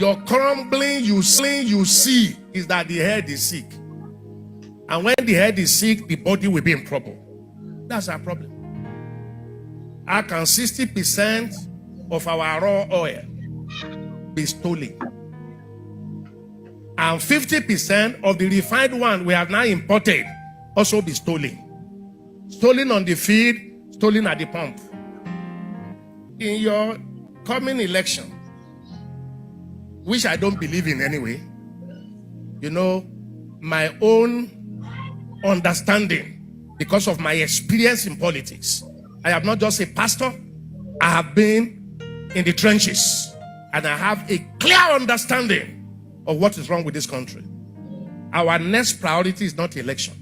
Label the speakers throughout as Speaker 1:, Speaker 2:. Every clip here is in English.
Speaker 1: Your crumbling you see is that the head is sick. And when the head is sick, the body will be in trouble. That's our problem. How can 60% of our raw oil be stolen? And 50% of the refined one we have now imported also be stolen. Stolen on the field, stolen at the pump. In your coming election, which I don't believe in anyway, you know, my own understanding, because of my experience in politics, I am not just a pastor, I have been in the trenches, and I have a clear understanding of what is wrong with this country. Our next priority is not election.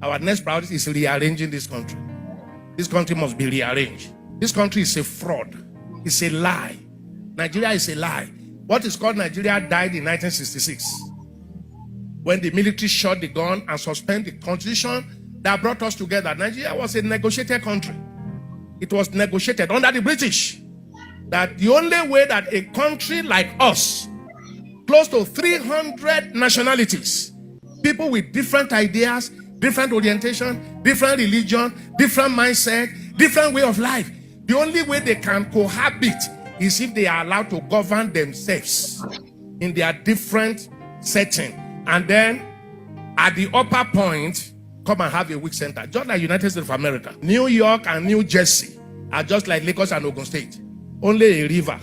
Speaker 1: Our next priority is rearranging this country. This country must be rearranged. This country is a fraud. It's a lie. Nigeria is a lie. What is called Nigeria died in 1966 when the military shot the gun and suspended the constitution that brought us together. Nigeria was a negotiated country. It was negotiated under the British that the only way that a country like us, close to 300 nationalities, people with different ideas, different orientation, different religion, different mindset, different way of life, the only way they can cohabit is if they are allowed to govern themselves in their different setting. And then at the upper point, come and have a weak center. Just like United States of America. New York and New Jersey are just like Lagos and Ogun State. Only a river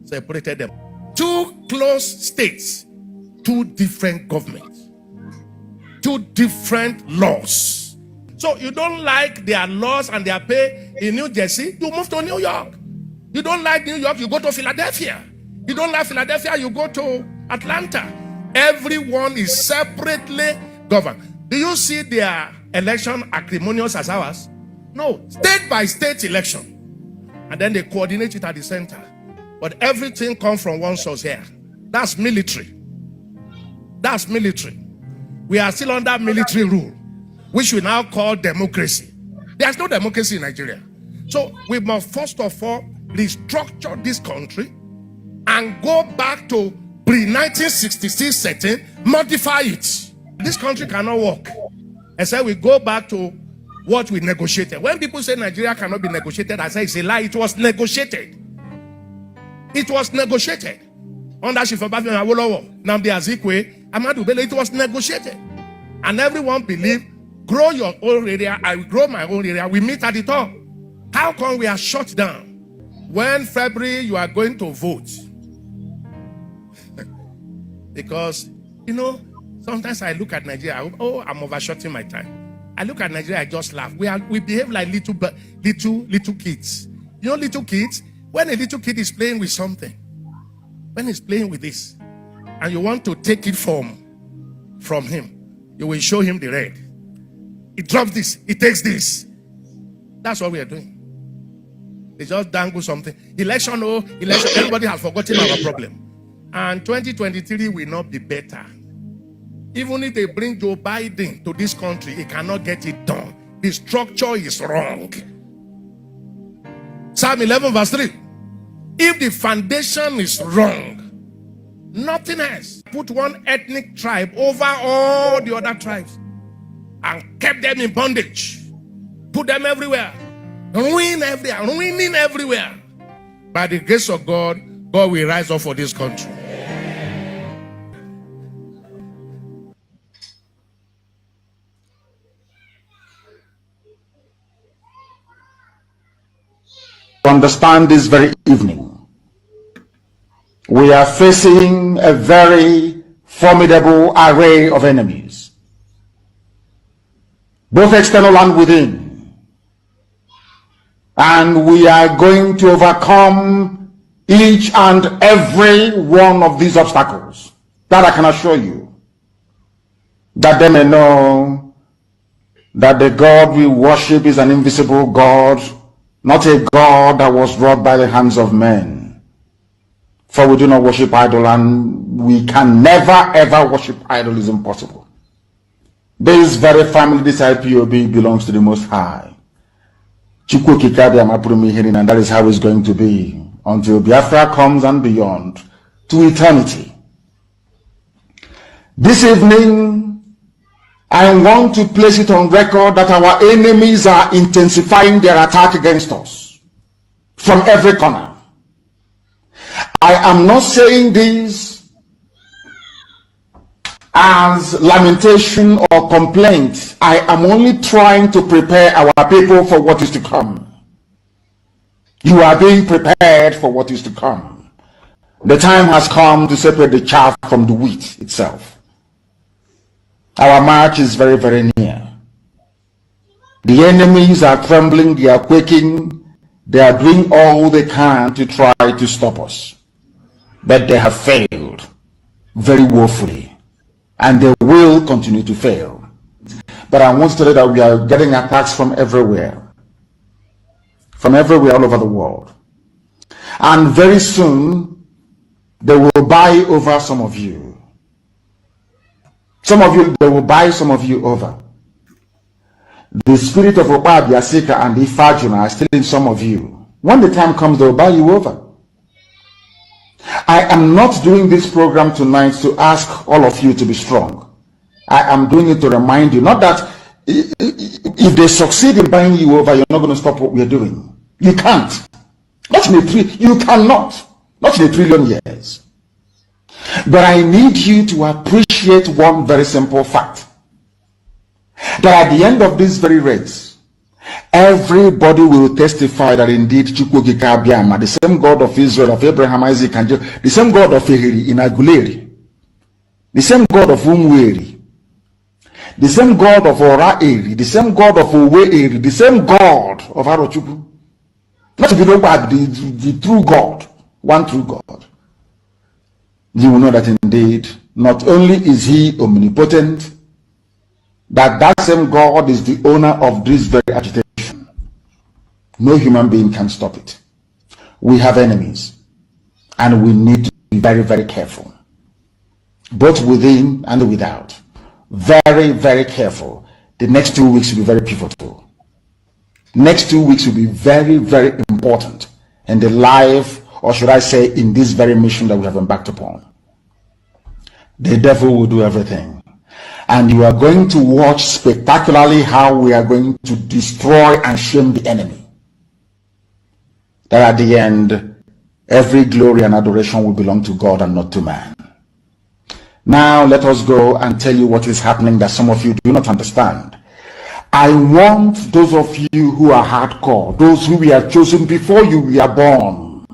Speaker 1: separated them. Two close states, two different governments, two different laws. So you don't like their laws and their pay in New Jersey, you move to New York. You don't like New York, you go to Philadelphia. You don't like Philadelphia, you go to Atlanta. Everyone is separately governed. Do you see their election acrimonious as ours? No, state by state election. And then they coordinate it at the center. But everything comes from one source here. That's military. That's military. We are still under military rule, which we now call democracy. There's no democracy in Nigeria. So we must first of all restructure this country and go back to pre-1966 setting, modify it. This country cannot work except we go back to what we negotiated. When people say Nigeria cannot be negotiated, I say it's a lie. It was negotiated. It was negotiated. Under Shifabafin Awolowo, Nnamdi Azikiwe, Ahmadu Bello, it was negotiated. And everyone believed, grow your own area, I will grow my own area. We meet at the top. How come we are shut down? When February you are going to vote? Because, you know, sometimes I look at Nigeria, I'm overshooting my time. I look at Nigeria, I just laugh. We behave like little kids. You know, little kids, when a little kid is playing with something, when he's playing with this, and you want to take it from him, you will show him the red. He drops this, he takes this. That's what we are doing. They just dangle something. Election, everybody has forgotten our problem. And 2023 will not be better. Even if they bring Joe Biden to this country, he cannot get it done. The structure is wrong. Psalm 11 verse 3. If the foundation is wrong, nothing else. Put one ethnic tribe over all the other tribes and kept them in bondage. Put them everywhere. Ruining everywhere. By the grace of God, God will rise up for this country.
Speaker 2: Understand this very evening, we are facing a very formidable array of enemies, both external and within, and we are going to overcome each and every one of these obstacles. That I can assure you, that they may know that the God we worship is an invisible God, not a God that was wrought by the hands of men. For we do not worship idol, and we can never ever worship idol. Is impossible. This very family, this IPOB, belongs to the Most High. And that is how it's going to be until Biafra comes and beyond. to eternity. This evening, I want to place it on record that our enemies are intensifying their attack against us from every corner. I am not saying this as lamentation or complaint. I am only trying to prepare our people for what is to come. You are being prepared for what is to come. The time has come to separate the chaff from the wheat itself. Our march is very, very near. The enemies are trembling, they are quaking, they are doing all they can to try to stop us. But they have failed very woefully, and they will continue to fail. But I want to tell you that we are getting attacks from everywhere all over the world. And very soon, they will buy over some of you. They will buy some of you over. The spirit of Obabiasika and Ifajuna are still in some of you. When the time comes, they will buy you over. I am not doing this program tonight to ask all of you to be strong. I am doing it to remind you, not that if they succeed in buying you over, you're not going to stop what we're doing. You can't. You cannot. Not in a trillion years. But I need you to appreciate one very simple fact. That at the end of this very race, everybody will testify that indeed Chukwuokike Abiama, the same God of Israel, of Abraham, Isaac, and Jacob, the same God of Ehiri in Aguleri, the same God of Umweri, the same God of Ora-Eri, the same God of Owe-Eri, the same God of Arochukwu, not to be the true God, one true God. You will know that indeed, not only is he omnipotent, that same God is the owner of this very agitation. No human being can stop it. We have enemies, and we need to be very, very careful, both within and without. Very, very careful. The next 2 weeks will be very pivotal. Next 2 weeks will be very, very important in the life, or should I say, in this very mission that we have embarked upon. The devil will do everything. And you are going to watch spectacularly how we are going to destroy and shame the enemy. That at the end, every glory and adoration will belong to God and not to man. Now let us go and tell you what is happening that some of you do not understand. I want those of you who are hardcore, those who were chosen before you were born.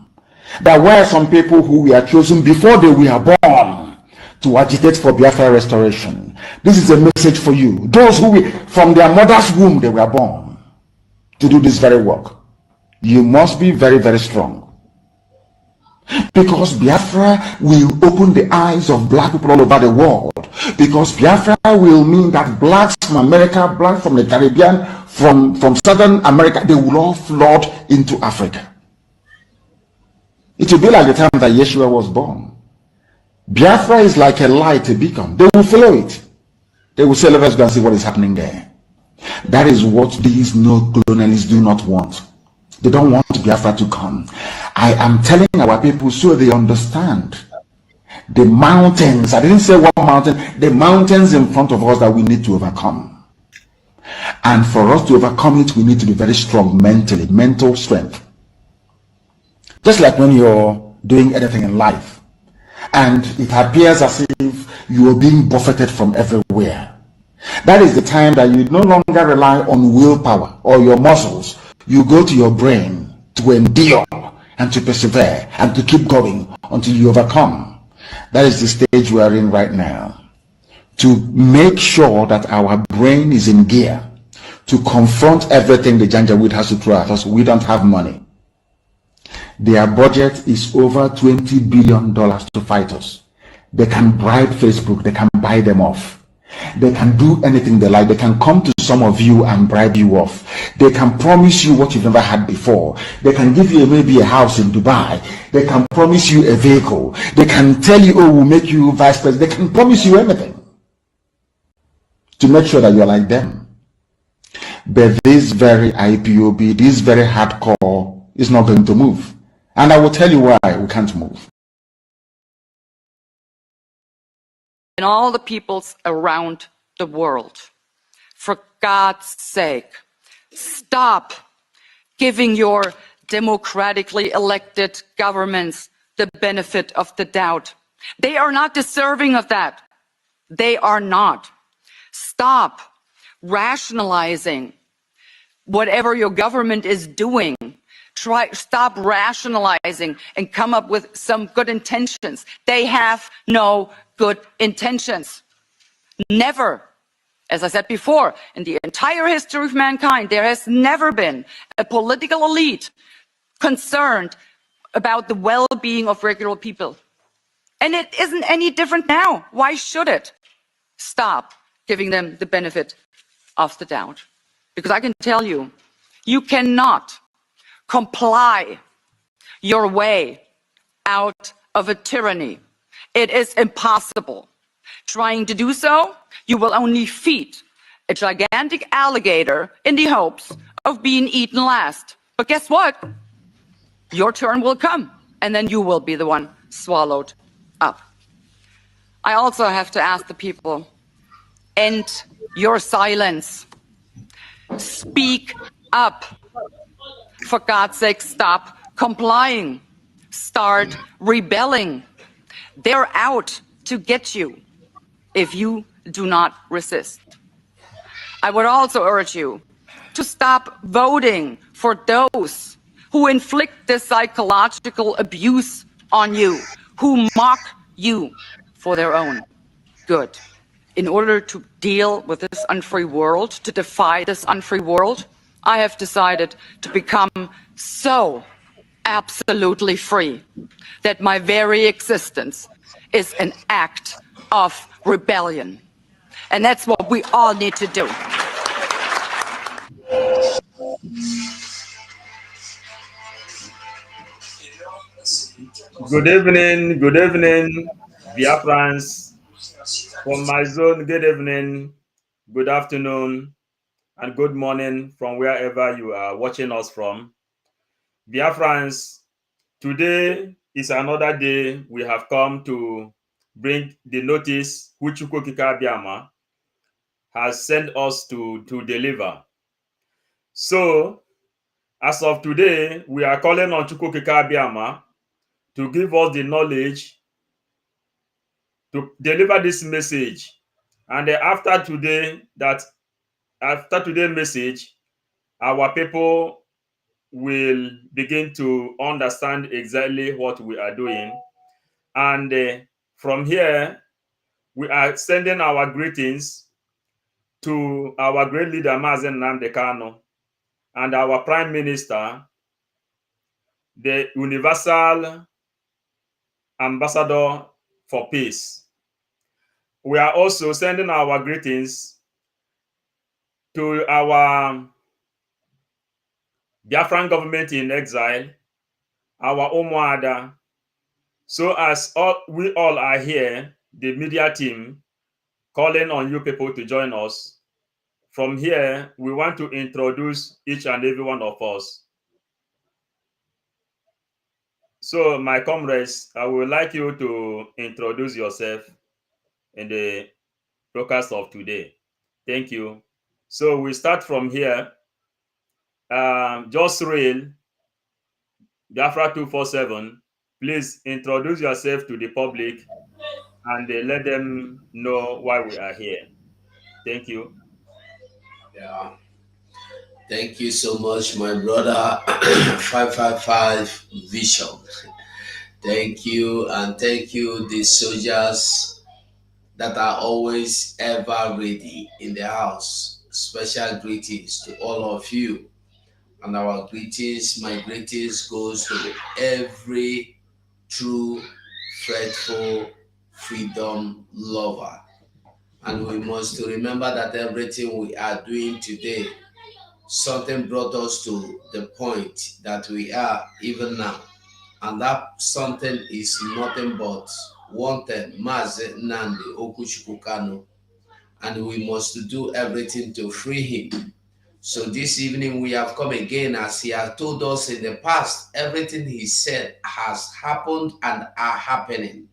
Speaker 2: There were some people who were chosen before they were born to agitate for Biafra restoration. This is a message for you. Those who from their mother's womb they were born to do this very work. You must be very, very strong. Because Biafra will open the eyes of black people all over the world. Because Biafra will mean that blacks from America, blacks from the Caribbean, from Southern America, they will all flood into Africa. It will be like the time that Yeshua was born. Biafra is like a light, a beacon. They will follow it. They will say, let us go and see what is happening there. That is what these no-colonialists do not want. They don't want Biafra to come. I am telling our people so they understand. The mountains, I didn't say one mountain, the mountains in front of us that we need to overcome. And for us to overcome it, we need to be very strong mentally, mental strength. Just like when you're doing anything in life, and it appears as if you are being buffeted from everywhere. That is the time that you no longer rely on willpower or your muscles. You go to your brain to endure and to persevere and to keep going until you overcome. That is the stage we are in right now. To make sure that our brain is in gear to confront everything the Janjaweed has to throw at us. We don't have money. Their budget is over $20 billion to fight us. They can bribe Facebook. They can buy them off. They can do anything they like. They can come to some of you and bribe you off. They can promise you what you've never had before. They can give you maybe a house in Dubai. They can promise you a vehicle. They can tell you, oh, we'll make you vice president. They can promise you anything to make sure that you're like them. But this very IPOB, this very hardcore is not going to move. And I will tell you why we can't move.
Speaker 3: and all the peoples around the world. For God's sake, stop giving your democratically elected governments the benefit of the doubt. They are not deserving of that. They are not. Stop rationalizing whatever your government is doing. Stop rationalizing and come up with some good intentions. They have no good intentions. Never. As I said before, in the entire history of mankind, there has never been a political elite concerned about the well-being of regular people. And it isn't any different now. Why should it? Stop giving them the benefit of the doubt. Because I can tell you, you cannot comply your way out of a tyranny. It is impossible. Trying to do so, you will only feed a gigantic alligator in the hopes of being eaten last. But guess what? Your turn will come, and then you will be the one swallowed up. I also have to ask the people, end your silence. Speak up. For God's sake, stop complying. Start rebelling. They're out to get you if you do not resist. I would also urge you to stop voting for those who inflict this psychological abuse on you, who mock you for their own good. In order to deal with this unfree world, to defy this unfree world, I have decided to become so absolutely free that my very existence is an act of rebellion. And that's what we all need to do.
Speaker 4: Good evening, Biafrans. From my zone, good evening, good afternoon, and good morning from wherever you are watching us from. Biafrans, today is another day we have come to bring the notice which Chukwukika Biama has sent us to deliver. So, as of today, we are calling on Chukwukika Biama to give us the knowledge to deliver this message. And after today's message, our people will begin to understand exactly what we are doing. And from here, we are sending our greetings to our great leader, Mazen Nnamdi Kanu, and our Prime Minister, the Universal Ambassador for Peace. We are also sending our greetings to our Biafran government in exile, our Umuada. So as we all are here, the media team, calling on you people to join us. From here, we want to introduce each and every one of us. So, my comrades, I would like you to introduce yourself in the broadcast of today. Thank you. So, we start from here. Just Rail, Biafra 247, please introduce yourself to the public and let them know why we are here. Thank you.
Speaker 5: Yeah. Thank you so much, my brother. 555 Vision. Thank you, and thank you, the soldiers that are always ever ready in the house. Special greetings to all of you. And our greetings, my greetings goes to every true, faithful freedom lover. And we must remember that everything we are doing today, something brought us to the point that we are even now. And that something is nothing but one thing, Mazi Nnamdi Okuchukwu Kanu. And we must do everything to free him. So this evening we have come again, as he has told us in the past, everything he said has happened and are happening.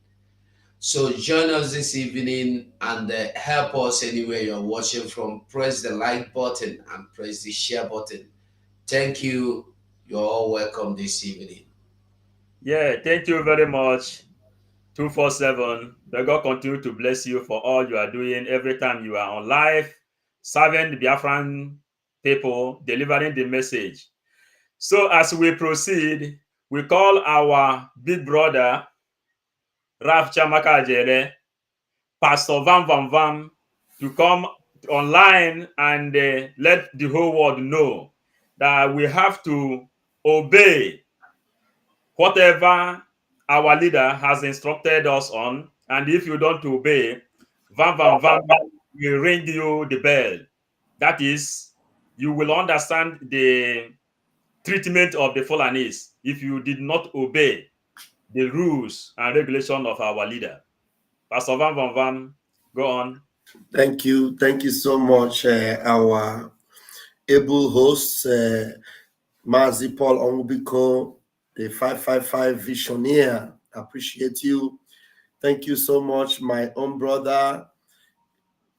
Speaker 5: So join us this evening and help us anywhere you're watching from. Press the like button and press the share button. Thank you. You're all welcome this evening.
Speaker 4: Yeah, thank you very much. 247. May God continue to bless you for all you are doing every time you are on live, serving the Biafran people, delivering the message. So as we proceed, we call our big brother, Raf Chamaka Ajere, Pastor Vam Vam Vam, to come online and let the whole world know that we have to obey whatever our leader has instructed us on. And if you don't obey, Vam Vam Vam will ring you the bell. That is, you will understand the treatment of the Fulanese if you did not obey the rules and regulation of our leader. Pastor Van Van Van, go on.
Speaker 6: Thank you. Thank you so much, our able host, Mazi Paul Onwubiko, the 555 Visioneer. Appreciate you. Thank you so much, my own brother,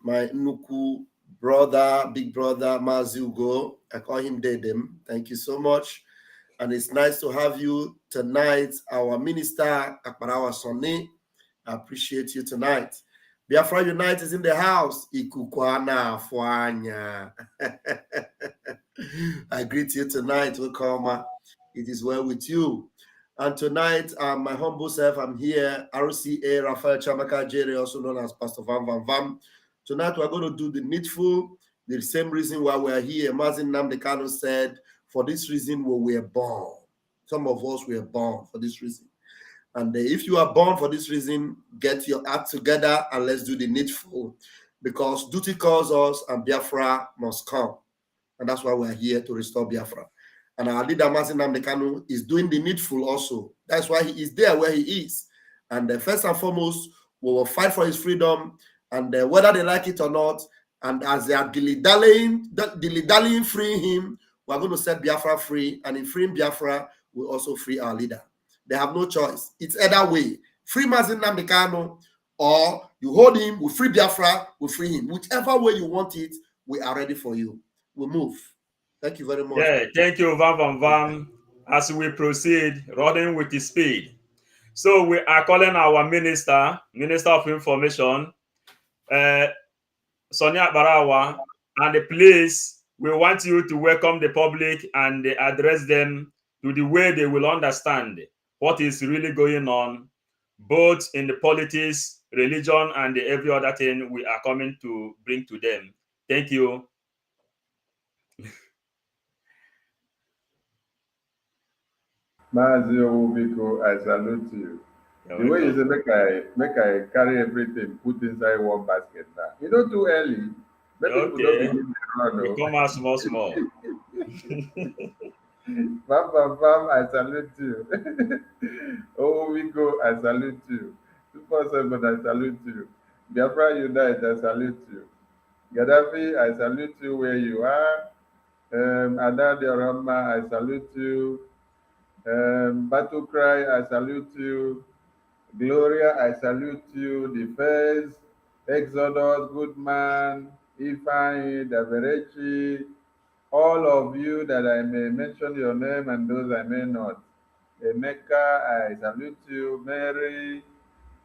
Speaker 6: my Nuku brother, big brother, Mazi Ugo. I call him Dedem. Thank you so much. And it's nice to have you tonight, our minister, Akbarawa Sonny. I appreciate you tonight. Biafra Unite is in the house. Ikukwana Fuanya. I greet you tonight, Okoma. It is well with you. And tonight, my humble self, I'm here, RCA Rafael Chamaka Jere, also known as Pastor Vam Vam Vam. Tonight, we're going to do the needful, the same reason why we're here. Mazin Namdekano said, for this reason we were born. Some of us were born for this reason. And if you are born for this reason, get your act together and let's do the needful. Because duty calls us and Biafra must come. And that's why we're here to restore Biafra. And our leader, Mazin Namdekano, is doing the needful also. That's why he is there where he is. And first and foremost, we will fight for his freedom. And whether they like it or not, and as they are dilly-dallying freeing him, we're going to set Biafra free. And in freeing Biafra, we'll also free our leader. They have no choice. It's either way. Free Mazin Namdekano, or you hold him, we free Biafra, we free him. Whichever way you want it, we are ready for you. We'll move. Thank you very much.
Speaker 4: Yeah, thank you, Vam Vam Vam. As we proceed, running with the speed. So we are calling our Minister of Information, Sonia Barawa, and please, we want you to welcome the public and address them to the way they will understand what is really going on, both in the politics, religion, and every other thing we are coming to bring to them. Thank you.
Speaker 7: Mazi Owubiko, I salute you. The way you say make I carry everything, put inside one basket now. You don't too early. Make people don't begin to run.
Speaker 4: We come out small.
Speaker 7: Bam, I salute you. Owubiko, I salute you. 247, I salute you. Biafra Unite, I salute you. Gaddafi, I salute you where you are. Adad Yorama, I salute you. Battle Cry, I salute you. Gloria, I salute you. The First, Exodus, Goodman, Ifeanyi, Daverechi, all of you that I may mention your name and those I may not. Emeka, I salute you. Mary,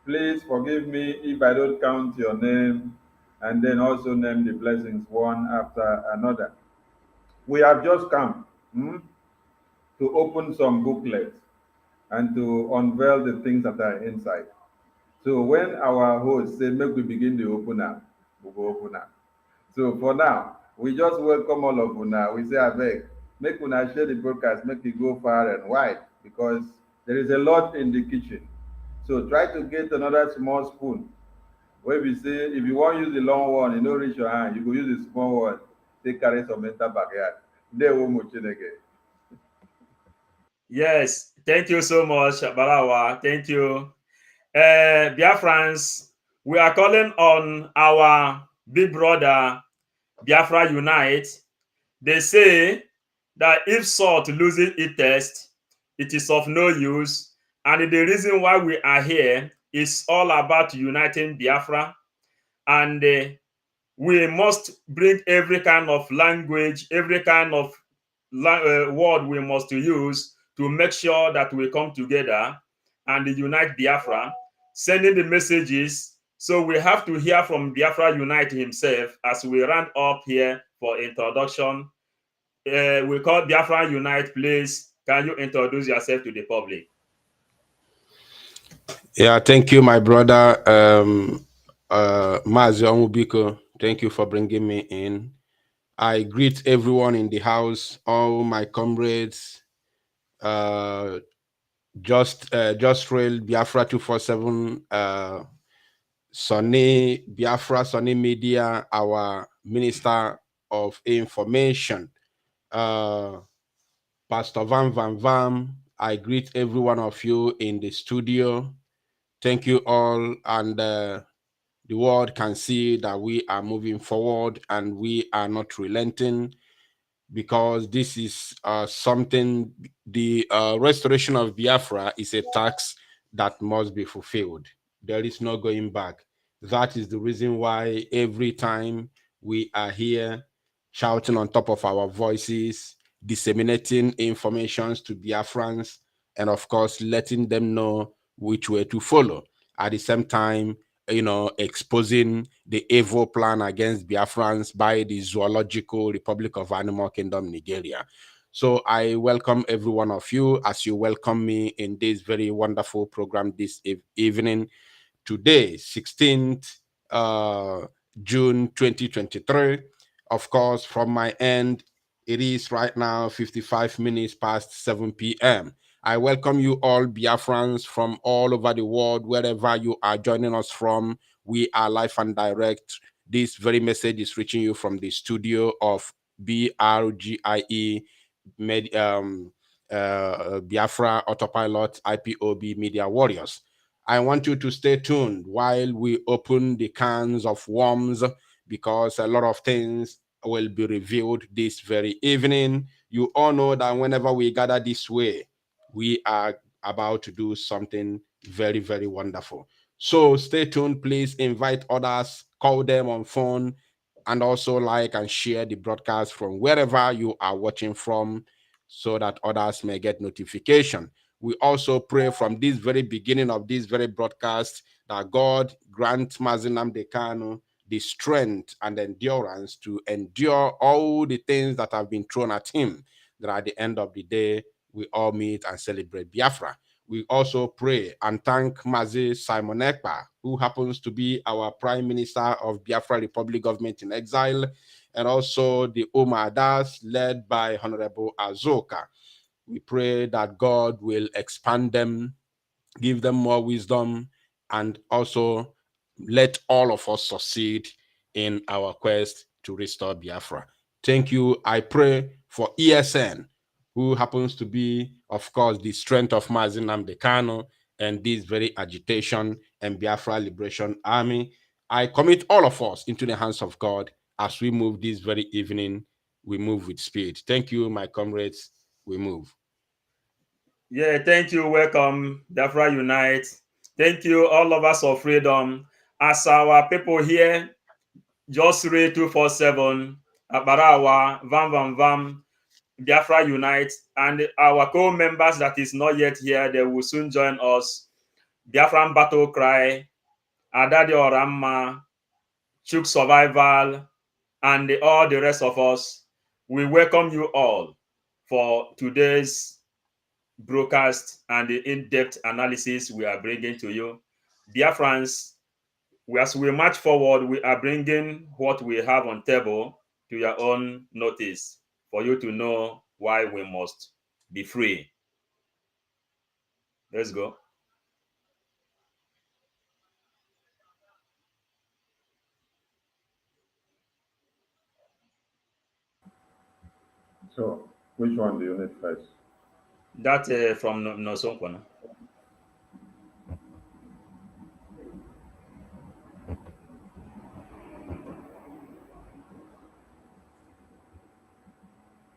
Speaker 7: please forgive me if I don't count your name and then also name the blessings one after another. We have just come to open some booklets and to unveil the things that are inside. So when our host say make we begin the opener, we will open up. So for now, we just welcome all of una. We say abeg, make una share the broadcast, make it go far and wide because there is a lot in the kitchen. So try to get another small spoon. Where we say if you want to use the long one, you don't reach your hand, you go use the small one, take carry some enter backyard. There we much again.
Speaker 4: Yes, thank you so much, Barawa. Thank you. Biafrans, we are calling on our big brother, Biafra Unite. They say that if salt loses its taste, it is of no use. And the reason why we are here is all about uniting Biafra, and we must bring every kind of language, every kind of word we must use to make sure that we come together and unite Biafra, sending the messages. So we have to hear from Biafra Unite himself as we round up here for introduction. We call Biafra Unite. Please, can you introduce yourself to the public?
Speaker 8: Yeah, thank you, my brother, Mazi Onwubiko. Thank you for bringing me in. I greet everyone in the house, all my comrades, Just Rail, Biafra 247, Sonny, Biafra, Sonny Media, our Minister of Information, Pastor Van Vam. I greet every one of you in the studio. Thank you all, and the world can see that we are moving forward and we are not relenting, because this is something, the restoration of Biafra is a task that must be fulfilled. There is no going back. That is the reason why every time we are here shouting on top of our voices, disseminating informations to Biafrans, and of course, letting them know which way to follow. At the same time, exposing the evil plan against Biafrans by the Zoological Republic of Animal Kingdom, Nigeria. So I welcome every one of you as you welcome me in this very wonderful program this evening. Today, 16th June 2023. Of course, from my end, it is right now 55 minutes past 7 p.m. I welcome you all, Biafrans, from all over the world, wherever you are joining us from. We are live and direct. This very message is reaching you from the studio of BRGIE, Biafra Autopilot IPOB Media Warriors. I want you to stay tuned while we open the cans of worms, because a lot of things will be revealed this very evening. You all know that whenever we gather this way, we are about to do something very, very wonderful. So stay tuned. Please invite others, call them on phone, and also like and share the broadcast from wherever you are watching from, so that others may get notification. We also pray from this very beginning of this very broadcast that God grant Mazi Nnamdi Kanu the strength and endurance to endure all the things that have been thrown at him, that at the end of the day, we all meet and celebrate Biafra. We also pray and thank Mazi Simon Ekpa, who happens to be our Prime Minister of Biafra Republic Government in Exile, and also the Umadas led by Honorable Azoka. We pray that God will expand them, give them more wisdom, and also let all of us succeed in our quest to restore Biafra. Thank you. I pray for ESN, who happens to be, of course, the strength of Mazi Nnamdi Kanu and this very agitation and Biafra Liberation Army. I commit all of us into the hands of God as we move this very evening. We move with speed. Thank you, my comrades. We move.
Speaker 4: Yeah, thank you. Welcome, Biafra Unite. Thank you, all lovers of freedom. As our people here, Judiciary 247, Abarawa, Vam, Biafra Unite, and our co-members that is not yet here, they will soon join us. Biafran Battle Cry, Adadi Oramma, Chuk Survival, and all the rest of us. We welcome you all for today's broadcast and the in-depth analysis we are bringing to you. Biafrans, as we march forward, we are bringing what we have on table to your own notice for you to know why we must be free. Let's go.
Speaker 7: So, which one do you need first?
Speaker 4: That from Nosonkwana.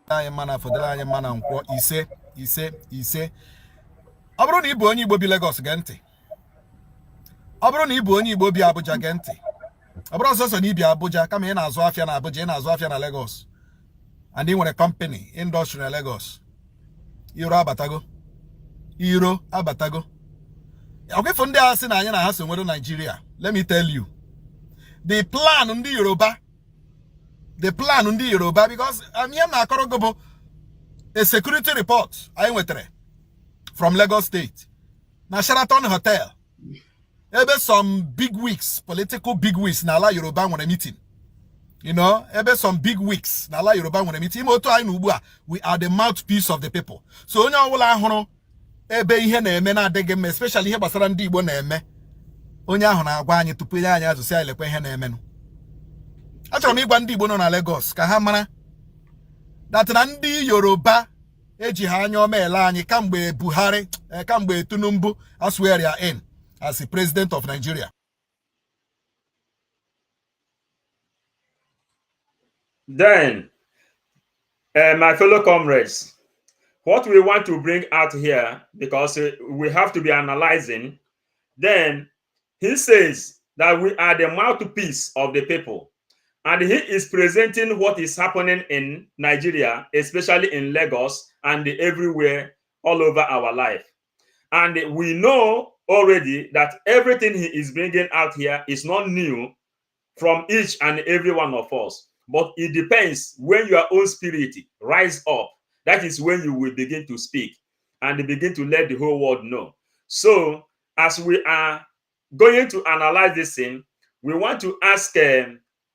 Speaker 9: anyị mana fọdụrụ anyị mana nkwọ ise ọ bụrụ na ị bụ onye Igbo bi Lagos gee ntị Abro ni Igbo onye Igbo bi Abuja gente. Abro so ni bi Abuja kama ị na-azụ afịa na Abuja, ị na-azụ afịa na Lagos. And ị nwere company, industry na Lagos. Iro abatago. Okay, from there I say na anya na ha so nwere Nigeria. Let me tell you. The plan on the Yoruba, because I'm here na akorogobo a security report I went from Lagos State. Na Sheraton Hotel. Ebe some big weeks, political big weeks na la Yoruba want a meeting. You know, ebe some big weeks na la Yoruba want a meeting. We are the mouthpiece of the people. So onye ọbụla hụrụ ebe ihe na-eme na adịghị mma, especially ihe gbasara ndị Igbo na-eme. Onye ahụ na-agwa anyị tupu ya anyị azụ si anyị lekwe ihe na-emenụ. Achọrọ m ịgwa ndị Igbo nọ na Lagos ka ha mara that na ndị Yoruba eji ha anya ọma ele anyị kamgbe Buhari, kamgbe Tinubu swear ya in as the president of Nigeria.
Speaker 4: Then, my fellow comrades, what we want to bring out here, because we have to be analyzing, then he says that we are the mouthpiece of the people. And he is presenting what is happening in Nigeria, especially in Lagos and everywhere all over our life. And we know already that everything he is bringing out here is not new from each and every one of us. But it depends when your own spirit rise up. That is when you will begin to speak and begin to let the whole world know. So as we are going to analyze this thing, we want to ask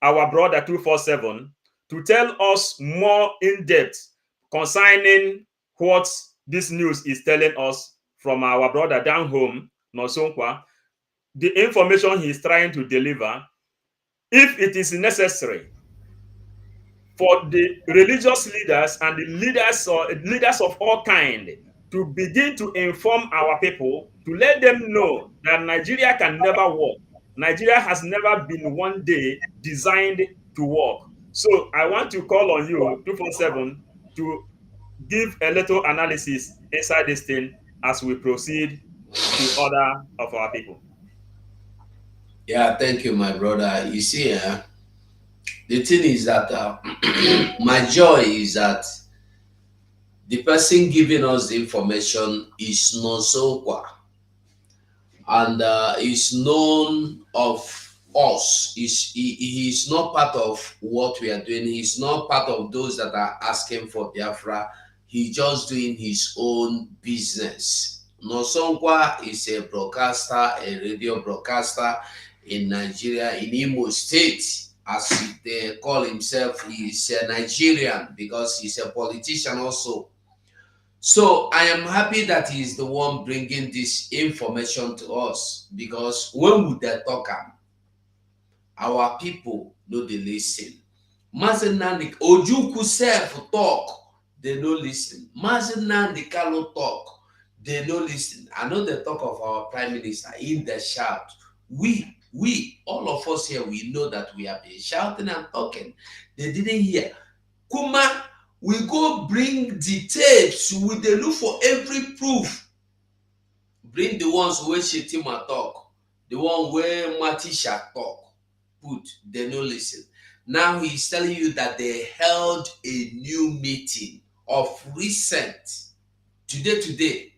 Speaker 4: our brother 247 to tell us more in depth concerning what this news is telling us from our brother down home, Nosonkwa, the information he is trying to deliver, if it is necessary for the religious leaders and the leaders of all kind to begin to inform our people, to let them know that Nigeria can never work. Nigeria has never been one day designed to work. So I want to call on you, 247, to give a little analysis inside this thing as we proceed to other of our people.
Speaker 5: Yeah, thank you, my brother. You see, the thing is that my joy is that the person giving us the information is Nosokwa, and is known of us. He is not part of what we are doing. He's not part of those that are asking for Biafra. He's just doing his own business. Nosokwa is a broadcaster, a radio broadcaster in Nigeria, in Imo State. As they call himself, he's a Nigerian because he's a politician also. So I am happy that he's the one bringing this information to us, because when we talk, our people know they listen. Mazenandi Ojuku self talk, they no listen. Mazenandi Kalo talk, they no listen. I know the talk of our prime minister in the shout. We, all of us here, we know that we have been shouting and talking. They didn't hear. Kuma, we go bring the tapes. We they look for every proof. Bring the ones where Shetima talk, the one where Matisha talk. Put, they no listen. Now he's telling you that they held a new meeting of recent. Today,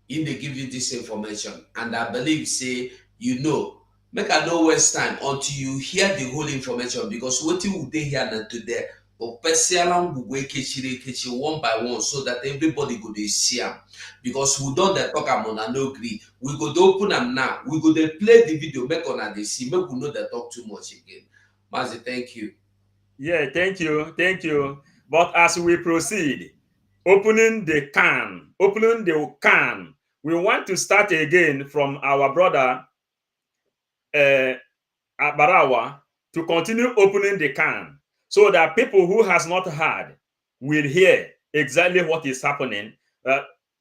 Speaker 5: in they give you this information. And I believe, say, you know, make a no waste time until you hear the whole information, because what you would hear and today, but one by one, so that everybody go to see them. Because we don't talk about and no agree. We go to open them now. We go to play the video, make on they see, make we know they talk too much again. Mazi, thank you.
Speaker 4: Yeah, thank you. But as we proceed, opening the can, we want to start again from our brother Barawa to continue opening the can, so that people who has not heard will hear exactly what is happening.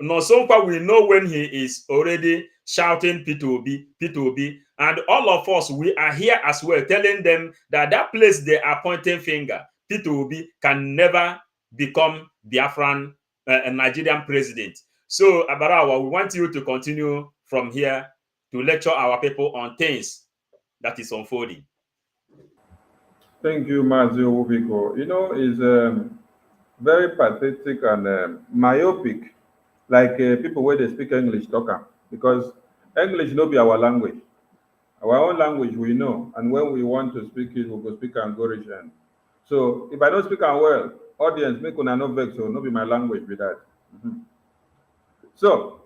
Speaker 4: Nosonka will know when he is already shouting P2B, and all of us, we are here as well, telling them that that place they are pointing finger, P2B can never become Biafran Nigerian president. So Abarawa, we want you to continue from here to lecture our people on things that is unfolding.
Speaker 7: Thank you, Mazio Wubiko. You know, it's very pathetic and myopic, like people where they speak English talker, because English no be our language. Our own language we know, and when we want to speak it, we go speak and go region. So if I don't speak and well, audience make una no vex, so no be my language with that. So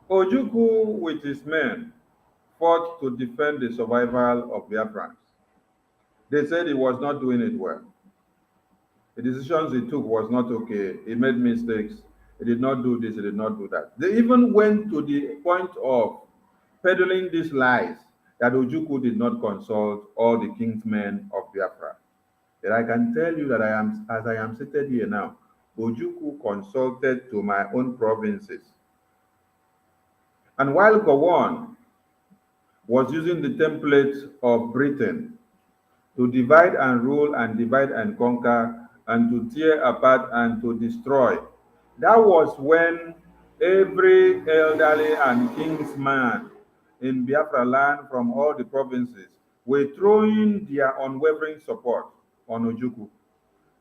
Speaker 7: Ojukwu with his men fought to defend the survival of Biafrans. They said he was not doing it well. The decisions he took was not okay. He made mistakes. He did not do this, he did not do that. They even went to the point of peddling these lies that Ojukwu did not consult all the kingsmen of Biafra. But I can tell you that as I am seated here now, Ojukwu consulted to my own provinces. And while Gowon was using the template of Britain to divide and rule and divide and conquer and to tear apart and to destroy, that was when every elderly and kingsman in Biafra land from all the provinces were throwing their unwavering support on Ojukwu.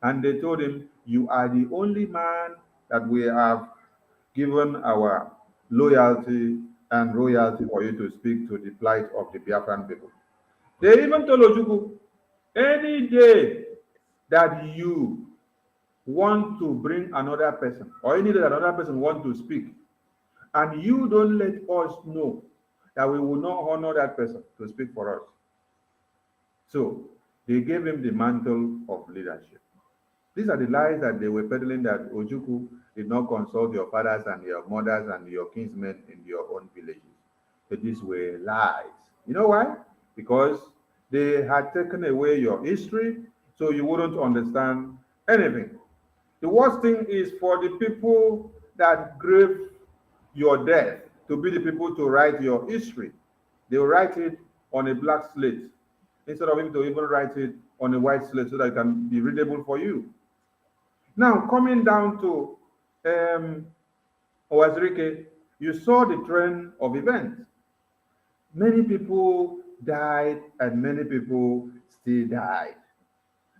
Speaker 7: And they told him, you are the only man that we have given our loyalty and royalty for you to speak to the plight of the Biafran people. They even told Ojukwu, any day that you want to bring another person, or any day that another person wants to speak, and you don't let us know, that we will not honor that person to speak for us. So they gave him the mantle of leadership. These are the lies that they were peddling, that Ojukwu did not consult your fathers and your mothers and your kinsmen in your own villages. But these were lies. You know why? Because they had taken away your history, so you wouldn't understand anything. The worst thing is for the people that grave your death to be the people to write your history. They will write it on a black slate instead of him to even write it on a white slate so that it can be readable for you. Now, coming down to Owazirike, you saw the trend of events. Many people died and many people still died.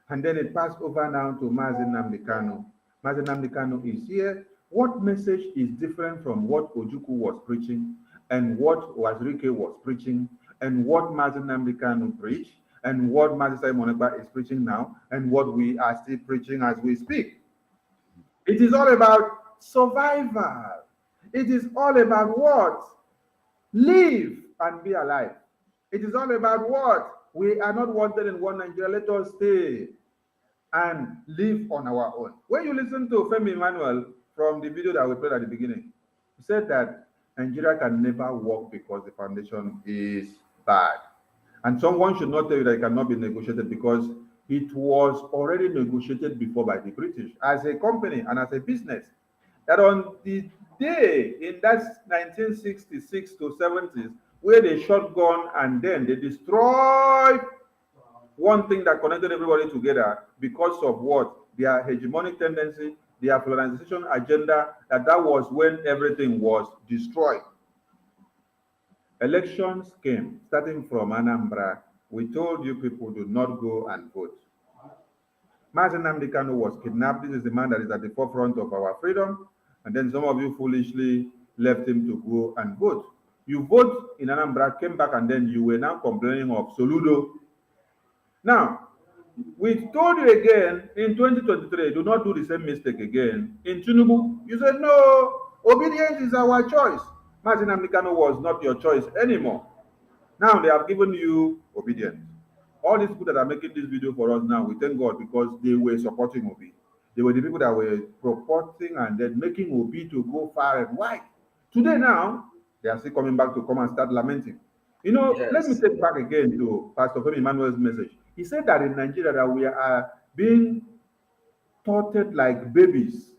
Speaker 7: And then it passed over now to Mazi Nnamdi Kanu. Mazi Nnamdi Kanu is here. What message is different from what Ojukwu was preaching and what Owazirike was preaching and what Mazi Nnamdi Kanu preached and what Mazi Simon Ekpa is preaching now and what we are still preaching as we speak? It is all about survival. It is all about what? Live and be alive. It is all about what? We are not wanted in one Nigeria. Let us stay and live on our own. When you listen to Femi Emmanuel from the video that we played at the beginning, he said that Nigeria can never work because the foundation is bad. And someone should not tell you that it cannot be negotiated, because it was already negotiated before by the British as a company and as a business. That on the day in that 1966 to 70s, where they shotgun and then they destroyed one thing that connected everybody together because of what? Their hegemonic tendency, their colonization agenda, that was when everything was destroyed. Elections came, starting from Anambra. We told you people do not go and vote. Mazi Nnamdi Kanu was kidnapped. This is the man that is at the forefront of our freedom. And then some of you foolishly left him to go and vote. You vote in Anambra, came back, and then you were now complaining of Soludo. Now, we told you again in 2023, do not do the same mistake again. In Tinubu, you said, no, obedience is our choice. Mazi Nnamdi Kanu was not your choice anymore. Now they have given you obedience. All these people that are making this video for us now, we thank God, because they were supporting Obi. They were the people that were purporting and then making Obi to go far and wide. Today now, they are still coming back to come and start lamenting. You know, yes. Let me take back again to Pastor Femi Emmanuel's message. He said that in Nigeria that we are being taught like babies.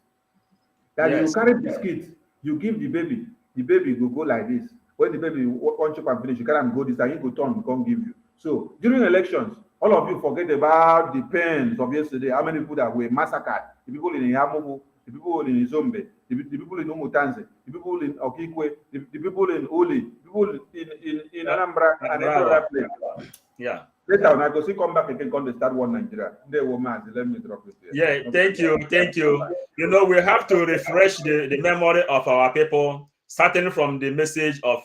Speaker 7: That yes. You carry biscuits, you give the baby will go like this. When the baby wants to finish, you can't go this, and he go turn, can't give you. So during elections, all of you forget about the pains of yesterday. How many people that were massacred? The people in Yamubu, the people in Izombe, the people in Umutanze, the people in Okikwe, the people in Uli, people in Anambra and every other place.
Speaker 4: Yeah.
Speaker 7: Later, I go see come back again, come to start one Nigeria. They will man, let me drop it there.
Speaker 4: Yeah, thank you. You know, we have to refresh the memory of our people, starting from the message of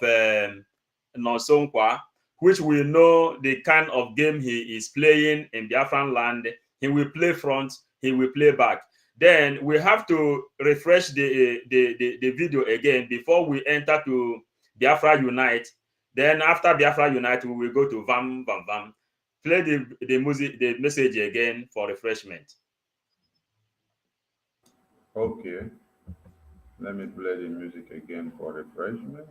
Speaker 4: Nonsonkwa, which we know the kind of game he is playing in Biafran land. He will play front, he will play back. Then we have to refresh the video again before we enter to Biafra Unite. Then after Biafra Unite, we will go to Vam Vam Vam. Play the message again for refreshment.
Speaker 7: Okay. Let me play the music again for refreshment.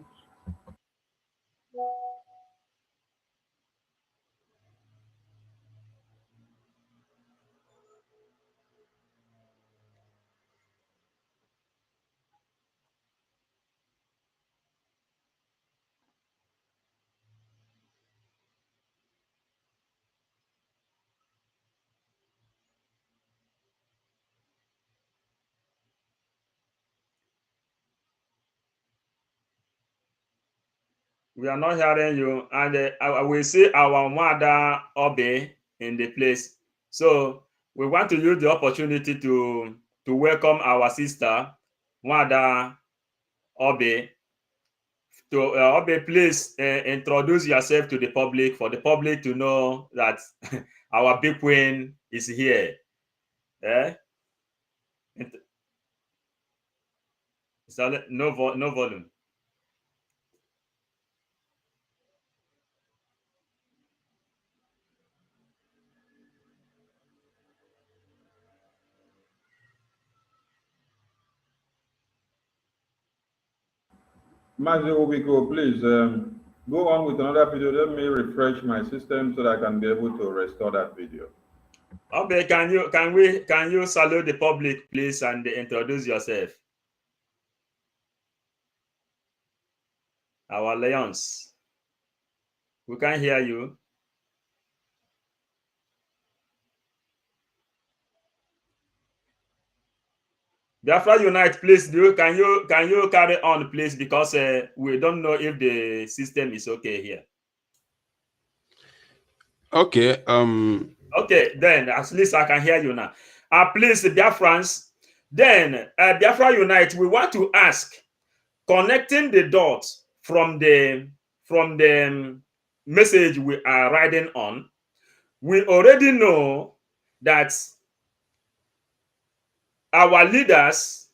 Speaker 4: We are not hearing you, and I will see our mother Obe in the place. So we want to use the opportunity to welcome our sister, Mother Obe. To Obe, please introduce yourself to the public for the public to know that our big queen is here. No volume.
Speaker 7: Mazi Obiko, please go on with another video. Let me refresh my system so that I can be able to restore that video.
Speaker 4: Okay, can you salute the public, please, and introduce yourself? Our lions. We can't hear you. Biafra Unite, please. Can you carry on, please, because we don't know if the system is okay here.
Speaker 8: Okay.
Speaker 4: Okay, then at least I can hear you now. Please, Biafrans. Then Biafra Unite, we want to ask, connecting the dots from the message we are riding on. We already know that our leaders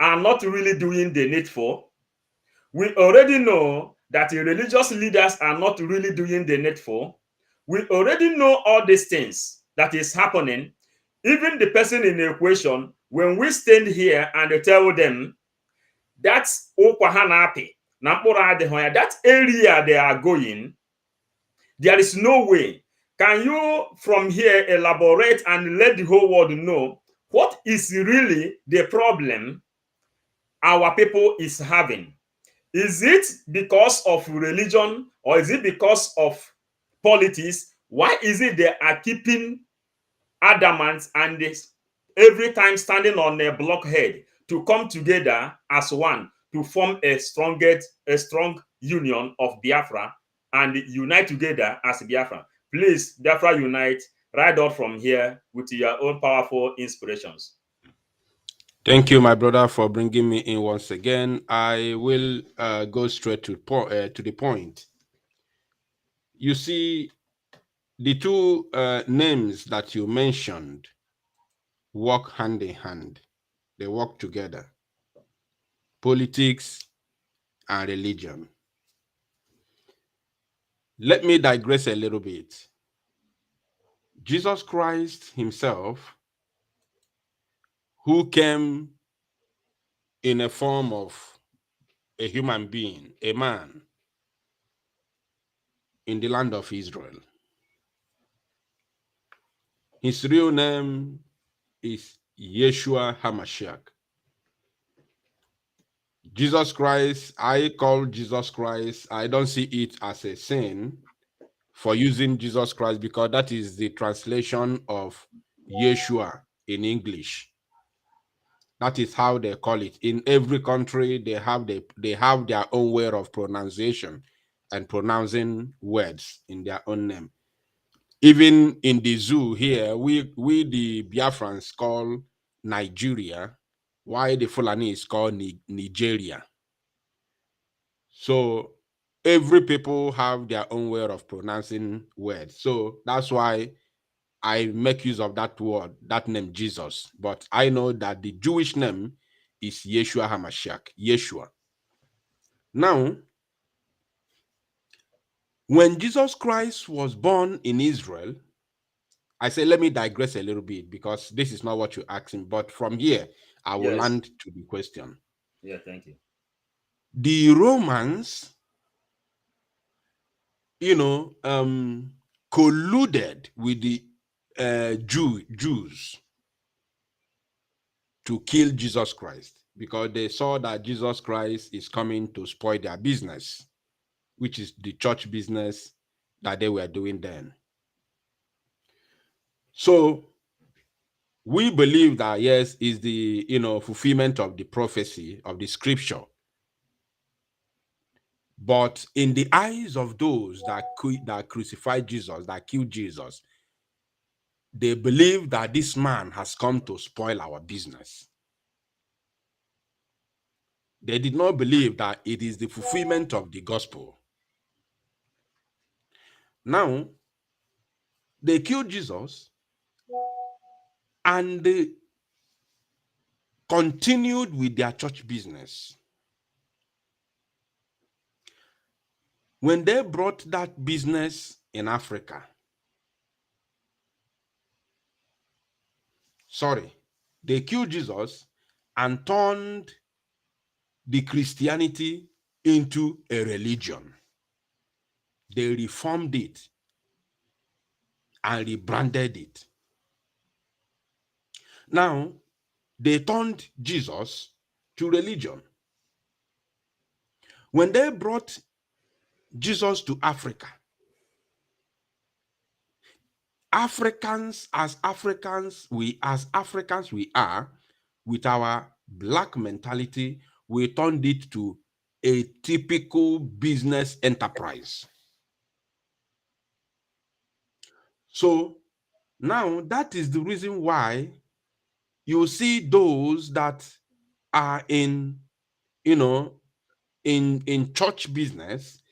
Speaker 4: are not really doing the needful. We already know that the religious leaders are not really doing the needful. We already know all these things that is happening. Even the person in the equation, when we stand here and tell them that's that area they are going, there is no way. Can you from here elaborate and let the whole world know what is really the problem our people is having? Is it because of religion or is it because of politics? Why is it they are keeping adamant and every time standing on a blockhead to come together as one to form a strong union of Biafra and unite together as Biafra? Please, Biafra Unite, ride out from here with your own powerful inspirations.
Speaker 8: Thank you, my brother, for bringing me in once again. I will go straight to the point. You see, the two names that you mentioned work hand in hand. They work together. Politics and religion. Let me digress a little bit. Jesus Christ himself, who came in a form of a human being, a man, in the land of Israel. His real name is Yeshua HaMashiach. Jesus Christ, I call Jesus Christ, I don't see it as a sin for using Jesus Christ because that is the translation of Yeshua in English. That is how they call it. In every country, they have their own way of pronunciation and pronouncing words in their own name. Even in the zoo here, we the Biafrans call Nigeria, while the Fulani is called Nigeria. So every people have their own way of pronouncing words. So that's why I make use of that word, that name Jesus. But I know that the Jewish name is Yeshua HaMashiach, Yeshua. Now, when Jesus Christ was born in Israel, I say, let me digress a little bit because this is not what you're asking. But from here, I will
Speaker 4: Yes.
Speaker 8: land to the question.
Speaker 4: Yeah, thank you.
Speaker 8: The Romans, colluded with the Jews to kill Jesus Christ because they saw that Jesus Christ is coming to spoil their business, which is the church business that they were doing then. So we believe that, yes, is the fulfillment of the prophecy of the scripture. But in the eyes of those that crucified Jesus, that killed Jesus, they believe that this man has come to spoil our business. They did not believe that it is the fulfillment of the gospel. Now, they killed Jesus and they continued with their church business. When they brought that business in Africa, they killed Jesus and turned the Christianity into a religion. They reformed it and rebranded it. Now, they turned Jesus to religion. When they brought Jesus to Africa, as Africans we are, with our black mentality, we turned it to a typical business enterprise. So now that is the reason why you see those that are in church business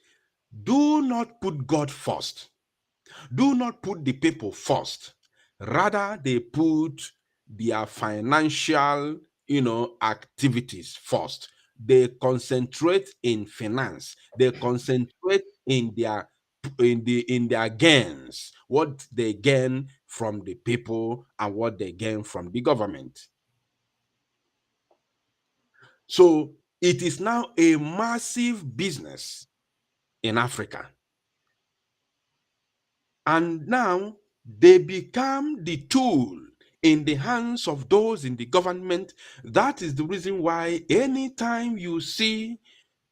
Speaker 8: do not put God first. Do not put the people first. Rather, they put their financial, activities first. They concentrate in finance. They concentrate in their gains, what they gain from the people and what they gain from the government. So it is now a massive business in Africa. And now they become the tool in the hands of those in the government. That is the reason why anytime you see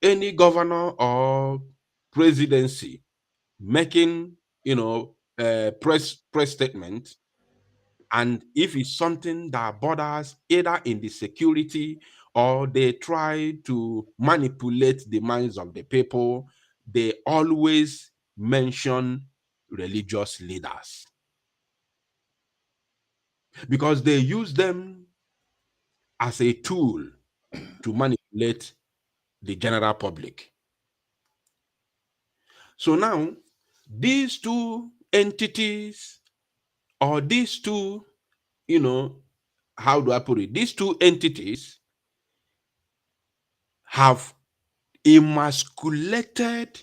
Speaker 8: any governor or presidency making, press statement, and if it's something that borders either in the security or they try to manipulate the minds of the people, they always mention religious leaders because they use them as a tool to manipulate the general public. So now, these two entities, or these two, how do I put it? These two entities have emasculated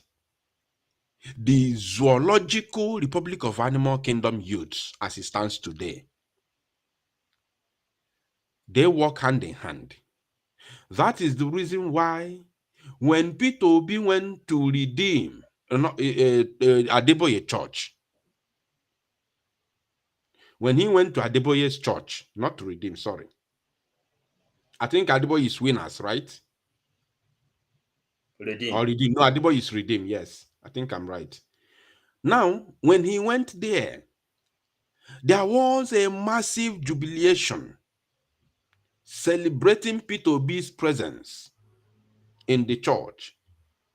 Speaker 8: the zoological Republic of Animal Kingdom youths as it stands today. They work hand in hand. That is the reason why when Peter Obi went to redeem Adeboye Church, when he went to Adeboye's church, not to redeem, sorry. I think Adeboye is winners, right?
Speaker 4: Redeem.
Speaker 8: Or redeem. No, Adeboye is redeem, yes. I think I'm right. Now, when he went there was a massive jubilation, celebrating P2B's presence in the church.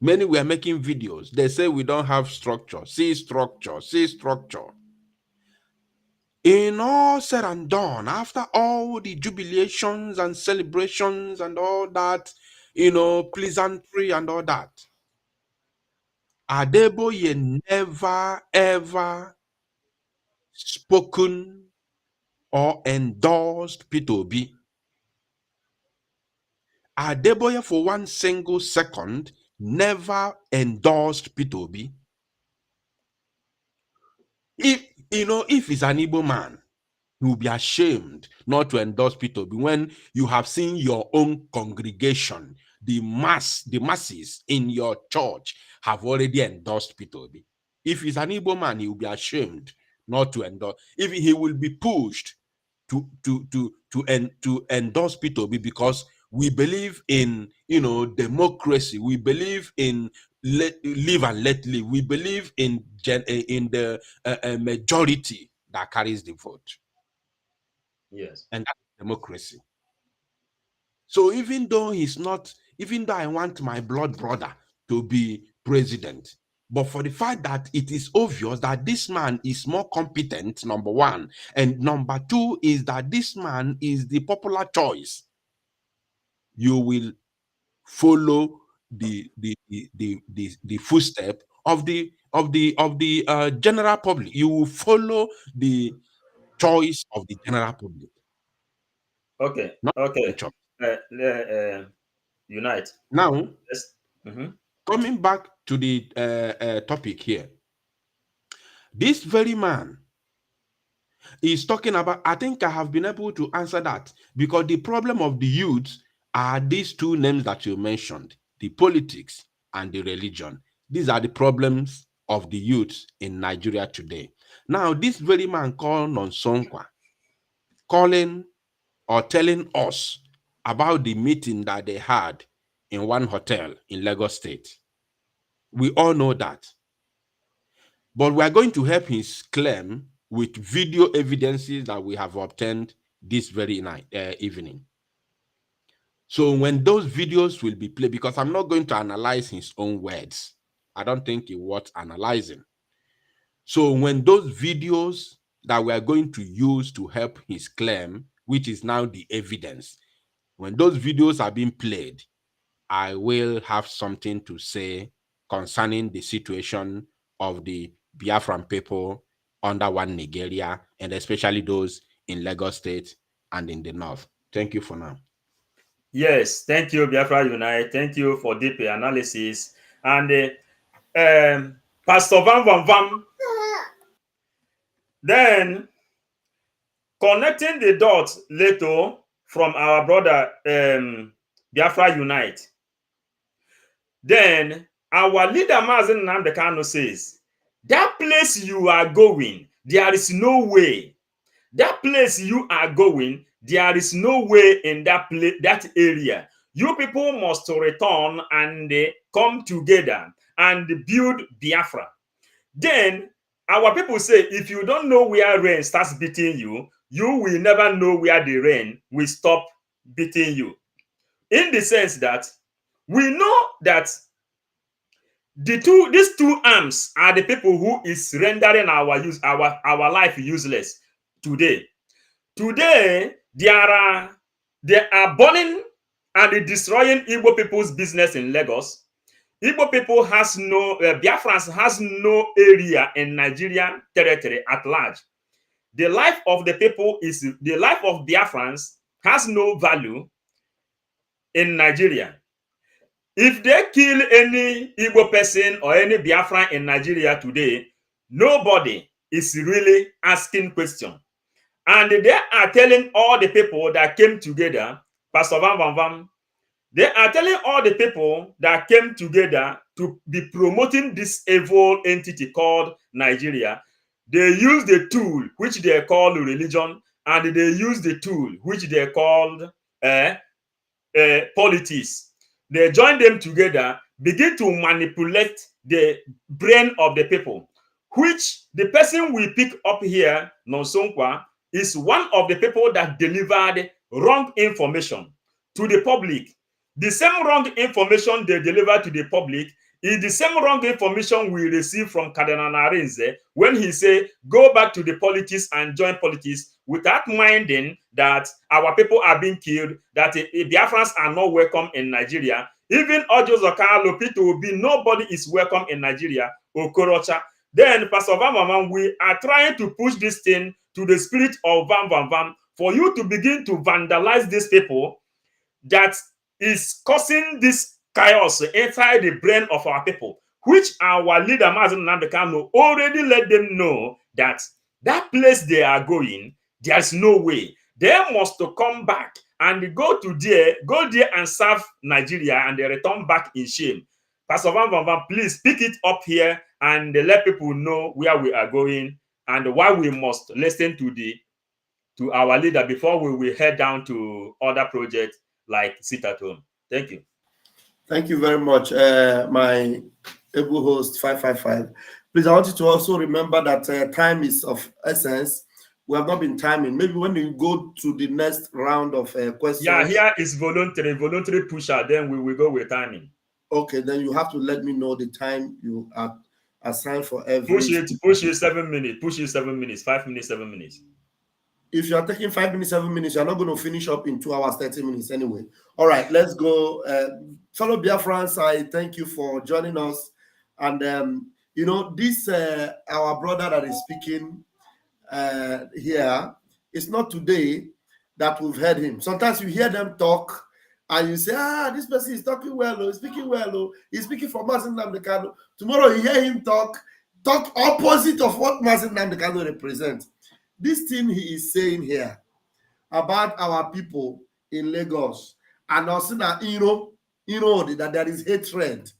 Speaker 8: Many were making videos. They say we don't have structure. See structure. See structure. In all said and done, after all the jubilations and celebrations and all that, pleasantry and all that, Adeboye never ever spoken or endorsed P2B. Adeboye for one single second never endorsed P2B. If he's an Igbo man, he will be ashamed not to endorse P2B when you have seen your own congregation, the masses in your church have already endorsed P2B. If he's an Igbo man, he will be ashamed not to endorse. If he will be pushed to endorse P2B because we believe in democracy. We believe in live and let live. We believe in the majority that carries the vote.
Speaker 4: Yes.
Speaker 8: And that's democracy. So even though I want my blood brother to be president, but for the fact that it is obvious that this man is more competent, number one, and number two is that this man is the popular choice, you will follow the footstep of the general public. You will follow the choice of the general public.
Speaker 4: Okay.
Speaker 8: Not
Speaker 4: Okay.
Speaker 8: the choice.
Speaker 4: Unite.
Speaker 8: Now,
Speaker 4: Yes.
Speaker 8: coming back to the topic here, this very man is talking about, I think I have been able to answer that, because the problem of the youth are these two names that you mentioned, the politics and the religion. These are the problems of the youth in Nigeria today. Now, this very man called Nonsonkwa, calling or telling us about the meeting that they had in one hotel in Lagos State. We all know that. But we are going to help his claim with video evidences that we have obtained this very evening. So when those videos will be played, because I'm not going to analyze his own words, I don't think it's worth analyzing. So when those videos that we are going to use to help his claim, which is now the evidence, when those videos are being played, I will have something to say concerning the situation of the Biafran people under one Nigeria, and especially those in Lagos State and in the north. Thank you for now.
Speaker 4: Yes, thank you, Biafra Unite. Thank you for deep analysis. And Pastor Vam. Then connecting the dots later from our brother Biafra Unite. Then our leader Mazen Nnamdi Kanu says, that place you are going, there is no way. That place you are going, there is no way in that area. You people must return and come together and build Biafra. Then our people say, if you don't know where rain starts beating you, you will never know where the rain will stop beating you. In the sense that we know that these two arms are the people who is rendering our life useless today. Today, they are burning and destroying Igbo people's business in Lagos. Igbo people has no, Biafrans has no area in Nigerian territory at large. The life of the people the life of Biafrans has no value in Nigeria. If they kill any Igbo person or any Biafran in Nigeria today, nobody is really asking question. And they are telling all the people that came together, Pastor Vam, they are telling all the people that came together to be promoting this evil entity called Nigeria. They use the tool which they call religion, and they use the tool which they called politics. They join them together, begin to manipulate the brain of the people, which the person we pick up here, Nonsonkwa, is one of the people that delivered wrong information to the public. The same wrong information they deliver to the public is the same wrong information we receive from Cardinal Narenze when he say, go back to the politics and join politics, without minding that our people are being killed, that Biafrans are not welcome in Nigeria. Even Ojo Zokalo, Peter Obi, nobody is welcome in Nigeria, Okorocha. Then, Pastor Van Van Van, we are trying to push this thing to the spirit of Van Van Van for you to begin to vandalize these people that is causing this chaos inside the brain of our people, which our leader, Mazen Nnamdi Kanu, already let them know that that place they are going, there's no way. They must to come back and go there and serve Nigeria, and they return back in shame. Pastor Van Van Van, please pick it up here and let people know where we are going and why we must listen to our leader before we will head down to other projects like Sit at Home. Thank you.
Speaker 6: Thank you very much, my able host 555. Please, I want you to also remember that time is of essence. We have not been timing. Maybe when you go to the next round of questions.
Speaker 4: Yeah, here is voluntary pusher. Then we will go with timing.
Speaker 6: Okay, then you have to let me know the time you are assigned for every.
Speaker 4: Push it 7 minutes. Push it 7 minutes. 5 minutes, 7 minutes.
Speaker 6: If you are taking 5 minutes, 7 minutes, you're not going to finish up in 2 hours, 30 minutes anyway. All right, let's go. Fellow Biafrans, I thank you for joining us. And, you know, this, our brother that is speaking here, it's not today that we've heard him. Sometimes you hear them talk and you say, this person is talking well, he's speaking well, he's speaking for Mazen Nnamdi Kanu. Tomorrow you hear him talk opposite of what Mazen Nnamdi Kanu represents. This thing he is saying here about our people in Lagos and also that that there is hatred.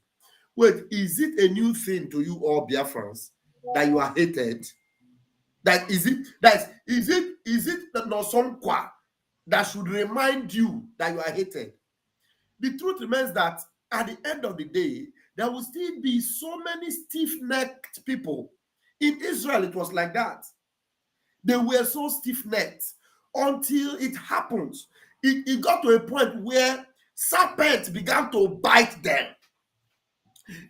Speaker 6: Wait, is it a new thing to you all Biafrans that you are hated? That is it that no somqua that should remind you that you are hated? The truth remains that at the end of the day, there will still be so many stiff-necked people. In Israel, it was like that. They were so stiff-necked until it happened. It got to a point where serpents began to bite them.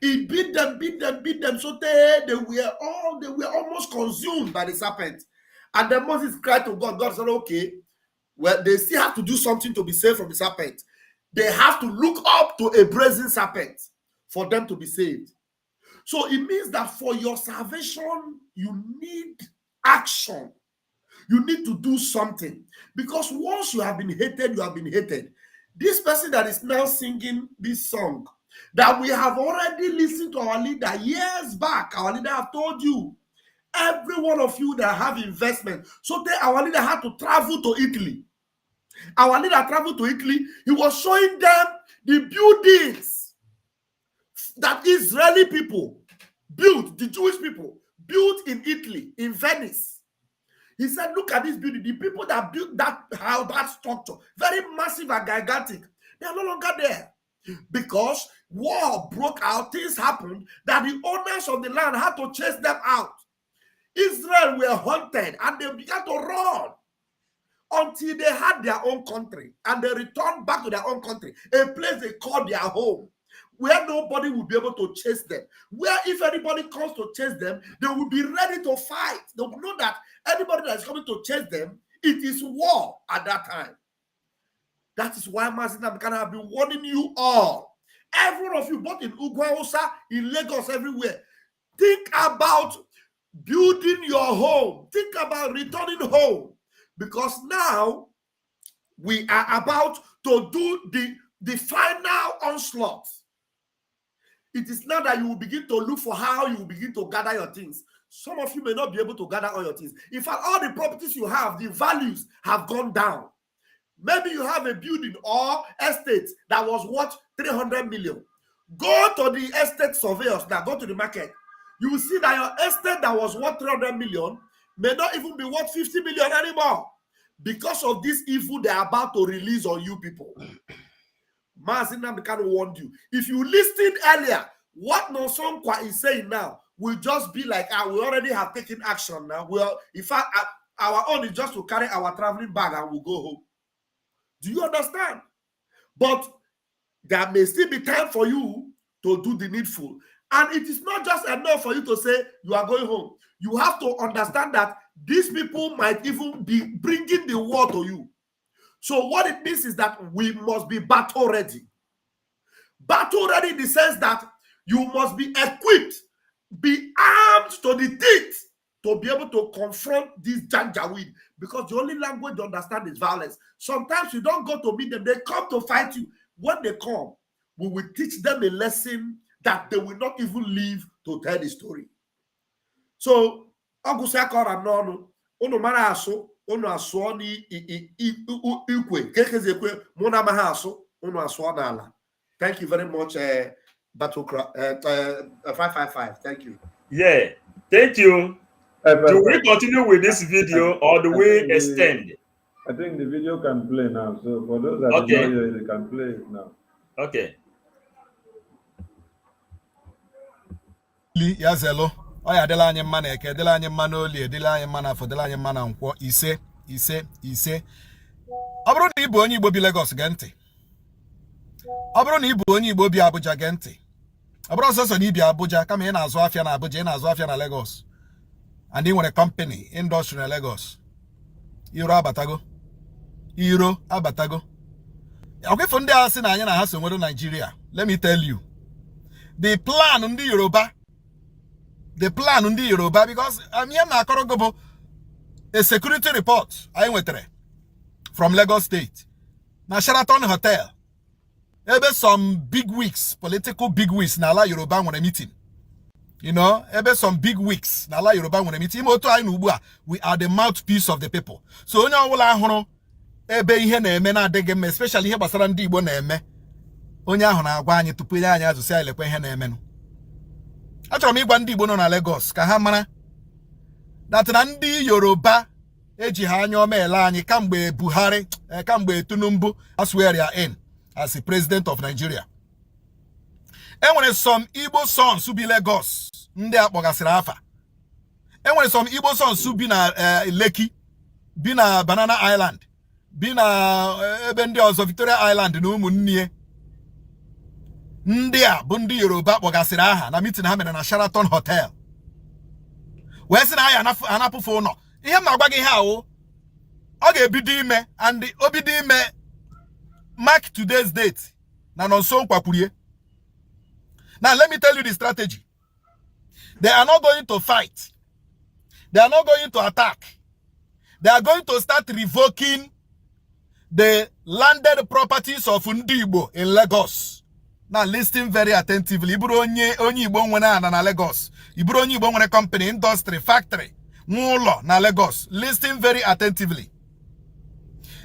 Speaker 6: It beat them, so they were almost consumed by the serpent. And then Moses cried to God. God said, okay, well, they still have to do something to be saved from the serpent. They have to look up to a brazen serpent for them to be saved. So it means that for your salvation, you need action. You need to do something. Because once you have been hated, you have been hated. This person that is now singing this song, that we have already listened to our leader years back, our leader have told you, every one of you that have investment. So our leader had to travel to Italy. Our leader traveled to Italy. He was showing them the buildings that Israeli people built, the Jewish people built in Italy, in Venice. He said, look at this building. The people that built that structure, very massive and gigantic, they are no longer there. Because war broke out, things happened, that the owners of the land had to chase them out. Israel were hunted and they began to run until they had their own country, and they returned back to their own country, a place they called their home, where nobody will be able to chase them, where if anybody comes to chase them, they will be ready to fight. They will know that anybody that is coming to chase them, it is war at that time. That is why Mazen Nnamdi Kanu have been warning you all, every one of you, both in Ugwausa, in Lagos, everywhere. Think about building your home. Think about returning home. Because now we are about to do the final onslaught. It is now that you will begin to look for how you will begin to gather your things. Some of you may not be able to gather all your things. In fact, all the properties you have, the values have gone down. Maybe you have a building or estate that was worth 300 million. Go to the estate surveyors now, go to the market. You will see that your estate that was worth 300 million may not even be worth 50 million anymore because of this evil they are about to release on you people. Mazen Nnamdi Kanu warned you. If you listened earlier, what Nosomkwa is saying now will just be like, we already have taken action now. Well, in fact, our own is just to carry our traveling bag and we'll go home. Do you understand? But there may still be time for you to do the needful. And it is not just enough for you to say you are going home. You have to understand that these people might even be bringing the war to you. So what it means is that we must be battle ready. Battle ready in the sense that you must be equipped, be armed to the teeth to be able to confront this janjaweed, because the only language to understand is violence. Sometimes you don't go to meet them, they come to fight you. When they come, we will teach them a lesson that they will not even live to tell the story. So, Agusakora nono, ono mara aso, ono aso ni ikwe, kekezekwe, mona mahaso, ono aso nala. Thank you very much, Battlecraft 555. Thank you.
Speaker 4: Yeah, thank you. Do we continue with this video or do we extend?
Speaker 7: I think the video can play now. So for those that don't hear, they can play it now.
Speaker 4: Okay.
Speaker 9: Yazelo. Oya dela anye mma na eke, dela anye mma na olie, dela anye mma na afọ, dela anye mma na nkwọ, ise. Ọ bụrụ na ị bụ onye Igbo bi Lagos gee ntị. Ọ bụrụ na ị bụ onye Igbo bi Abuja gee ntị. Ọ bụrụ ọsọsọ na ị bi Abuja kama ị na-azụ afịa na Abuja, ị na-azụ afịa na Lagos. And ị nwere company, industry na Lagos. Iro abatago. Ọkwefu ndị a sị na anyị na ha so nwere Nigeria. Let me tell you. The plan ndị Yoruba, because I'm here na akọrọgobo a security report I nwetere from Lagos State. Na Sheraton Hotel. Ebe some big wigs, political big wigs na ala Yoruba nwere meeting. You know, ebe some big wigs na ala Yoruba nwere meeting. Imoto anyị ugbu a, we are the mouthpiece of the people. So onye ọbụla ahụrụ ebe ihe na-eme na-adịghị mma, especially ihe gbasara ndị Igbo na-eme, onye ahụ na-agwa anyị tupu ile anyị azụsị anyị lekwa ihe na-emenụ. Achọrọ m ịgwa ndị Igbo nọ na Lagos ka ha mara that na ndị Yoruba eji ha anya ọma ele anyị kamgbe Buhari, kamgbe Tinubu swear ya in as the president of Nigeria. Enwere some Igbo sons who be Lagos, ndị akpọgasịrị afa. Enwere some Igbo sons who be na Lekki, be na Banana Island, be na ebe ndị ọzọ Victoria Island na ụmụnne. Ndị a bụ ndị Yoruba kpọgasịrị aha na meeting ha mere na Sheraton Hotel. Wee sị na ha anapụfụ ụlọ. Ihe m na-agwa gị ihe ahụ, ọ ga-ebido ime, and obido ime mark today's date na nonso nkwakwurie. Now let me tell you the strategy. They are not going to fight. They are not going to attack. They are going to start revoking the landed properties of ndị Igbo in Lagos. Now listen very attentively. Iburu onye Igbo nwere ana na Lagos. Iburu onye Igbo nwere company, industry, factory, ụlọ na Lagos. Listen very attentively.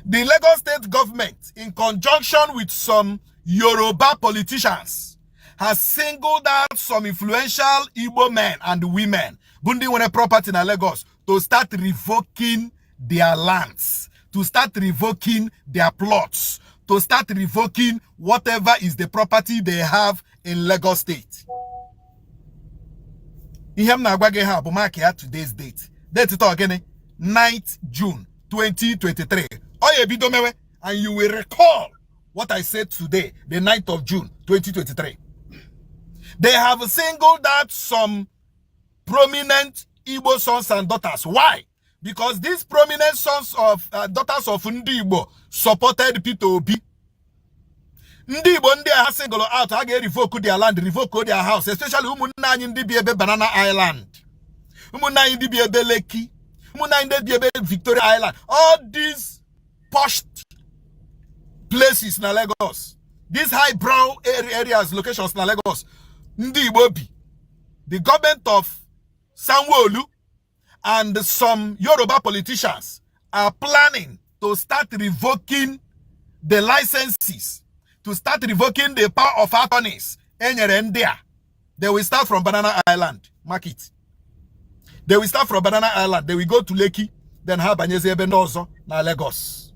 Speaker 9: The Lagos state government, in conjunction with some Yoruba politicians, has singled out some influential Igbo men and women, bundi nwere property na Lagos, to start revoking their lands, to start revoking their plots, to start revoking whatever is the property they have in Lagos State. Ihem na agwa gị ha bụ mark ya today's date. Date ito again, 9th June 2023. Oye bido mewe, and you will recall what I said today, the 9th of June 2023. They have singled out some prominent Igbo sons and daughters. Why? Because these prominent sons of daughters of Ndi Igbo supported Peter Obi. Ndi Igbo ndị ha single out, ha ga-revoke their land, revoke their house, especially ụmụnne anyị ndị bi ebe Banana Island, ụmụnne anyị ndị bi ebe Lekki, ụmụnne anyị ndị bi ebe Victoria Island. All these posh places na Lagos, these highbrow areas, locations na Lagos, Ndi Igbo bi. The government of Sanwo-Olu and some Yoruba politicians are planning to start revoking the licenses, to start revoking the power of attorneys. They will start from Banana Island, mark it. They will start from Banana Island, they will go to Lekki, then have Banyeze Bendozo na Lagos.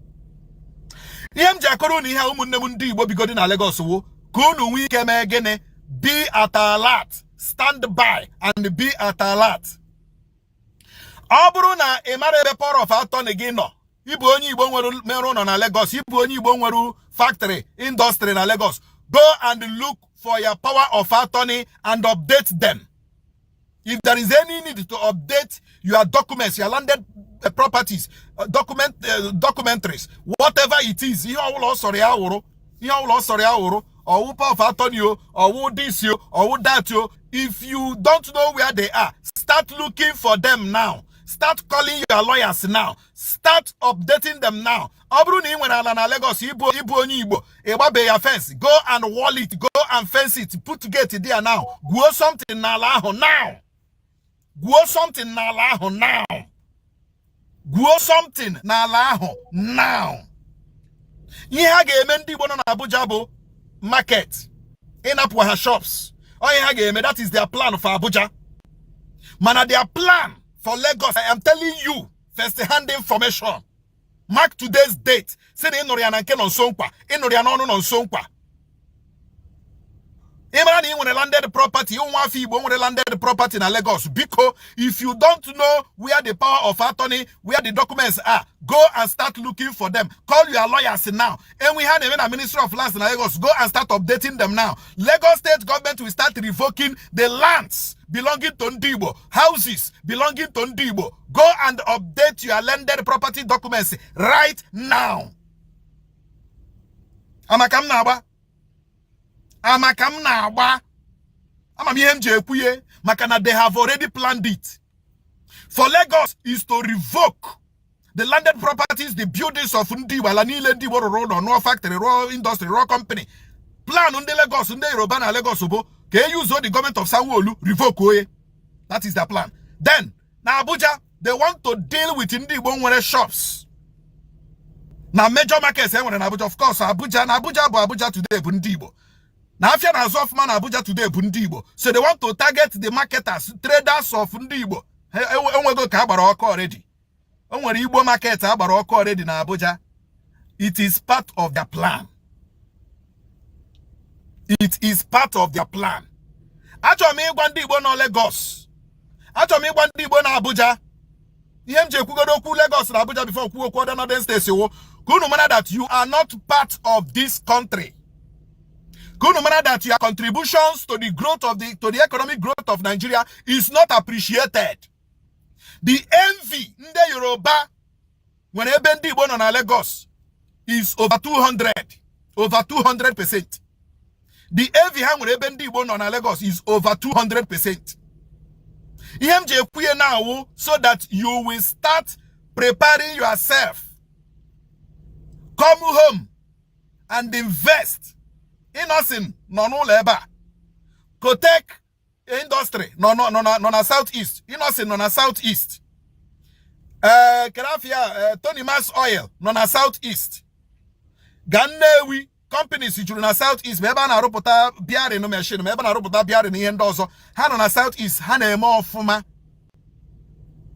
Speaker 9: Iem jakoro ni ha umunne Ndi Igbo bigodi na Lagos wo, kunu wike megene, be at alert, stand by and be at alert. Ọ bụrụ na ịmara ebe power of attorney gị nọ, Ibu onye Igbo nwere merụ nọ na Lagos. Ibu onye Igbo nwere factory, industry na Lagos. Go and look for your power of attorney and update them. If there is any need to update your documents, your landed properties, documentaries, whatever it is, you all sorry or power of attorney, or this or that. If you don't know where they are, start looking for them now. Start calling your lawyers now. Start updating them now. Obruni when na Lagos, Ibo onye Igbo, Ebabe your fence. Go and wall it. Go and fence it. Put gate there now. Go something na now. Go something na now. Go something na now. Ihe ga-eme ndị Igbo nọ na Abuja bụ market. Inapụ ha shops. Ihe ga-eme, that is their plan for Abuja. Mana their plan for Lagos, I am telling you, first-hand information. Mark today's date. Say the Inorian and Kenon Sonkwa. Inorian on Sonkwa. Even when they landed the property, you want to when they landed the property in Lagos. Because if you don't know where the power of attorney, where the documents are, go and start looking for them. Call your lawyers now. And we had even a Ministry of Lands in Lagos. Go and start updating them now. Lagos state government will start revoking the lands belonging to Ndibo, houses belonging to Ndibo. Go and update your landed property documents right now. Amakam naba. Amakam naba. Makana they have already planned it. For Lagos is to revoke the landed properties, the buildings of Ndibo, Lanile Ndibo Road or no factory, raw industry, raw company. Plan on the Lagos, on the Yoruba na Lagos Obo. Can you use the government of Sanwo-Olu revoke Oye? That is their plan. Then, now Abuja, they want to deal with Ndibo shops. Now major markets in Abuja, of course, Abuja today Bundibo. Now if you're as of man Abuja today Bundibo. So they want to target the marketers, traders of Ndibo. Already. Igbo market already na Abuja. It is part of their plan. It is part of their plan. Actually, Igbo no Lagos. Actually, Igbo na Abuja. Lagos and Abuja before Kuo northern states. No matter that you are not part of this country. No matter that your contributions to the growth of the economic growth of Nigeria is not appreciated. The envy in the Yoruba when Ebendi Igbo na Lagos is over 200%. The envy when Ebendi Igbo na Lagos is over 200%. EMJ Kuye now so that you will start preparing yourself. Come home and invest in nothing, no labor. Go take industry, no southeast. Innocent, no southeast. Kerafia, Tony Mass Oil, no southeast. Ganewi companies which na southeast. Meba na robota biare no machine. Meba na robota biare ni endozo. Hano na southeast. Hana emo fuma.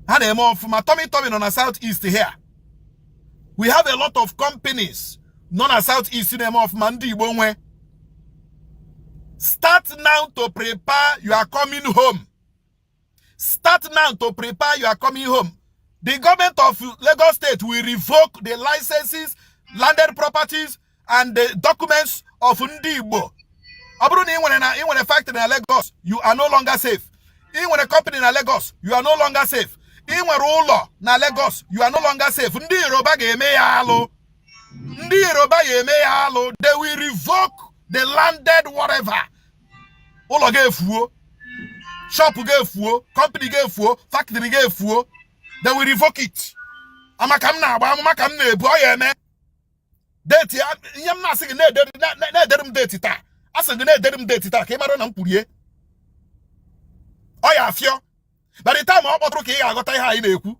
Speaker 9: Tommy no na southeast here. We have a lot of companies. No na southeast in emo of Mandi Bonwe. Start now to prepare you are coming home. Start now to prepare you are coming home. The government of Lagos State will revoke the licenses, landed properties, and the documents of Ndibo. Abruni when a factory in Lagos, you are no longer safe. Even when a company in Lagos, you are no longer safe. Even when ruler na Lagos, you are no longer safe. They will revoke the landed whatever. All gave fuo, shop gave fuo, company gave fuo, factory gave fuo. They will revoke it. Amakam na boy man. Date yam na say na derim date ta. Asang na derim date ta. Ke maro na mpurie. Oya afio. By the time I got here in Eku.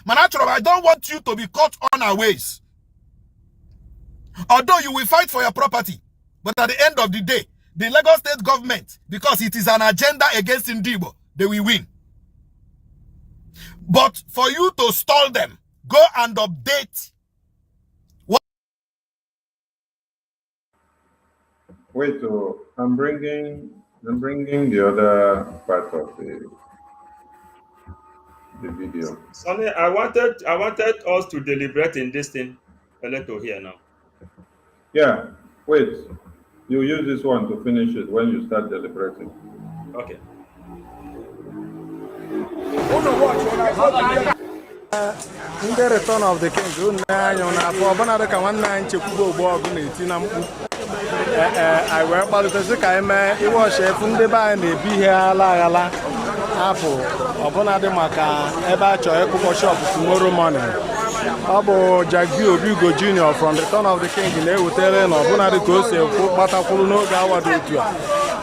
Speaker 9: Manachro, I don't want you to be caught unawares. Although you will fight for your property, but at the end of the day, the Lagos state government, because it is an agenda against Ndibo, they will win. But for you to stall them, go and update.
Speaker 7: Wait, I'm bringing the other part of the video.
Speaker 4: Sonny, I wanted us to deliberate in this thing a little here now.
Speaker 7: Yeah, wait. You use this one to finish it when you start deliberating.
Speaker 4: Okay.
Speaker 10: Ndị Return of the King unu anya n'afọ ọbụna dịka nwanne anyị Nchekwube Ogbuọgụ na-eti na mkpu anyị wee kpalitezi ka anyị mee iwọchi efu ndị be anyị na-ebi ihe aghala apụ ọbụna dị maka ebe a chọrọ ịkụkọ shop tomorrow morning. Ọ bụ Judge Obigo Junior from the Return of the King na-ewutere na ọbụna dị ka o si ekwu gbatakwuru n'oge awa dị otu a.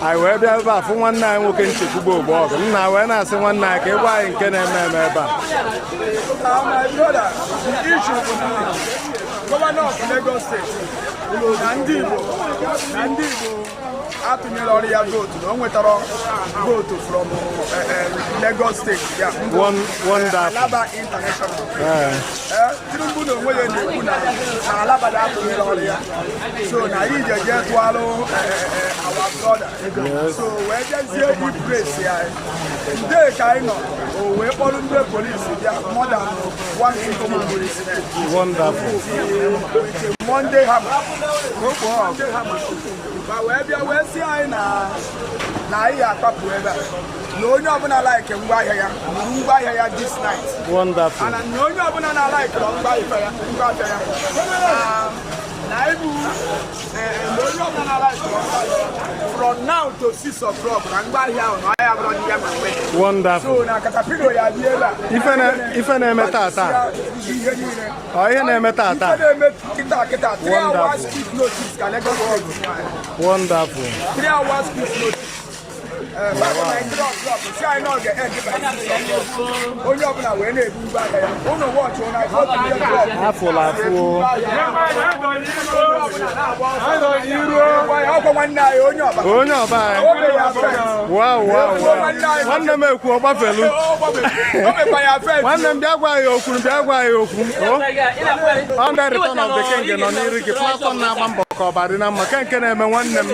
Speaker 10: Anyị wee bịa ebe a fụ nwanne anyị nwoke Nchekwube Ogbuọgụ nna wee na-asị nwanne anyị ka ịgwa anyị nke na-eme ebe a.
Speaker 11: My brother, the issue with the governor of Lagos State, Nandibo, atụnyere ọrụ ya votu na o nwetara votu from Lagos State. Yeah. Alaba International. Tinubu na onwe ya na-ekwu na Alaba atụnyere ọrụ ya. So na anyị je tụalụ our brother. So wee jezie ipraise ya. Today ka anyị nọ o wee kpọrọ ndị polisi bịa more than 150 policemen.
Speaker 10: Wonderful.
Speaker 11: Monday hammer. Monday hammer. But wee bịa wee si anyị na anyị akpapụ ebe a na onye ọbụla like ngwaahịa ya this night.
Speaker 10: Wonderful.
Speaker 11: Na onye ọbụla na-like ngwaahịa ya na ibu na onye ọbụla na-like from now to 6 o'clock na ngwaahịa ahụ na ọhịa bụrụ ndị ya ma mgbe.
Speaker 10: Wonderful.
Speaker 11: So na katapilo ya dị ebe a
Speaker 10: ife na-eme tata ihe na-eme tata
Speaker 11: ife na-eme kịta 3 hours quick notice ka Lagos State.
Speaker 10: Wonderful.
Speaker 11: 3 hours quick notice. Onye ọbụla wee na-ebu ngwa ahịa ya ụnụ wọchị ụnụ
Speaker 10: afụla afụ
Speaker 11: ọkwa nwanne anyị onye ọba
Speaker 10: nwanne m ekwu ọ gbafelu nwanne m bịa gwa ya okwu Under Return of the King nọ n'iru gị platform na-agba mbọ ka ọba dị na mma nke na-eme nwanne m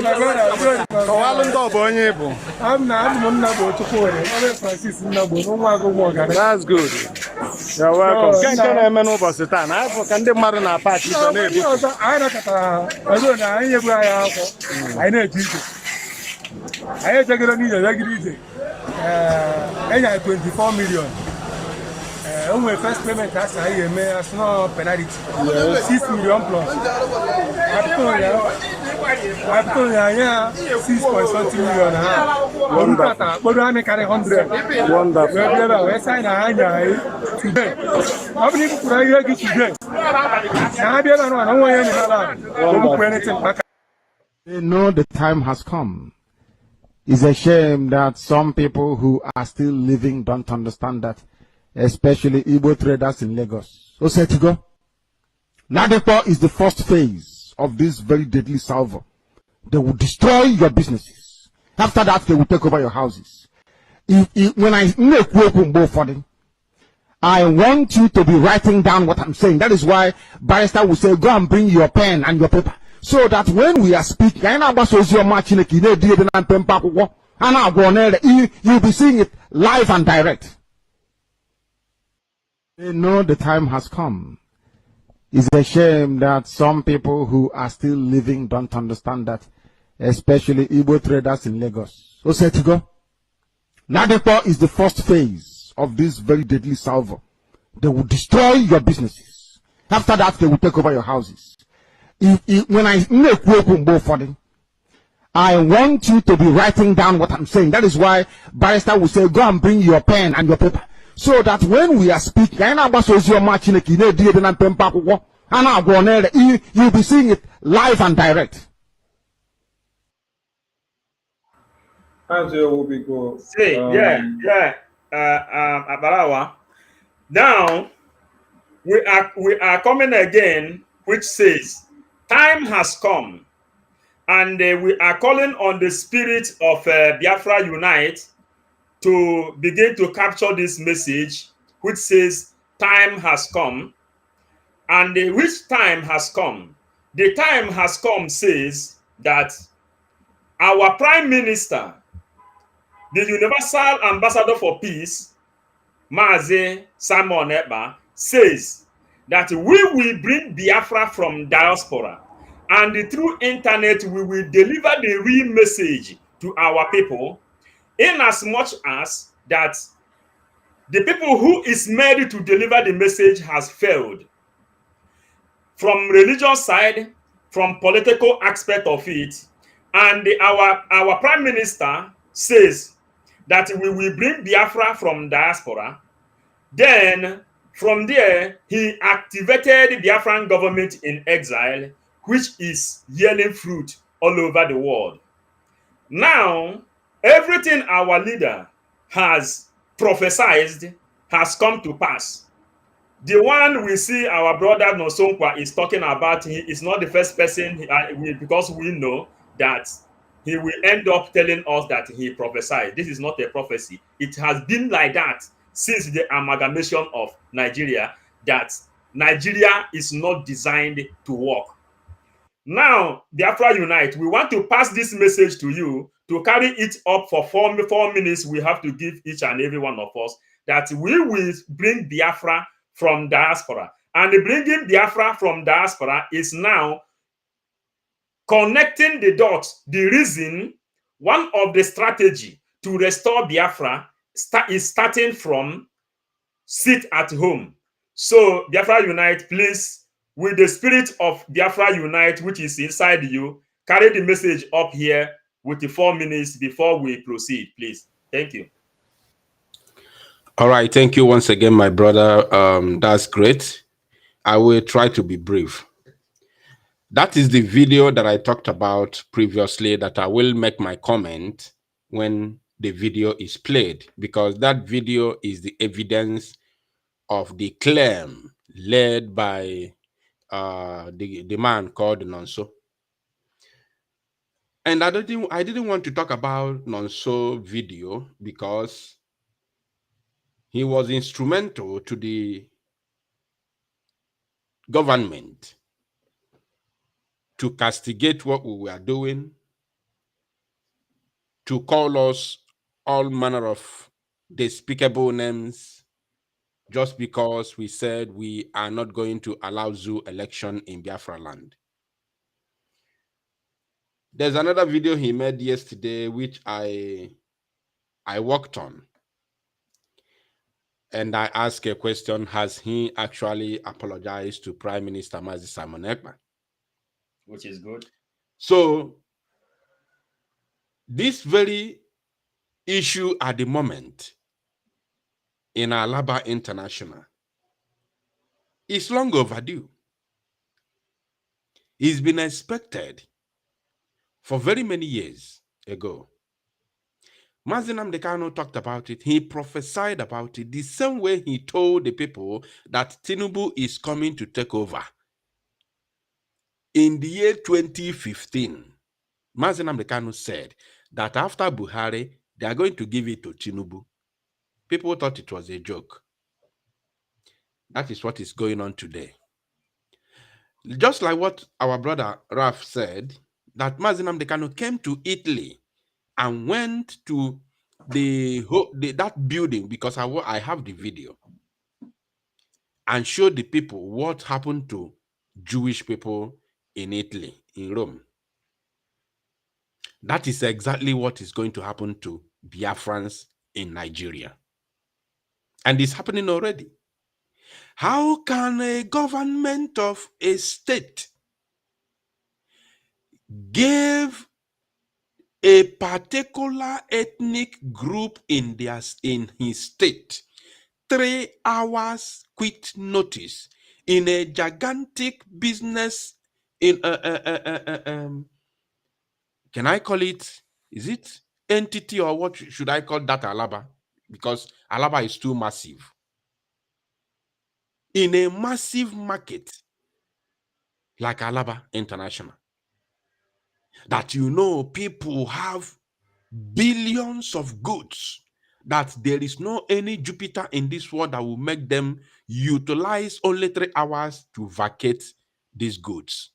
Speaker 10: kọwalụ ndị ọba onye bụ. That's good. You're welcome. Nke na-eme n'ụbọchị taa na afọ ka ndị mmadụ na-apach ife na-ebu.
Speaker 11: Anyị nakọtara ego na anyị nyegbu anyị akwụkwọ anyị na-eje ije anyị ejegoro n'ije ije enye 24 million. O nwere first payment asị anyị eme as no penalty 6 million plus apụtụ ya anya 6.something million ha ọrụkọta kpọrọ anyị karị 100 wee bịa wee sị anyị na ha nya anyị today ọ bụ na ikwupụrụ ihe gị today na ha bịa na nwa ya nyerela ogbukwu anything maka.
Speaker 2: They know the time has come. It's a shame that some people who are still living don't understand that, especially Igbo traders in Lagos. So set to go. Ladipo is the first phase of this very deadly salvo. They will destroy your businesses. After that, they will take over your houses. When I make work for them, I want you to be writing down what I'm saying. That is why Barrister will say, go and bring your pen and your paper. So that when we are speaking, you'll be seeing it live and direct. They know the time has come. It's a shame that some people who are still living don't understand that, especially Igbo traders in Lagos. So set to go. Ladipo is the first phase of this very deadly salvo. They will destroy your businesses. After that, they will take over your houses. When I make work for them, I want you to be writing down what I'm saying. That is why Barrister will say, go and bring your pen and your paper. So that when we are speaking, you'll be seeing it live and direct.
Speaker 4: Abarawa. Now we are coming again, which says, time has come, and we are calling on the spirit of Biafra Unite to begin to capture this message, which says, time has come. And which time has come? The time has come says that our Prime Minister, the Universal Ambassador for Peace, Mazi Simon Ekpa, says that we will bring Biafra from diaspora, and through internet we will deliver the real message to our people, in as much as that the people who is made to deliver the message has failed. From religious side, from political aspect of it, and our prime minister says that we will bring Biafra from diaspora. Then from there, he activated the Biafran government in exile, which is yielding fruit all over the world. Now, everything our leader has prophesied has come to pass. The one we see our brother Nosonkwa is talking about, he is not the first person, because we know that he will end up telling us that he prophesied. This is not a prophecy. It has been like that since the amalgamation of Nigeria, that Nigeria is not designed to work. Now, Biafra Unite, we want to pass this message to you, to carry it up for 4 minutes. We have to give each and every one of us that we will bring Biafra from diaspora. And bringing Biafra from diaspora is now connecting the dots. The reason, one of the strategy to restore Biafra is starting from sit at home. So Biafra Unite, please, with the spirit of Biafra Unite, which is inside you, carry the message up here with the 4 minutes before we proceed, please. Thank you.
Speaker 8: All right, thank you once again, my brother. That's great. I will try to be brief. That is the video that I talked about previously, that I will make my comment when the video is played, because that video is the evidence of the claim led by the man called Nonso. And I didn't want to talk about Nonso video because he was instrumental to the government to castigate what we were doing, to call us all manner of despicable names, just because we said we are not going to allow zoo election in Biafra land. There's another video he made yesterday, which I worked on. And I asked a question: has he actually apologized to Prime Minister Mazi Simon Ekpa?
Speaker 4: Which is good.
Speaker 8: So this very issue at the moment in Alaba International is long overdue. It's been expected for very many years ago. Mazi Nnamdi Kanu talked about it. He prophesied about it the same way he told the people that Tinubu is coming to take over. In the year 2015, Mazi Nnamdi Kanu said that after Buhari, they are going to give it to Tinubu. People thought it was a joke. That is what is going on today. Just like what our brother Raf said, that Mazi Nnamdi Kanu came to Italy and went to that building, because I have the video, and showed the people what happened to Jewish people in Italy, in Rome. That is exactly what is going to happen to Biafrans in Nigeria. And it's happening already. How can a government of a state give a particular ethnic group in his state 3 hours quit notice in a gigantic business in can I call it, is it entity, or what should I call that Alaba? Because Alaba is too massive. In a massive market like Alaba International, that people have billions of goods, that there is no any Jupiter in this world that will make them utilize only 3 hours to vacate these goods.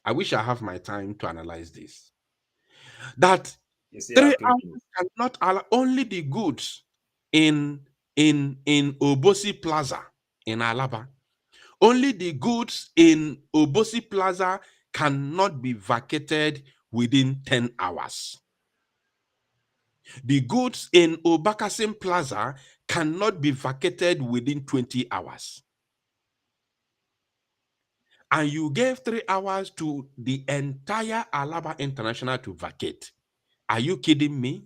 Speaker 8: I wish I have my time to analyze this. That 3 hours cannot allow only the goods in Obosi Plaza in Alaba. Only the goods in Obosi Plaza cannot be vacated within 10 hours. The goods in Obakasim Plaza cannot be vacated within 20 hours. And you gave 3 hours to the entire Alaba International to vacate. Are you kidding me?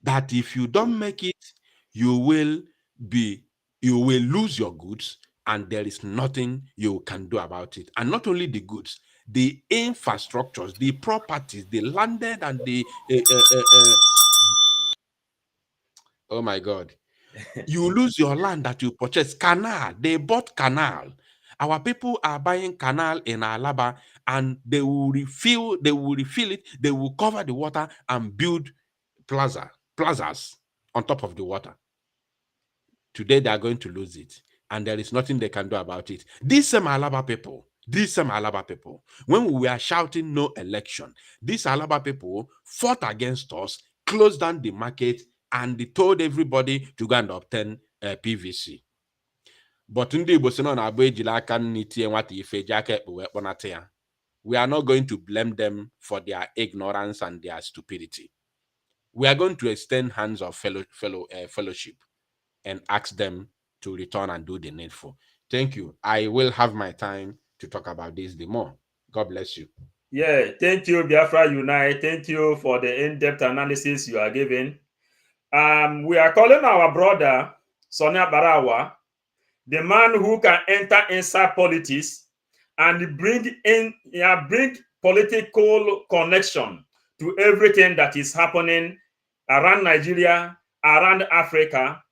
Speaker 8: That if you don't make it, you will lose your goods, and there is nothing you can do about it. And not only the goods, the infrastructures, the properties, the landed and the oh my God. You lose your land that you purchase. Canal, they bought canal. Our people are buying canal in Alaba, and they will refill it, they will cover the water and build plazas on top of the water. Today they are going to lose it, and there is nothing they can do about it. These same Alaba people, when we were shouting no election, these Alaba people fought against us, closed down the market, and they told everybody to go and obtain PVC. But we are not going to blame them for their ignorance and their stupidity. We are going to extend hands of fellowship and ask them to return and do the needful. Thank you. I will have my time to talk about this the more. God bless you.
Speaker 4: Yeah, thank you, Biafra Unite. Thank you for the in-depth analysis you are giving. We are calling our brother, Sonia Barawa, the man who can enter inside politics and bring political connection to everything that is happening around Nigeria, around Africa,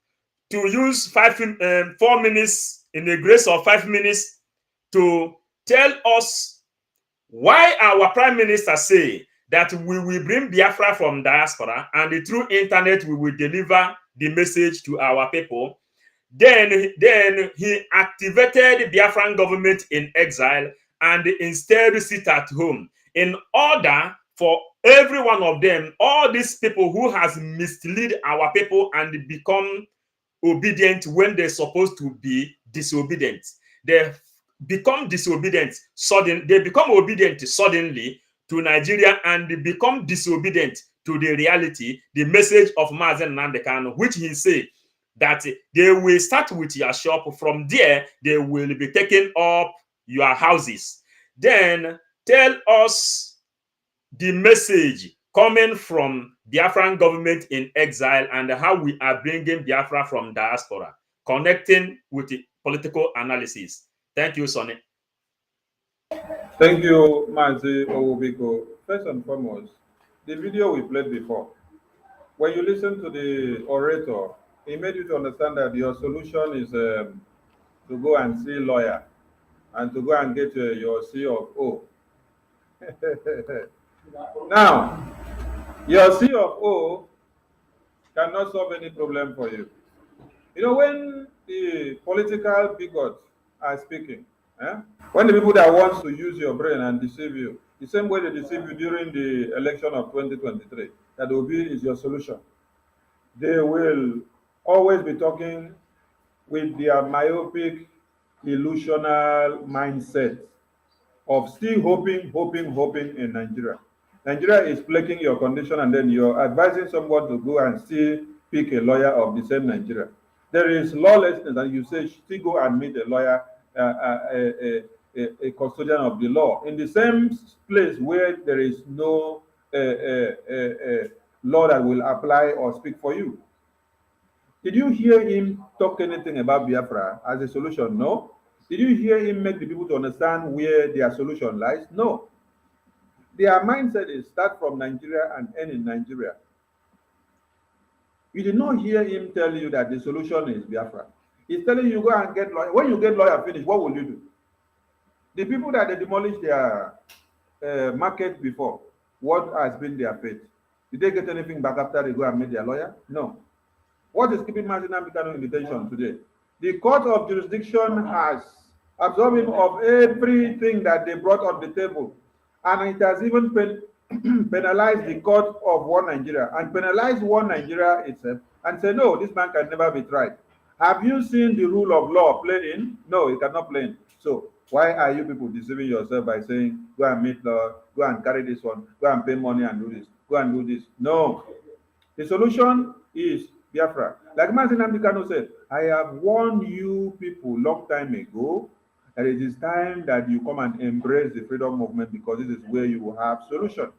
Speaker 4: to use 4 minutes, in the grace of 5 minutes, to tell us why our prime minister say that we will bring Biafra from diaspora, and through internet we will deliver the message to our people. Then he activated the Biafran government in exile and instead sit at home in order for every one of them, all these people who has misled our people and become obedient when they're supposed to be disobedient. They become disobedient they become obedient suddenly to Nigeria, and they become disobedient to the reality, the message of Mazen Nnamdi Kanu, which he said that they will start with your shop. From there, they will be taking up your houses. Then tell us the message coming from Biafran government in exile and how we are bringing Biafra from diaspora, connecting with the political analysis. Thank you, Sonny.
Speaker 7: Thank you, Mazi Owubiko. First and foremost, the video we played before, when you listen to the orator, he made you to understand that your solution is to go and see a lawyer and to go and get your C of O. Now, your C of O cannot solve any problem for you. You know, when the political bigots are speaking, when the people that want to use your brain and deceive you, the same way they deceive you during the election of 2023, that Obi is your solution, they will always be talking with their myopic, illusional mindset of still hoping in Nigeria. Nigeria is plaguing your condition, and then you're advising someone to go and still pick a lawyer of the same Nigeria. There is lawlessness, and you say still go and meet a lawyer, a custodian of the law, in the same place where there is no law that will apply or speak for you. Did you hear him talk anything about Biafra as a solution? No. Did you hear him make the people to understand where their solution lies? No. Their mindset is start from Nigeria and end in Nigeria. You did not hear him tell you that the solution is Biafra. He's telling you go and get lawyer. When you get lawyer finished, what will you do? The people that they demolished their market before, what has been their fate? Did they get anything back after they go and meet their lawyer? No. What is keeping Mazi Nnamdi Kanu in detention today? The court of jurisdiction has absorbed him of everything that they brought on the table, and it has even penalize the court of one Nigeria and penalize one Nigeria itself and say, no, this man can never be tried. Have you seen the rule of law play in? No, it cannot play in. So why are you people deceiving yourself by saying, go and meet law, go and carry this one, go and pay money and do this, go and do this? No. The solution is Biafra. Like Mazin Amdekano said, I have warned you people long time ago that it is time that you come and embrace the freedom movement because this is where you will have solution.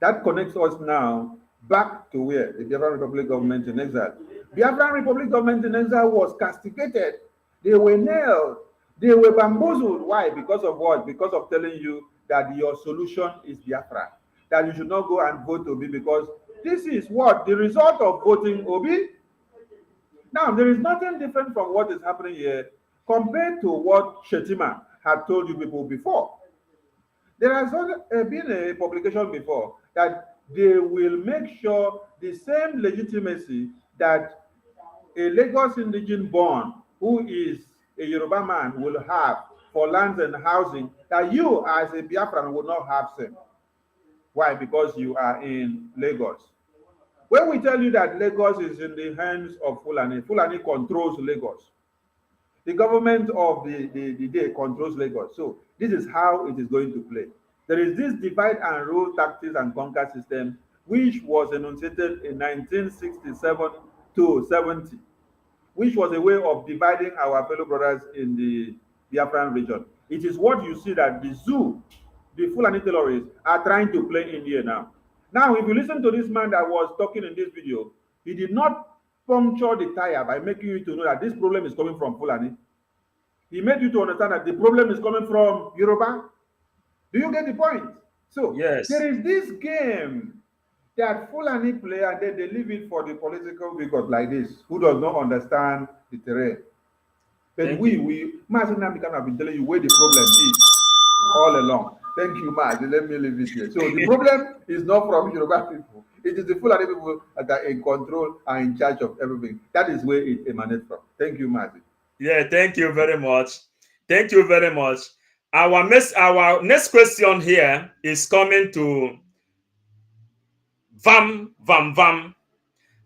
Speaker 7: That connects us now back to where? The Biafran Republic government in exile. Biafran Republic government in exile was castigated. They were nailed. They were bamboozled. Why? Because of what? Because of telling you that your solution is Biafra. That you should not go and vote Obi because this is what? The result of voting Obi. Now, there is nothing different from what is happening here compared to what Shetima had told you people before. There has been a publication before that they will make sure the same legitimacy that a Lagos indigene born who is a Yoruba man will have for lands and housing, that you as a Biafran will not have same. Why? Because you are in Lagos. When we tell you that Lagos is in the hands of Fulani, Fulani controls Lagos. The government of the day controls Lagos. So this is how it is going to play. There is this divide and rule tactics and conquer system, which was enunciated in 1967 to 70, which was a way of dividing our fellow brothers in the Biafran region. It is what you see that the zoo, the Fulani terrorists, are trying to play in here now. Now, if you listen to this man that was talking in this video, he did not puncture the tire by making you to know that this problem is coming from Fulani. He made you to understand that the problem is coming from Yoruba. Do you get the point? So
Speaker 4: yes,
Speaker 7: there is this game that Fulani play and then they leave it for the political bigot like this, who does not understand the terrain. But Mazin Amdekano have been telling you where the problem is all along. Thank you, Mazin. Let me leave it here. So the problem is not from Yoruba people. It is the Fulani people that are in control and in charge of everything. That is where it emanates from. Thank you, Mazin.
Speaker 4: Yeah, thank you very much. Thank you very much. Our next question here is coming to Vam.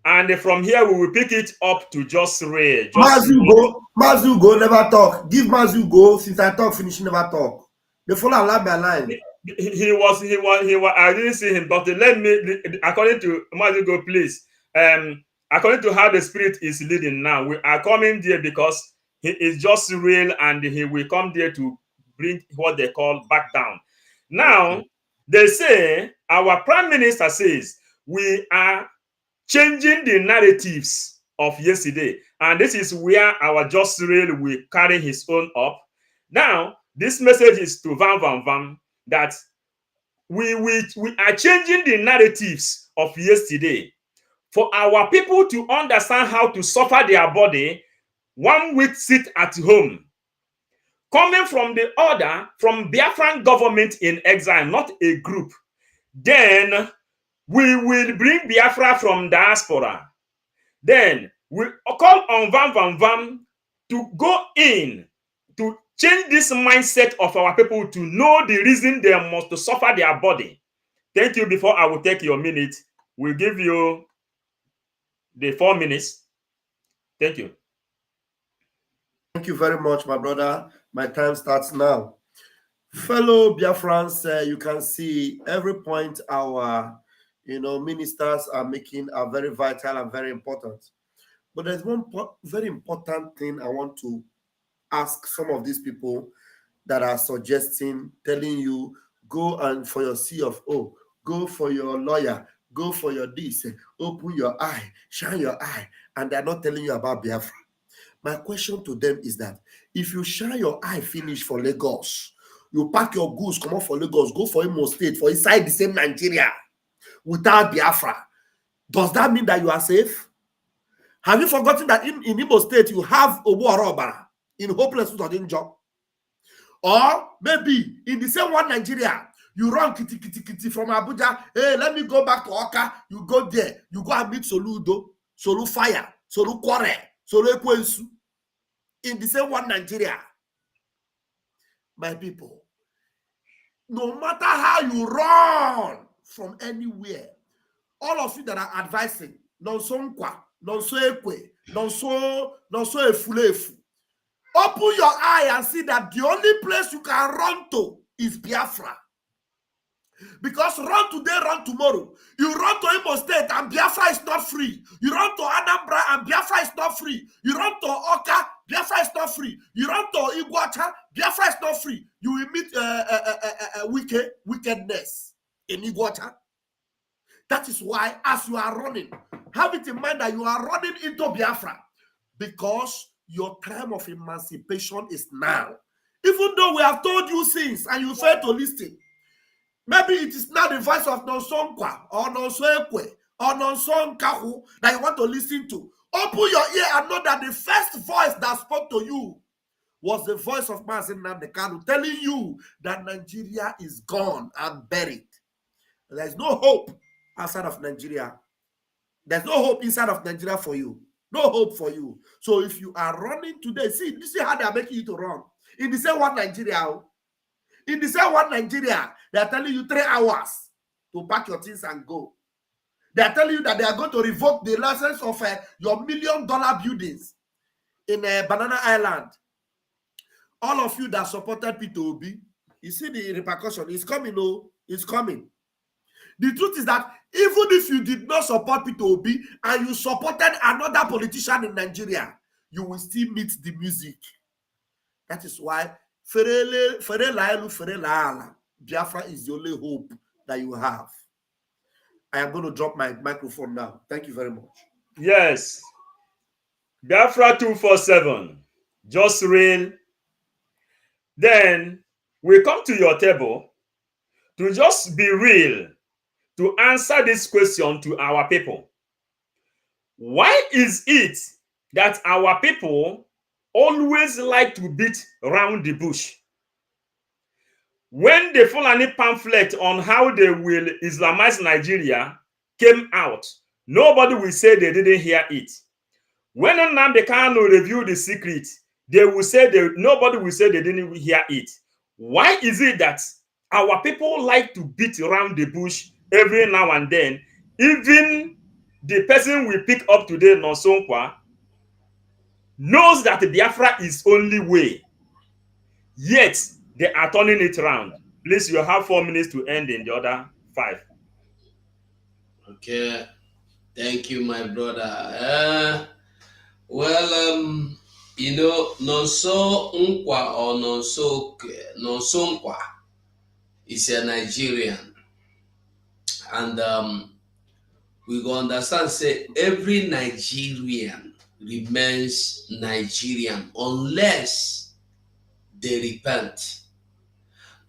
Speaker 4: And from here, we will pick it up to Just Ray.
Speaker 6: Mazugo never talk. Give Mazugo, since I talk, finish, never talk. They follow line by line.
Speaker 4: He was, I didn't see him, but let me, according to Mazugo, please, according to how the Spirit is leading now, we are coming there because he is just real and he will come there to bring what they call back down. Now, they say, our Prime Minister says, we are changing the narratives of yesterday. And this is where our Just Real will carry his own up. Now, this message is to Vam that we are changing the narratives of yesterday for our people to understand how to suffer their body 1 week sit at home. Coming from the order from Biafran government in exile, not a group. Then we will bring Biafra from diaspora. Then we call on Vam to go in to change this mindset of our people to know the reason they must suffer their body. Thank you. Before I will take your minute, we'll give you the 4 minutes. Thank you.
Speaker 6: Thank you very much, my brother. My time starts now. Fellow Biafrans, you can see every point our ministers are making are very vital and very important. But there's one very important thing I want to ask some of these people that are suggesting, telling you, go and for your CFO, go for your lawyer, go for your this, open your eye, shine your eye, and they're not telling you about Biafra. My question to them is that if you shine your eye finish for Lagos, you pack your goods, come out for Lagos, go for Imo State, for inside the same Nigeria, without Biafra, does that mean that you are safe? Have you forgotten that in Imo State you have Obu Orobara in hopeless job? Or maybe in the same one Nigeria, you run kitty from Abuja, hey, let me go back to Oka, you go there, you go and meet Soludo, Solu Fire, Solu Kware, Solu Ekwensu, in the same one Nigeria. My people, no matter how you run from anywhere, all of you that are advising, non-so nkwa, non-so ekwe, non-so efulefu, open your eye and see that the only place you can run to is Biafra. Because run today, run tomorrow. You run to Imo State and Biafra is not free. You run to Anambra and Biafra is not free. You run to Oka, Biafra is not free. You run to Iguacha, Biafra is not free. You will meet wickedness in Iguacha. That is why, as you are running, have it in mind that you are running into Biafra, because your time of emancipation is now. Even though we have told you since and you fail to listen, maybe it is not the voice of Nonsonkwa or Nonsoekwe or Nonsonkahu that you want to listen to. Open your ear and know that the first voice that spoke to you was the voice of Mazi Nnamdi Kanu, telling you that Nigeria is gone and buried. There is no hope outside of Nigeria. There's no hope inside of Nigeria for you. No hope for you. So if you are running today, see how they are making you to run. In the same one Nigeria, in the same one Nigeria, they are telling you 3 hours to pack your things and go. They are telling you that they are going to revoke the license of your $1 million buildings in Banana Island. All of you that supported P2B, you see the repercussion. It's coming, oh, it's coming. The truth is that even if you did not support P2B and you supported another politician in Nigeria, you will still meet the music. That is why Biafra is the only hope that you have. I am going to drop my microphone now. Thank you very much.
Speaker 4: Yes. Biafra 247. Just real. Then we come to your table to just be real, to answer this question to our people. Why is it that our people always like to beat around the bush? When the Fulani pamphlet on how they will Islamize Nigeria came out, nobody will say they didn't hear it. When Nnamdi Kanu reviewed the secret, they will say nobody will say they didn't hear it. Why is it that our people like to beat around the bush every now and then? Even the person we pick up today, Nonsonkwa, knows that Biafra is only way. Yet they are turning it around. Please, you have 4 minutes to end in the other 5.
Speaker 5: Okay. Thank you, my brother. You know, Nonso Nkwa or Nonso Nkwa is a Nigerian. And we go understand, say, every Nigerian remains Nigerian unless they repent.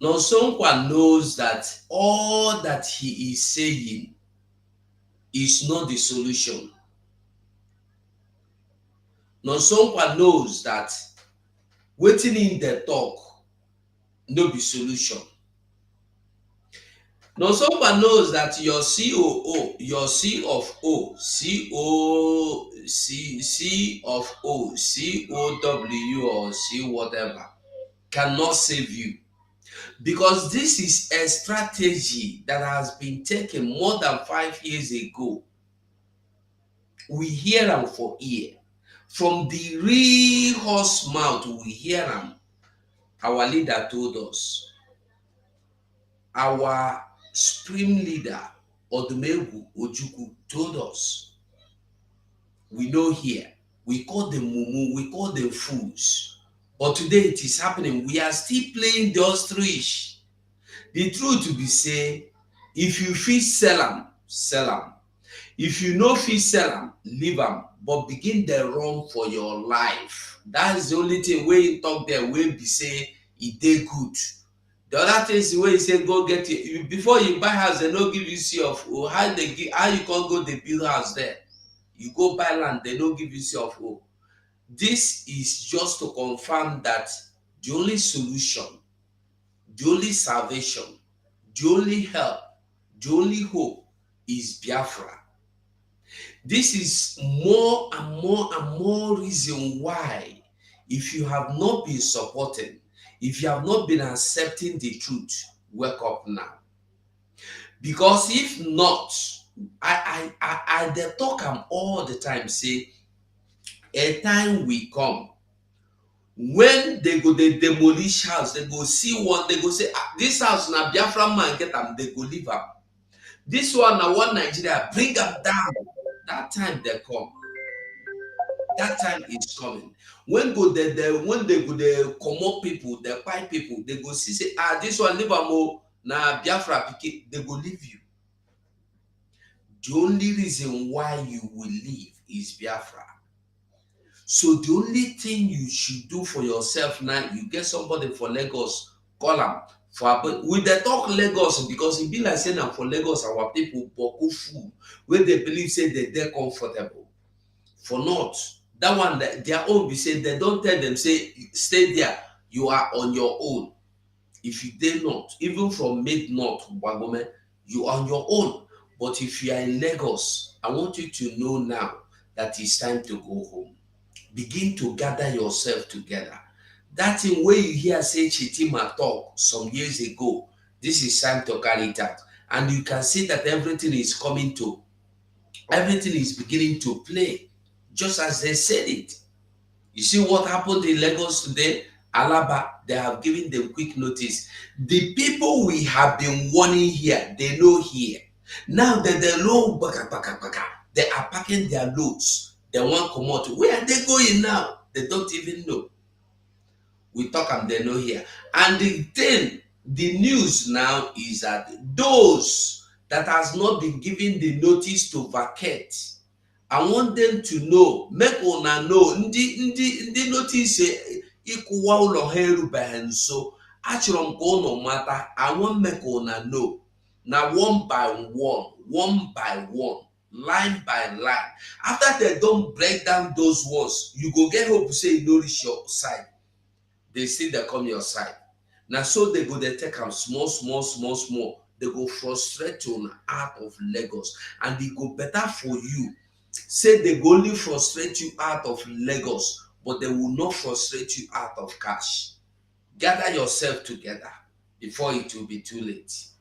Speaker 5: Nonso Nkwa knows that all that he is saying is not the solution. Nonso Nkwa knows that waiting in the talk no be solution. Nonso Nkwa knows that your COO, your C of O, COW or C whatever cannot save you. Because this is a strategy that has been taken more than 5 years ago. We hear them for ear. From the real horse mouth, we hear them. Our leader told us. Our supreme leader, Odumegwu Ojukwu, told us. We know here. We call them mumu, we call them fools. But today it is happening. We are still playing the ostrich. The truth to be said, if you feel sell them, sell them. If you know feel sell them, leave them. But begin the run for your life. That's the only thing where you talk there, where be say it dey good. The other thing is where you say go get it. Before you buy house, they don't give you C of O. How you can't go they build house there? You go buy land, they don't give you C of O. This is just to confirm that the only solution, the only salvation, the only help, the only hope is Biafra. This is more and more and more reason why, if you have not been supporting, if you have not been accepting the truth, wake up now. Because if not, I they talk am all the time, say a time will come when they go they demolish house, they go see one, they go say, this house na Biafra man get am, they go leave am. This one na one Nigeria, bring am down. That time they come. That time is coming. When go when they go they comot people, they fight people, they go see say, this one leave am o, na Biafra pikin, they go leave you. The only reason why you will leave is Biafra. So the only thing you should do for yourself now, you get somebody for Lagos, call them. With the talk Lagos, because it be like saying that for Lagos, our people boku food, where they believe say they're comfortable. For not, that one, their own, we say, they don't tell them, say, stay there, you are on your own. If you dare not, even from mid-north, you are on your own. But if you are in Lagos, I want you to know now that it's time to go home. Begin to gather yourself together. That thing where you hear say Chitima talk some years ago, this is time to carry it out. And you can see that everything is beginning to play, just as they said it. You see what happened in Lagos today? Alaba, they have given them quick notice. The people we have been warning here, they know here. Now that they know, they are packing their loads. They want come out. Where are they going now? They don't even know. We talk and they know here. And the news now is that those that has not been given the notice to vacate, I want them to know, make una know, ndi notice ikuwa ulo heru behenso, achrom ko no matter, I want make una know. Now one by one, line by line. After they don't break down those walls, you go get hope to say you nourish your side. They see they come your side. Now so they go they take them small. They go frustrate you out of Lagos, and they go better for you. Say they go only frustrate you out of Lagos, but they will not frustrate you out of cash. Gather yourself together before it will be too late.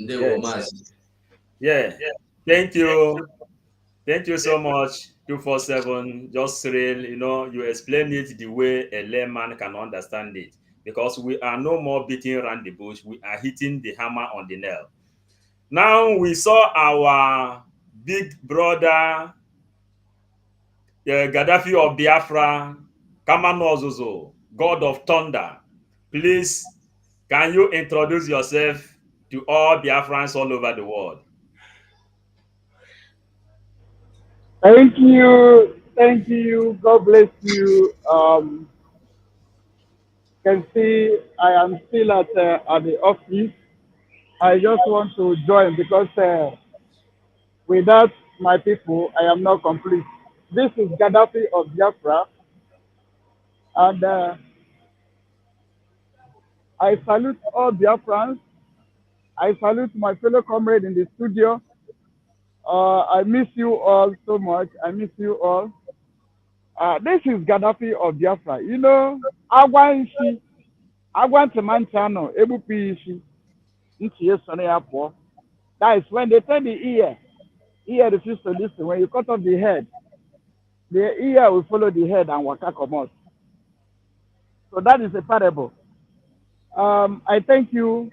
Speaker 4: Yes. Yeah. Thank you. Thank you so much. 247, just Cyril, you explain it the way a layman can understand it. Because we are no more beating around the bush, we are hitting the hammer on the nail. Now we saw our big brother, Gaddafi of Biafra, Kamano Ozuzo, God of Thunder. Please, can you introduce yourself to all Biafrans all over the world?
Speaker 12: Thank you. God bless you. Can see I am still at the office. I just want to join because without my people, I am not complete. This is Gaddafi of Biafra, and I salute all Biafrans. I salute my fellow comrade in the studio. I miss you all so much. I miss you all. This is Gaddafi of Biafra. Agwanshi, Agwantamantano, Ebupishi, Nchie. That is when they turn the ear refuses to listen. When you cut off the head, the ear will follow the head and waka comot. So that is a parable. I thank you.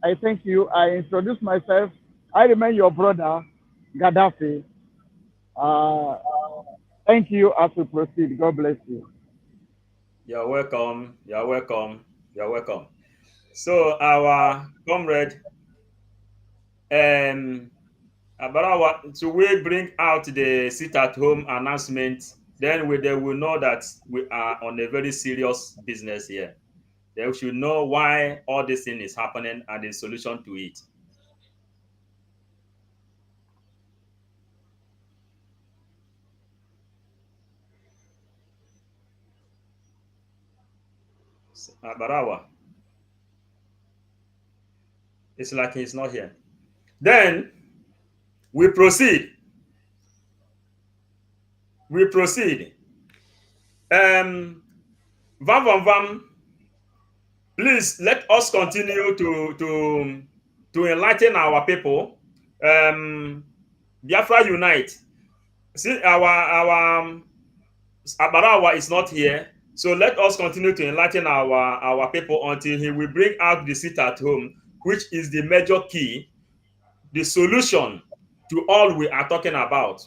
Speaker 12: I introduce myself. I remain your brother, Gaddafi. Thank you as we proceed. God bless you.
Speaker 4: You're welcome. So our comrade, Abarawa, so we bring out the sit-at-home announcement, then they will know that we are on a very serious business here. They should know why all this thing is happening and the solution to it. Barawa. It's like he's not here. Then we proceed. Vam, please let us continue to enlighten our people. Biafra unite. See, our Abarawa is not here, so let us continue to enlighten our people until he will bring out the seat at home, which is the major key, the solution to all we are talking about.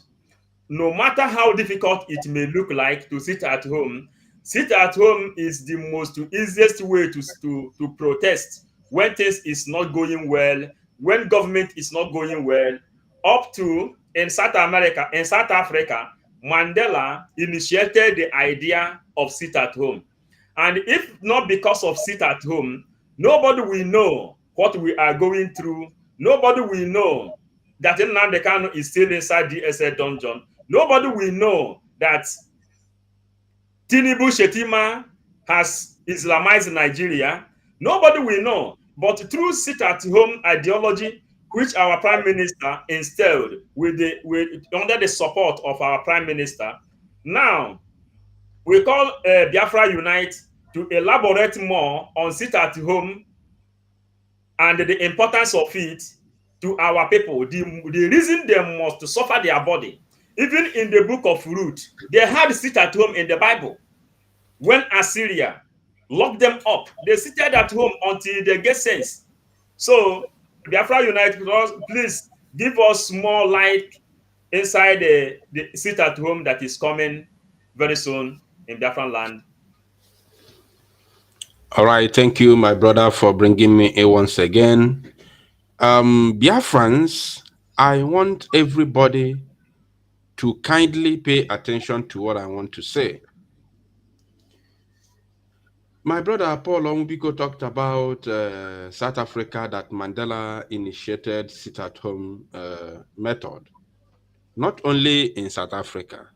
Speaker 4: No matter how difficult it may look like to sit at home is the most easiest way to protest when things is not going well, when government is not going well. Up to in South Africa, Mandela initiated the idea of sit at home. And if not because of sit at home, nobody will know what we are going through. Nobody will know that Nnamdi Kanu is still inside the DSA dungeon. Nobody will know that Tinubu Shetima has Islamized Nigeria. Nobody will know. But through sit-at-home ideology, which our Prime Minister instilled under the support of our Prime Minister, now we call Biafra Unite to elaborate more on sit-at-home and the importance of it to our people. The reason they must suffer their body. Even in the book of Ruth, they had sit at home in the Bible. When Assyria locked them up, they seated at home until they get sense. So, Biafra Unite, please give us more light inside the sit at home that is coming very soon in Biafran land.
Speaker 8: All right, thank you, my brother, for bringing me in once again. Biafrans, I want everybody to kindly pay attention to what I want to say. My brother Paul Onwubiko talked about South Africa, that Mandela initiated sit-at-home method. Not only in South Africa.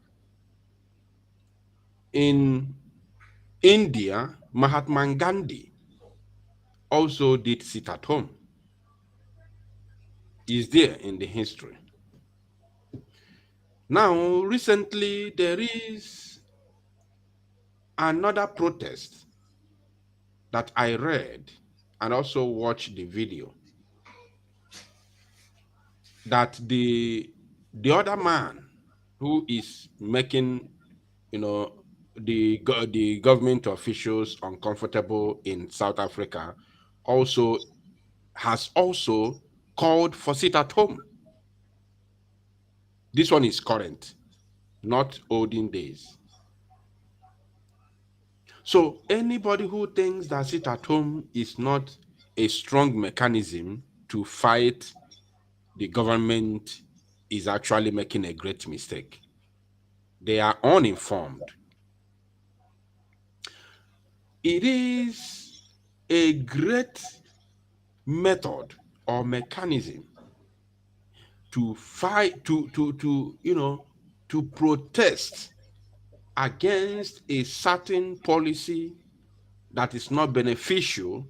Speaker 8: In India, Mahatma Gandhi also did sit-at-home. Is there in the history. Now, recently, there is another protest that I read and also watched the video, that the other man who is making, the government officials uncomfortable in South Africa has also called for sit at home. This one is current, not olden days. So anybody who thinks that sit at home is not a strong mechanism to fight the government is actually making a great mistake. They are uninformed. It is a great method or mechanism to fight, to protest against a certain policy that is not beneficial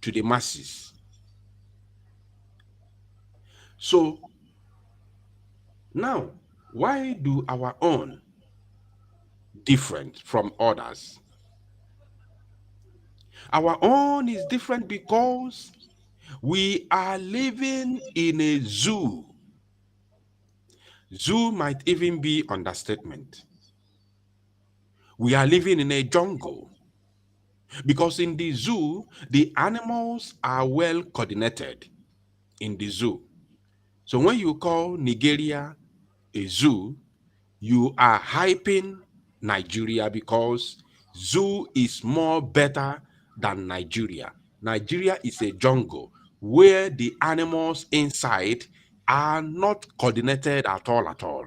Speaker 8: to the masses. So now, why do our own different from others? Our own is different because we are living in a zoo. Zoo might even be understatement. We are living in a jungle. Because in the zoo, the animals are well coordinated in the zoo. So when you call Nigeria a zoo, you are hyping Nigeria because zoo is more better than Nigeria. Nigeria is a jungle where the animals inside are not coordinated at all.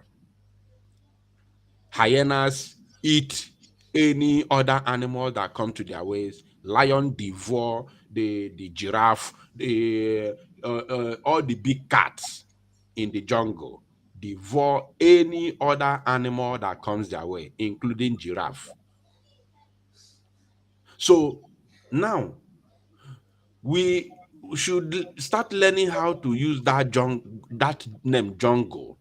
Speaker 8: Hyenas eat any other animal that come to their ways. Lion devour the giraffe, all the big cats in the jungle devour any other animal that comes their way, including giraffe. So now we should start learning how to use that name jungle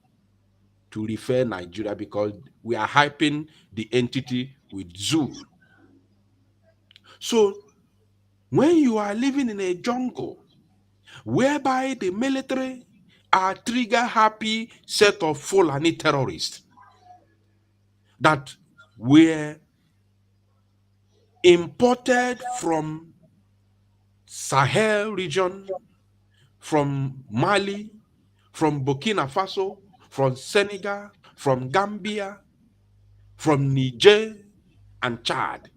Speaker 8: to refer Nigeria, because we are hyping the entity with zoo. So When you are living in a jungle whereby the military are trigger-happy set of Fulani terrorists that were imported from Sahel region, from Mali, from Burkina Faso, from Senegal, from Gambia, from Niger and Chad.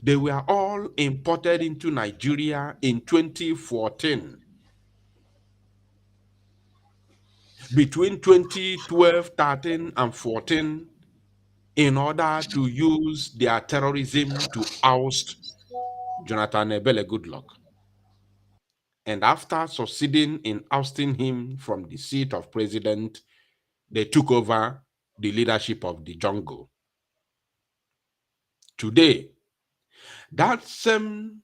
Speaker 8: They were all imported into Nigeria in 2014. Between 2012, 13, and 14, in order to use their terrorism to oust Jonathan Ebele Goodluck. And after succeeding in ousting him from the seat of president, they took over the leadership of the jungle. Today, that same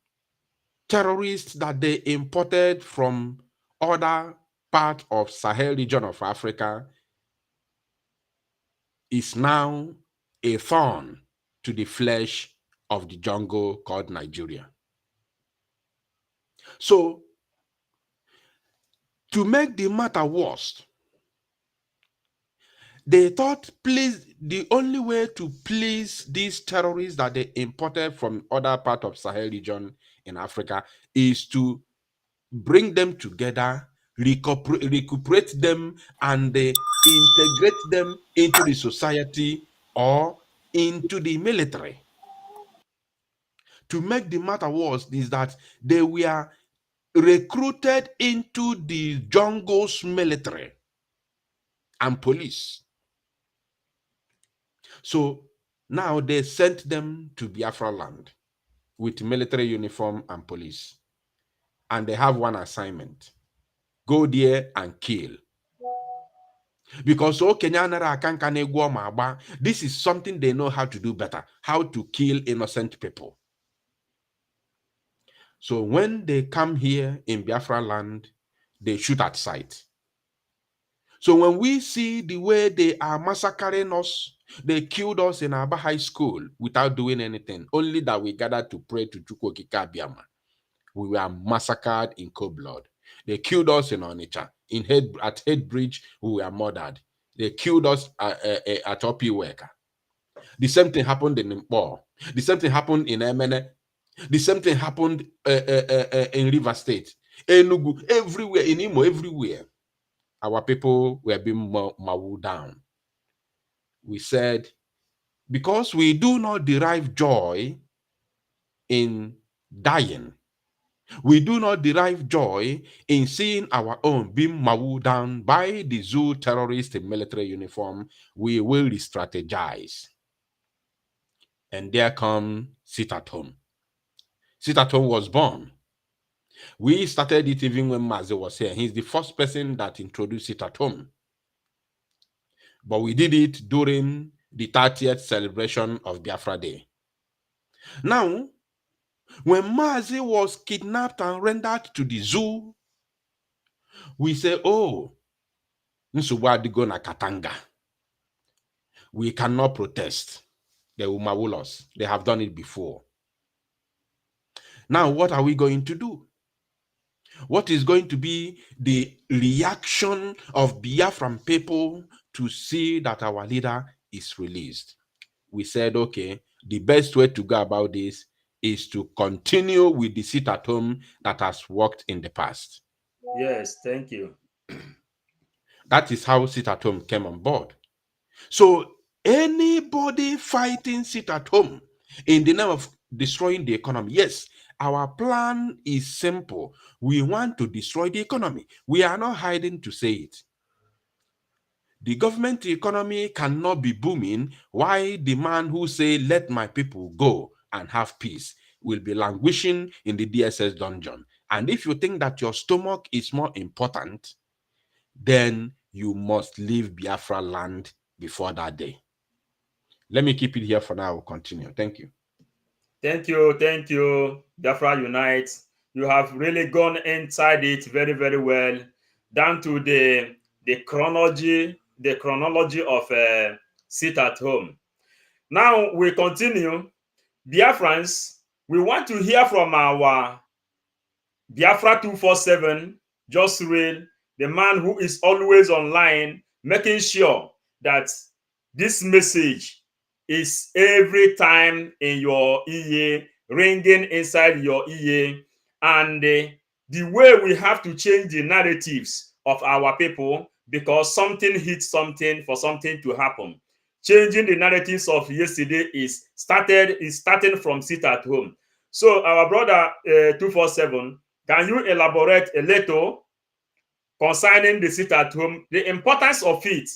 Speaker 8: terrorists that they imported from other part of Sahel region of Africa is now a thorn to the flesh of the jungle called Nigeria. So, to make the matter worse, they thought the only way to please these terrorists that they imported from other part of Sahel region in Africa is to bring them together, recuperate them, and integrate them into the society or into the military. To make the matter worse is that they were recruited into the jungle's military and police. So now they sent them to Biafra land with military uniform and police. And they have one assignment: go there and kill. Because this is something they know how to do better, how to kill innocent people. So when they come here in Biafra land, they shoot at sight. So when we see the way they are massacring us, they killed us in Aba High School without doing anything, only that we gathered to pray to Chukwokika Abiyama. We were massacred in cold blood. They killed us in Onitsha. At Head Bridge, we were murdered. They killed us at Opiweka. The same thing happened in Mpo. The same thing happened in Emene. The same thing happened in River State. Enugu, everywhere, in Imo, everywhere. Our people were being mowed down. We said, because we do not derive joy in dying, we do not derive joy in seeing our own being mowed down by the zoo terrorists in military uniform, we will re-strategize. And there come Sit at Home. Sit at Home was born. We started it even when Mazi was here. He's the first person that introduced Sit at Home. But we did it during the 30th celebration of Biafra Day. Now, when Mazi was kidnapped and rendered to the zoo, we say, oh, Nsubadigo na Katanga. We cannot protest. They will maul us. They have done it before. Now, what are we going to do? What is going to be the reaction of Biafran people to see that our leader is released? We said, okay, the best way to go about this is to continue with the Sit at Home that has worked in the past.
Speaker 4: Yes, thank you.
Speaker 8: That is how Sit at Home came on board. So anybody fighting Sit at Home in the name of destroying the economy, yes, our plan is simple. We want to destroy the economy. We are not hiding to say it. The government economy cannot be booming while the man who say, let my people go and have peace, will be languishing in the DSS dungeon. And if you think that your stomach is more important, then you must leave Biafra land before that day. Let me keep it here for now. I will continue. Thank you.
Speaker 4: Thank you, Biafra Unite. You have really gone inside it very, very well, down to the chronology of Sit at Home. Now we continue. Biafrans, We want to hear from our Biafra 247, Just Real, the man who is always online, making sure that this message is every time in your ear, ringing inside your ear. And the way we have to change the narratives of our people, because something hits something for something to happen. Changing the narratives of yesterday is starting from sit at home. So our brother 247, can you elaborate a little concerning the sit at home, the importance of it,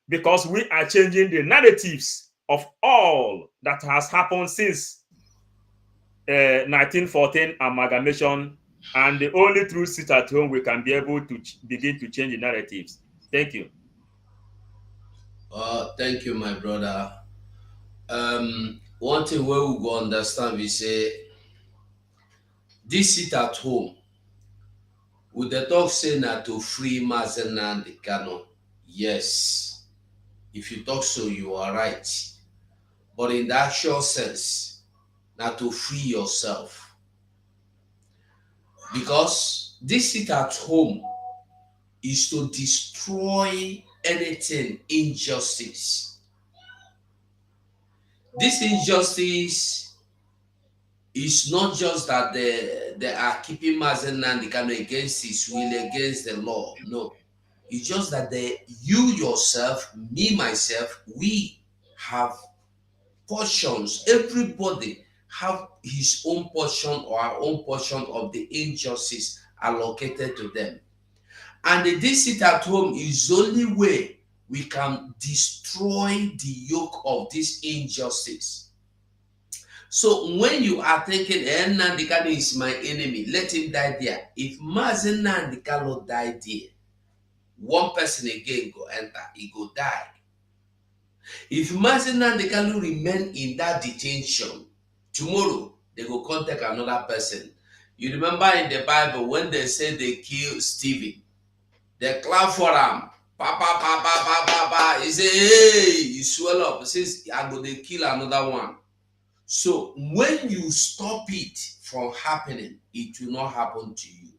Speaker 4: because we are changing the narratives of all that has happened since 1914 amalgamation, and the only through sit at home we can be able to begin to change the narratives. Thank you.
Speaker 5: Thank you, my brother. One thing where we go understand, we say this sit at home. With the talk say na to free Mazen and Kano. Yes. If you talk so, you are right. But in the actual sense, not to free yourself. Because this sit at home is to destroy anything injustice. This injustice is not just that they are keeping Mazen and Kano against his will, against the law. No. It's just that you yourself, me, myself, we have portions. Everybody have his own portion or our own portion of the injustice allocated to them. And this sit at home is the only way we can destroy the yoke of this injustice. So when you are thinking, Nnamdi Kanu is my enemy, let him die there. If Mazen Nnamdi Kanu died there, one person again go enter, he go die. If Mazen Nnamdi Kanu remain in that detention, tomorrow they go contact another person. You remember in the Bible when they say they kill Stephen, they clap for him. Pa pa pa pa pa pa pa. He say, hey, he swell up. He says, I go they kill another one. So when you stop it from happening, it will not happen to you.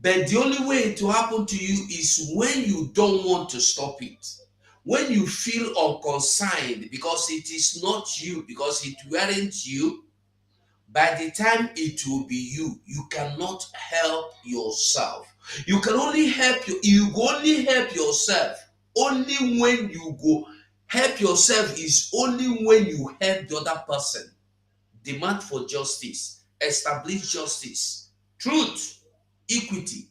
Speaker 5: But the only way it will happen to you is when you don't want to stop it. When you feel unconcerned because it is not you, because it weren't you, by the time it will be you, you cannot help yourself. You can only help you only help yourself only when you go help yourself is only when you help the other person. Demand for justice, establish justice, truth, equity.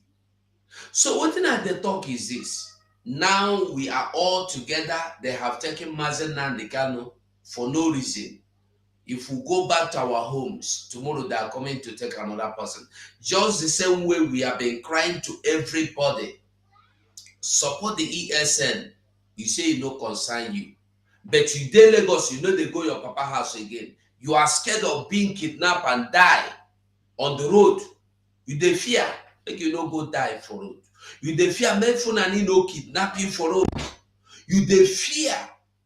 Speaker 5: So what thing at the talk is this. Now we are all together. They have taken Mazen Nnamdi Kanu for no reason. If we go back to our homes, tomorrow they are coming to take another person. Just the same way we have been crying to everybody. Support the ESN. You say it no concern you. But you dey Lagos, you know they go your papa house again. You are scared of being kidnapped and die on the road. You dey fear. Make you no go die for road. You dey fear make Funani no kidnap you for road. You dey fear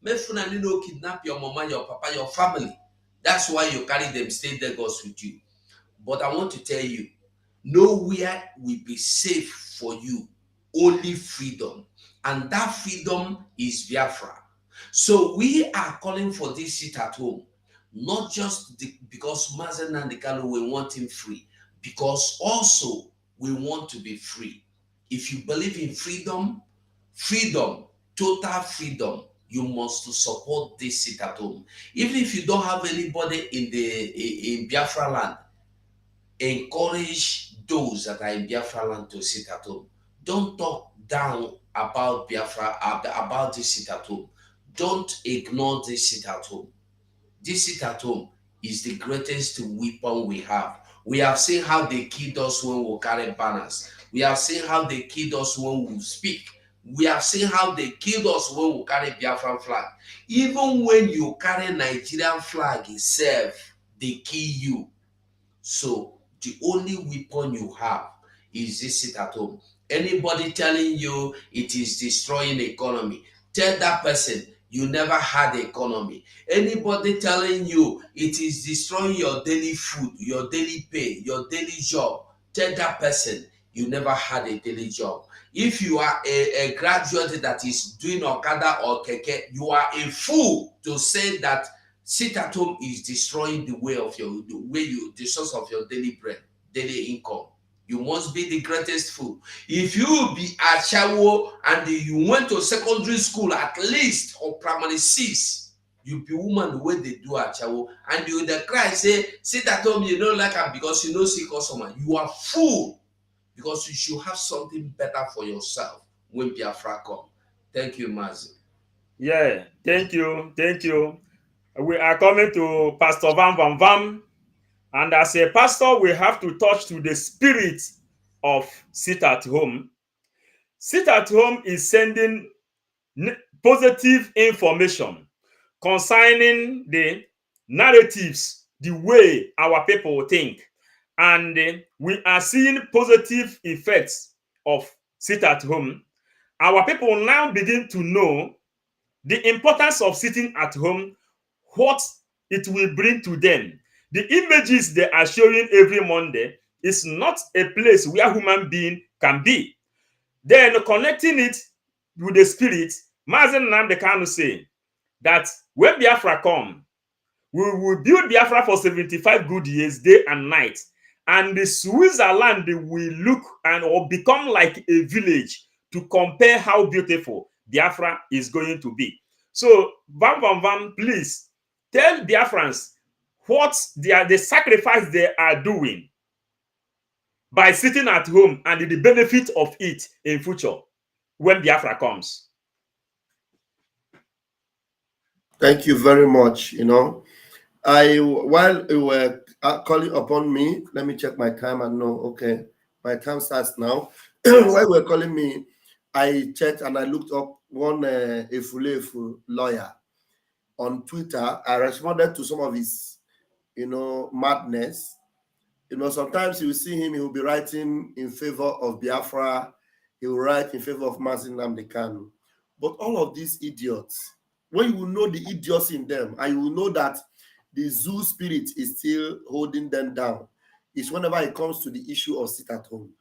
Speaker 5: make Funani no kidnap your mama, your papa, your family. That's why you carry them stay Lagos with you. But I want to tell you, nowhere will be safe for you. Only freedom. And that freedom is Biafra. So we are calling for this sit at home. Not just because Mazen Nnamdi Kanu, we want him free. Because also we want to be free. If you believe in freedom, total freedom, you must support this sit at home. Even if you don't have anybody in Biafra land, encourage those that are in Biafra land to sit at home. Don't talk down about Biafra, about this sit at home. Don't ignore this sit at home. This sit at home is the greatest weapon we have. We have seen how they killed us when we carry banners. We have seen how they killed us when we speak. We have seen how they killed us when we carry Biafran flag. Even when you carry Nigerian flag itself, they kill you. So the only weapon you have is this sit at home. Anybody telling you it is destroying the economy, tell that person you never had economy. Anybody telling you it is destroying your daily food, your daily pay, your daily job, tell that person you never had a daily job. If you are a graduate that is doing Okada or Keke, you are a fool to say that sit at home is destroying the source of your daily bread, daily income. You must be the greatest fool. If you be a chawo and you went to secondary school at least or primary 6, you be woman the way they do a chawo, and you the cry say sit at home, you don't like her because you know see customer. You are fool, because you should have something better for yourself when Biafra come. Thank you, Mazi.
Speaker 4: Yeah, thank you. We are coming to Pastor Vam Vam Vam. And as a pastor, we have to touch to the spirit of sit at home. Sit at home is sending positive information concerning the narratives, the way our people think. And we are seeing positive effects of sit at home. Our people now begin to know the importance of sitting at home, what it will bring to them. The images they are showing every Monday is not a place where human being can be. Then connecting it with the spirit, Mazen Nnamdi Kanu say that when Biafra come, we will build Biafra for 75 good years, day and night. And the Switzerland will look and or become like a village to compare how beautiful Biafra is going to be. So, Vam Vam Vam, please tell Biafrans what the sacrifice they are doing by sitting at home and the benefit of it in future when Biafra comes.
Speaker 6: Thank you very much. While you were calling upon me, let me check my time and know, okay, my time starts now. While you were calling me, I checked and I looked up one Efulefu lawyer on Twitter. I responded to some of his, madness. Sometimes you see him, he will be writing in favor of Biafra. He will write in favor of Mazi Nnamdi Kanu. But all of these idiots, when you will know the idiots in them, and you will know that the zoo spirit is still holding them down, is whenever it comes to the issue of sit at home.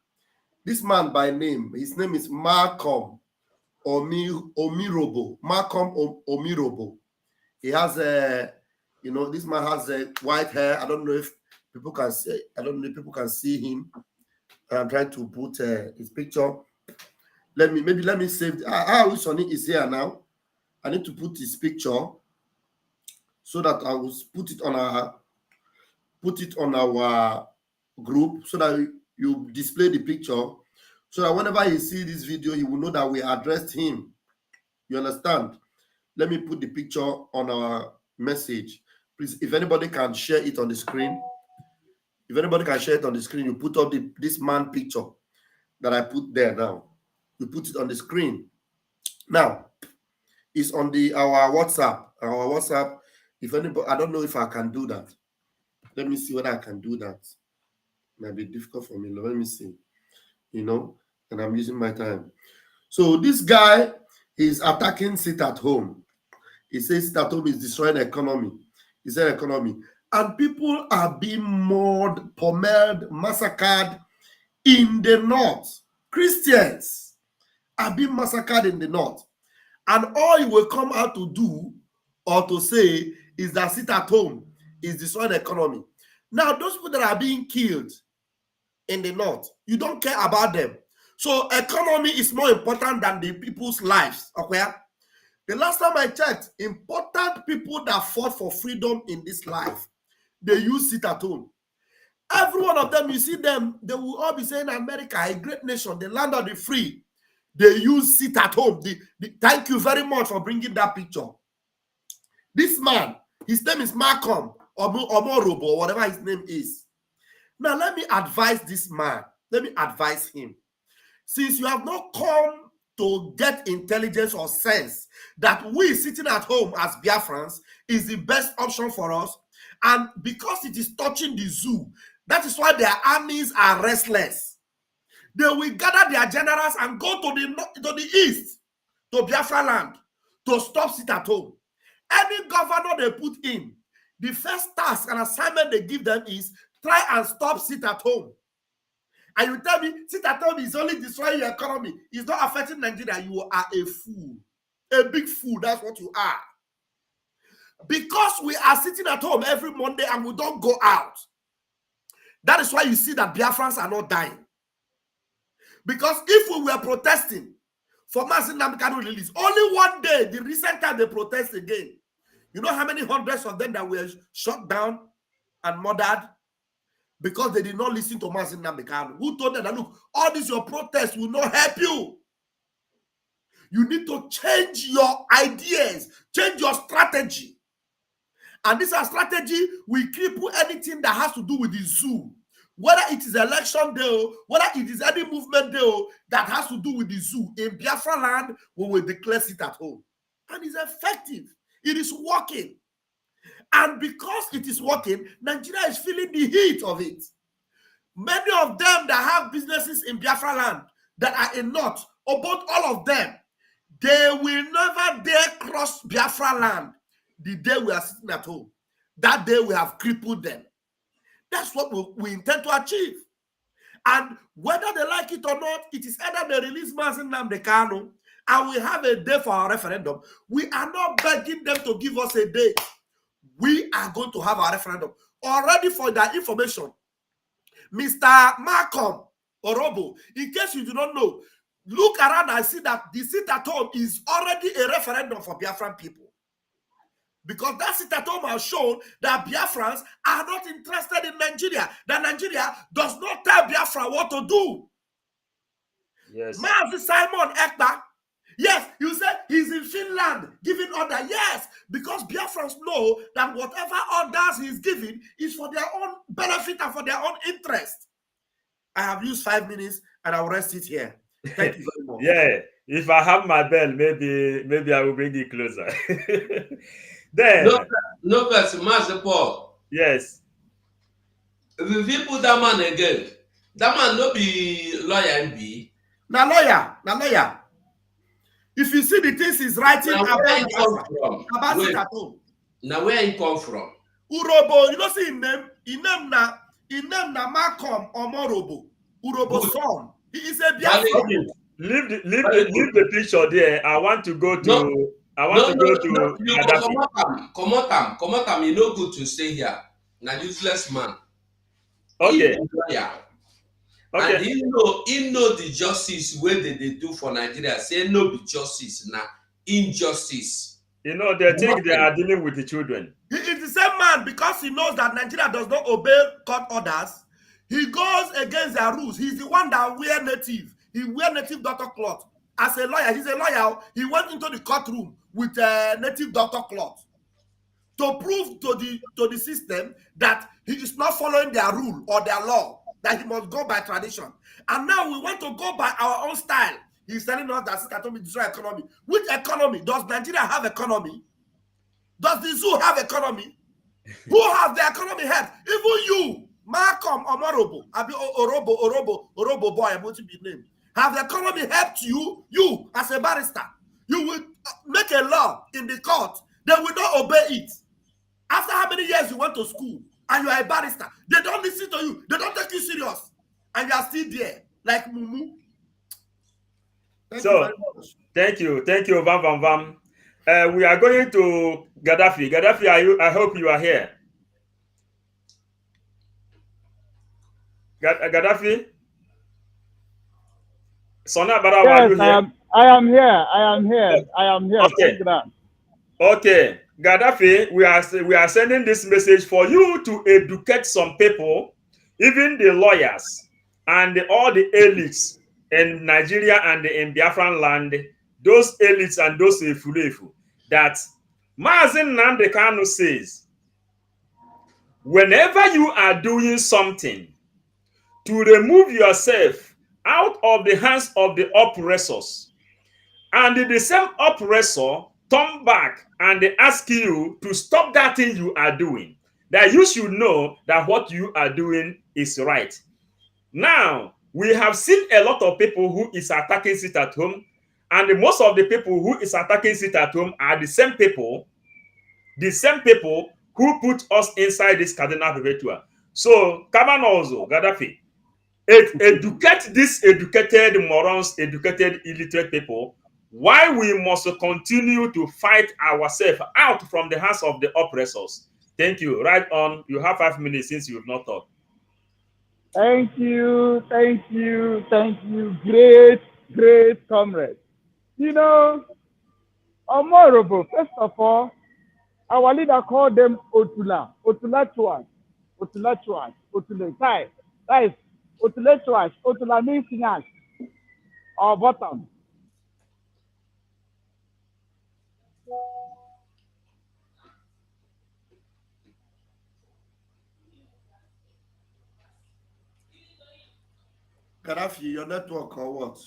Speaker 6: This man by name, his name is Malcolm Omirobo. Malcolm Omirobo. He has this man has white hair. I don't know if people can see. I don't know if people can see him. I'm trying to put his picture. Let me save. Sonny is here now. I need to put his picture so that I will put it on our group so that you display the picture, so that whenever he see this video, he will know that we addressed him. You understand? Let me put the picture on our message. Please, if anybody can share it on the screen. If anybody can share it on the screen, you put up this man picture that I put there now. You put it on the screen. Now, it's on our WhatsApp. Our WhatsApp. If anybody, I don't know if I can do that. Let me see whether I can do that. It might be difficult for me. Let me see. And I'm using my time. So this guy is attacking sit at home. He says sit at home is destroying economy. He said economy. And people are being mauled, pommeled, massacred in the north. Christians are being massacred in the north. And all you will come out to do or to say is that sit at home is destroying the economy. Now, those people that are being killed in the north, you don't care about them. So economy is more important than the people's lives. Okay? The last time I checked, important people that fought for freedom in this life, they use sit at home. Every one of them, you see them, they will all be saying America, a great nation, the land of the free. They use sit at home. Thank you very much for bringing that picture. This man, his name is Malcolm Omorobo, or whatever his name is. Now, let me advise this man. Let me advise him. Since you have not come to get intelligence or sense that we sitting at home as Biafrans is the best option for us, and because it is touching the zoo, that is why their armies are restless. They will gather their generals and go to the east, to Biafra land, to stop sit at home. Any governor they put in, the first task and assignment they give them is try and stop sit at home. And you tell me sit at home is only destroying your economy. It's not affecting Nigeria. You are a fool. A big fool. That's what you are. Because we are sitting at home every Monday and we don't go out. That is why you see that Biafrans are not dying. Because if we were protesting for Mazi Nnamdi Kanu release, only one day, the recent time they protest again, you know how many hundreds of them that were shot down and murdered because they did not listen to Mazi Nnamdi Kanu? Who told them that, look, all this your protest will not help you. You need to change your ideas, change your strategy. And this strategy will cripple anything that has to do with the zoo. Whether it is election day, whether it is any movement day that has to do with the zoo. In Biafra land, we will declare it at home. And it's effective. It is working. And because it is working, Nigeria is feeling the heat of it. Many of them that have businesses in Biafra land that are in North, or both all of them, they will never dare cross Biafra land the day we are sitting at home. That day we have crippled them. That's what we intend to achieve. And whether they like it or not, it is either they release Mazi Nnamdi Kanu and we have a day for our referendum. We are not begging them to give us a day. We are going to have our referendum. Already for that information, Mr. Malcolm Orobo, in case you do not know, look around and see that the sit at home is already a referendum for Biafran people. Because that sit at home has shown that Biafrans are not interested in Nigeria. That Nigeria does not tell Biafra what to do.
Speaker 4: Yes.
Speaker 6: Mazi Simon Ekpa, yes, you said he's in Finland giving order. Yes, because Biafrans know that whatever orders he's giving is for their own benefit and for their own interest. I have used 5 minutes and I'll rest it here. Thank you very much.
Speaker 4: Yeah, if I have my bell, maybe I will bring it closer. Then,
Speaker 5: no person, Master Paul.
Speaker 4: Yes.
Speaker 5: If we put that man again, that man no be lawyer and be.
Speaker 6: Now lawyer. If you see the things he's writing about it at home.
Speaker 5: Now where he come from?
Speaker 6: Urobo, you don't see him name na Malcolm Omorobo. Urobo son. He is a Biafran.
Speaker 4: Leave the picture there. I want to go to.
Speaker 5: Come on, you no good to stay here. Now useless man.
Speaker 4: Okay.
Speaker 5: Okay. And he know the justice where they do for Nigeria. Say no be justice now, injustice.
Speaker 4: You know, they think they are dealing with the children.
Speaker 6: He is the same man because he knows that Nigeria does not obey court orders. He goes against their rules. He's the one that wear native. He wear native doctor cloth. As a lawyer, he's a lawyer. He went into the courtroom with a native doctor cloth to prove to the system that he is not following their rule or their law, that he must go by tradition. And now we want to go by our own style. He's telling us that Sikatomi destroy economy. Which economy? Does Nigeria have economy? Does the zoo have economy? Who has the economy helped? Even you, Malcolm Omorobo, Orobo boy, I'm going to be named. Have the economy helped you? You, as a barrister, you will make a law in the court. They will not obey it. After how many years you went to school and you are a barrister, they don't listen to you. They don't take you serious. And you are still there, like Mumu.
Speaker 4: Thank you, Vam. We are going to Gaddafi. Gaddafi, I hope you are here. Gaddafi?
Speaker 12: Yes, I am here.
Speaker 4: Okay. Okay. Gaddafi, we are sending this message for you to educate some people, even the lawyers and all the elites in Nigeria and in Biafran land, those elites and those efulefu, that Mazi Nnamdi Kanu says, whenever you are doing something to remove yourself out of the hands of the oppressors, and the same oppressor turn back and they ask you to stop that thing you are doing, that you should know that what you are doing is right. Now, we have seen a lot of people who is attacking sit at home, And most of the people who is attacking sit at home are the same people who put us inside this Kaduna perpetua. So, Kamanozo, Gaddafi, educate these educated morons, educated illiterate people, why we must continue to fight ourselves out from the hands of the oppressors. Thank you. Right on. You have 5 minutes since you have not talked.
Speaker 12: Thank you, thank you, thank you. Great, great comrade. You know, honorable, first of all, our leader called them Otula, Otula Chuan, Otula Chuan, Otula. That is Otula Chuan. Otula means snack or bottom.
Speaker 6: Gaddafi, your network or what?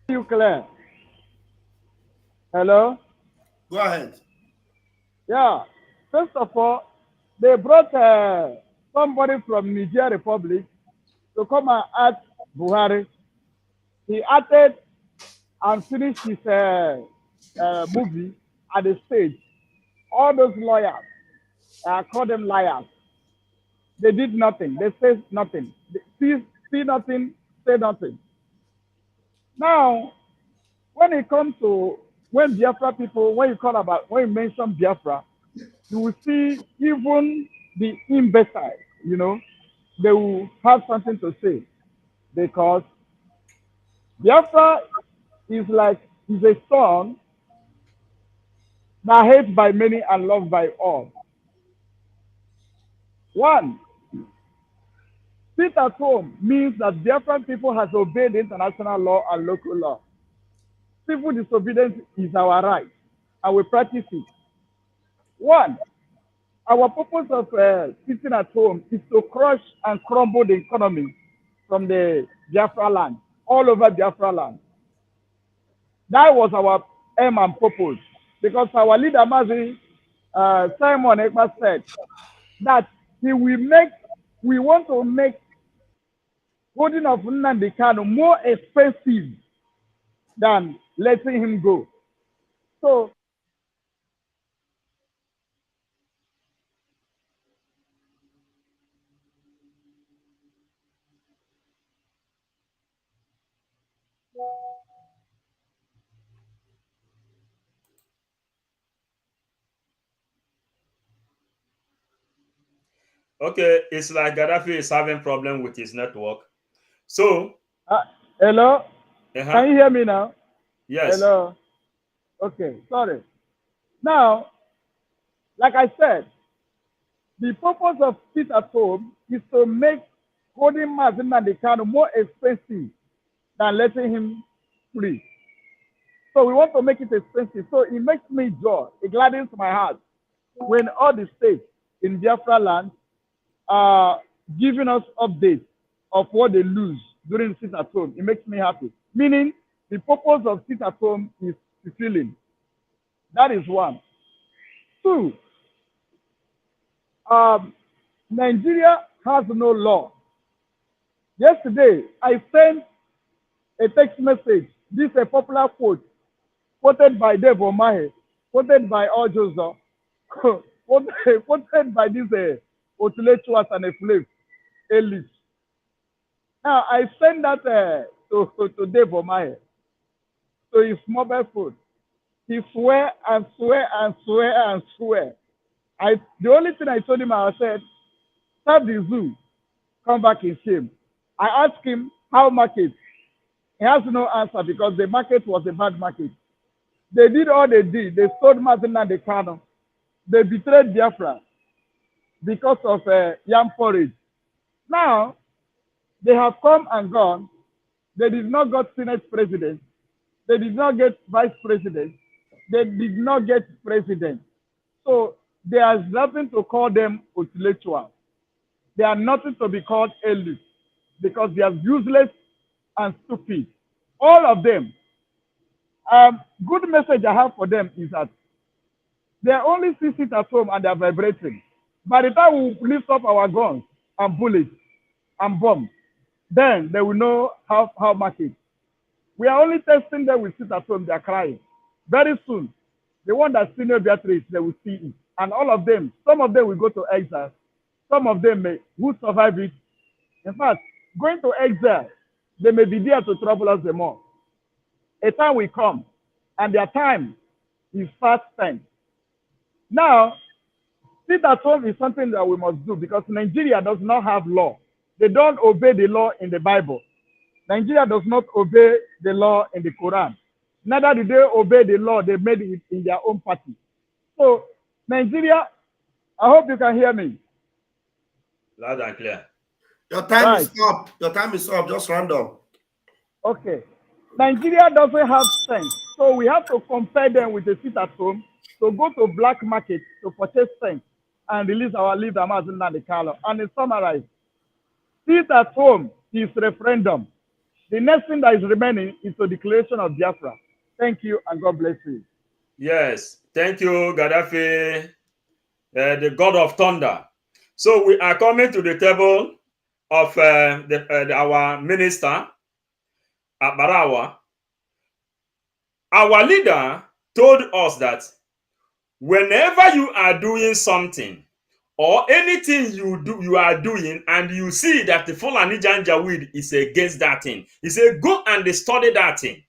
Speaker 12: You clear? Hello?
Speaker 6: Go ahead.
Speaker 12: Yeah. First of all, they brought somebody from Niger Republic to come and act Buhari. He acted and finished his movie at the stage. All those lawyers, I call them liars. They did nothing. They said nothing. They see nothing, say nothing. Now, when it comes to when Biafra people, when you mention Biafra, you will see even the imbecile, you know, they will have something to say because Biafra is a song that hated by many and loved by all. One, sit at home means that Biafran people has obeyed international law and local law. Civil disobedience is our right, and we practice it. One, our purpose of sitting at home is to crush and crumble the economy from the Biafra land, all over Biafra land. That was our aim and purpose, because our leader, Mazi Simon Ekpa, said that we want to make holding of Nnamdi Kanu more expensive than letting him go. So,
Speaker 4: Okay, it's like Gaddafi is having problem with his network. So,
Speaker 12: hello? Can you hear me now?
Speaker 4: Yes.
Speaker 12: Hello? Okay, sorry. Now, like I said, the purpose of sit at home is to make holding Mazi Nnamdi Kanu more expensive than letting him free. So we want to make it expensive. So it makes me joy. It gladdens my heart when all the states in Biafra land are giving us updates of what they lose during sit at home. It makes me happy. Meaning the purpose of sit at home is fulfilling. That is one. Two, Nigeria has no law. Yesterday, I sent a text message. This is a popular quote, quoted by Dave Omahe, quoted by Ojozo, quoted by this Otulechuas and a flip, Ellis. Now, I sent that to Dave Omahe, to his mobile phone. He swear and swear and swear and swear. The only thing I told him, I said, start the zoo, come back in shame. I asked him how market. He has no answer because the market was a bad market. They did all they did. They sold Mazi Nnamdi Kanu. They betrayed Biafra because of yam porridge. Now, they have come and gone. They did not get Senate president. They did not get vice president. They did not get president. So there is nothing to call them Otulechuan. They are nothing to be called elite because they are useless and stupid. All of them. Good message I have for them is that they only sit at home and they are vibrating. By the time we lift up our guns and bullets and bombs, then they will know how much it. We are only testing them. We sit at home. They are crying. Very soon, the one that's senior Beatrice, they will see it. And all of them, some of them will go to exile. Some of them may who survive it. In fact, going to exile, they may be there to trouble us the more. A time will come, and their time is fast spent. Now, sit at home is something that we must do because Nigeria does not have law. They don't obey the law in the Bible. Nigeria does not obey the law in the Quran. Neither do they obey the law they made it in their own party. So, Nigeria, I hope you can hear me.
Speaker 4: Loud and clear.
Speaker 6: Your time is up. Your time is up. Just random.
Speaker 12: Okay. Nigeria doesn't have sense. So we have to compare them with a sit at home to go to black market to purchase sense and release our leader Mazen Nadekalo. And in summarize, sit at home is referendum. The next thing that is remaining is the declaration of Biafra. Thank you and God bless you.
Speaker 4: Yes, thank you, Gaddafi, the God of Thunder. So we are coming to the table of our minister, Barawa. Our leader told us that whenever you are doing something or anything you are doing and you see that the Fulani Janjaweed is against that thing, he said, go and study that thing.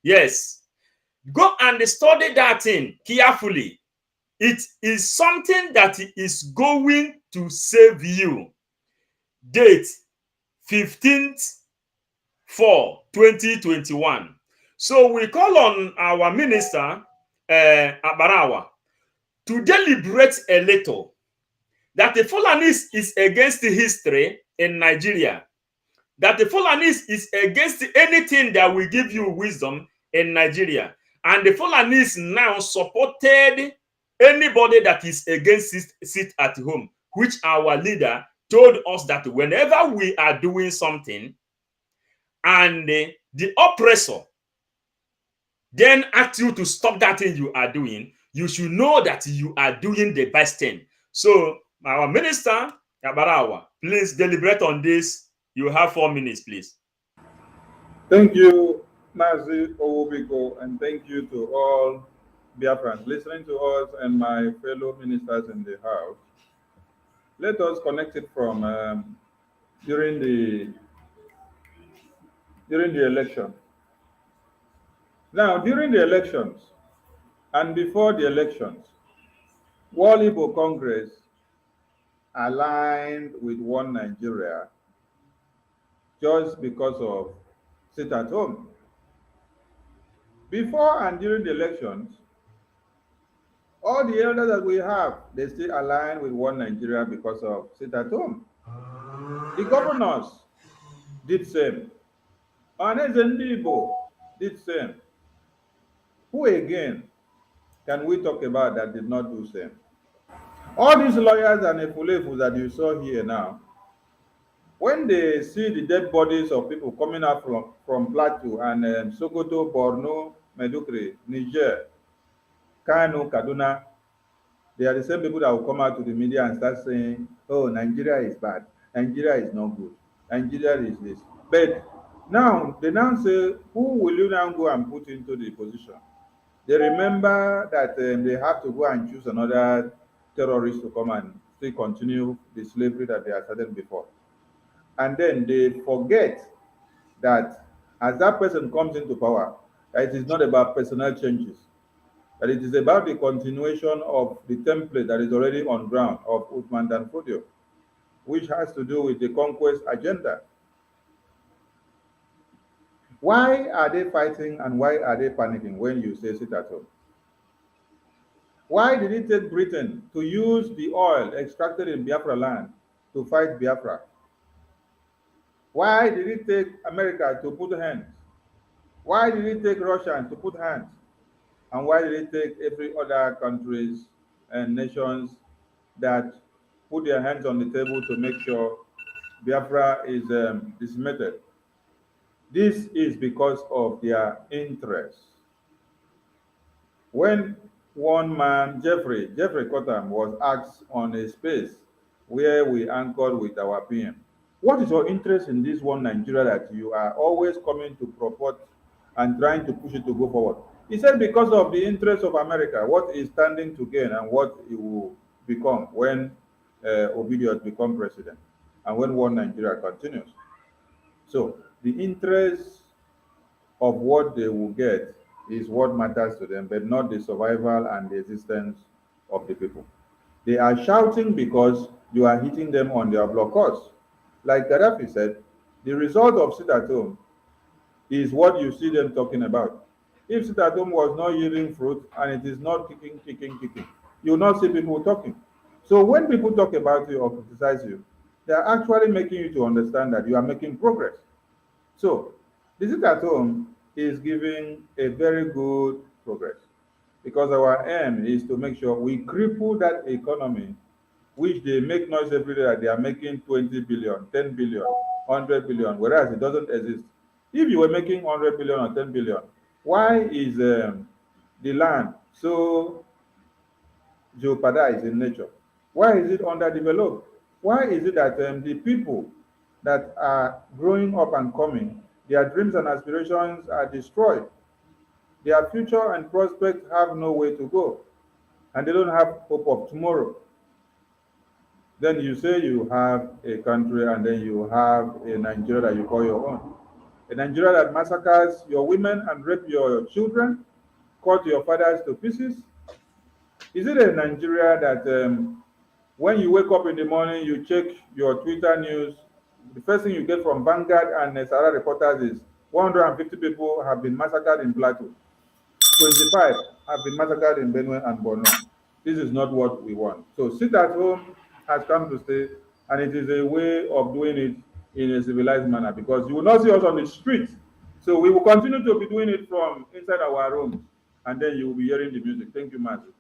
Speaker 4: Yes, go and study that thing carefully. It is something that is going to save you. Date 15/4/2021. So we call on our minister, Abarawa, to deliberate a little that the Fulanis is against the history in Nigeria, that the Fulanis is against anything that will give you wisdom in Nigeria, and the Fulanis now supported anybody that is against sit at home, which our leader told us that whenever we are doing something and the oppressor then ask you to stop that thing you are doing, you should know that you are doing the best thing. So, our minister, Yabarawa, please deliberate on this. You have 4 minutes, please.
Speaker 7: Thank you, Mazi Owobiko, and thank you to all Biafrans listening to us and my fellow ministers in the House. Let us connect it from during the election. Now, during the elections and before the elections, World Igbo Congress aligned with One Nigeria just because of sit at home. Before and during the elections, all the elders that we have, they still align with One Nigeria because of sit at home. The governors did same. Anezendebo did same. Who again can we talk about that did not do same? All these lawyers and efulefus that you saw here now, when they see the dead bodies of people coming out from Plateau and Sokoto, Borno, Meduguri, Niger, Kano, Kaduna, they are the same people that will come out to the media and start saying, oh, Nigeria is bad, Nigeria is not good, Nigeria is this. But now, they now say, who will you now go and put into the position? They remember that they have to go and choose another terrorist to come and still continue the slavery that they had started before. And then they forget that as that person comes into power, it is not about personal changes, that it is about the continuation of the template that is already on ground of Uthman Dan Fodio, which has to do with the conquest agenda. Why are they fighting and why are they panicking when you say sit at home? Why did it take Britain to use the oil extracted in Biafra land to fight Biafra? Why did it take America to put hands? Why did it take Russia to put hands? And why did it take every other countries and nations that put their hands on the table to make sure Biafra is decimated? This is because of their interests. When one man, Jeffrey Kotam, was asked on a space where we anchored with our PM, what is your interest in this One Nigeria that you are always coming to purport and trying to push it to go forward. He said because of the interest of America, what is standing to gain and what it will become when Ovidio has become president and when one Nigeria continues. So the interest of what they will get is what matters to them, but not the survival and the existence of the people. They are shouting because you are hitting them on their block costs. Like Gaddafi said, the result of sit at home is what you see them talking about. If sit at home was not yielding fruit and it is not kicking, you will not see people talking. So when people talk about you or criticize you, they are actually making you to understand that you are making progress. So the sit at home is giving a very good progress because our aim is to make sure we cripple that economy, which they make noise every day that they are making 20 billion, 10 billion, 100 billion, whereas it doesn't exist. If you were making 100 billion or 10 billion, why is the land so jeopardized in nature? Why is it underdeveloped? Why is it that the people that are growing up and coming, their dreams and aspirations are destroyed? Their future and prospects have no way to go, and they don't have hope of tomorrow. Then you say you have a country and then you have a Nigeria that you call your own. A Nigeria that massacres your women and rape your children, cut your fathers to pieces. Is it a Nigeria that when you wake up in the morning, you check your Twitter news, the first thing you get from Vanguard and Sarah reporters is 150 people have been massacred in Plateau. 25 have been massacred in Benue and Borno. This is not what we want. So sit at home has come to stay, and it is a way of doing it in a civilized manner because you will not see us on the street. So we will continue to be doing it from inside our rooms, and then you will be hearing the music. Thank you, Matthew.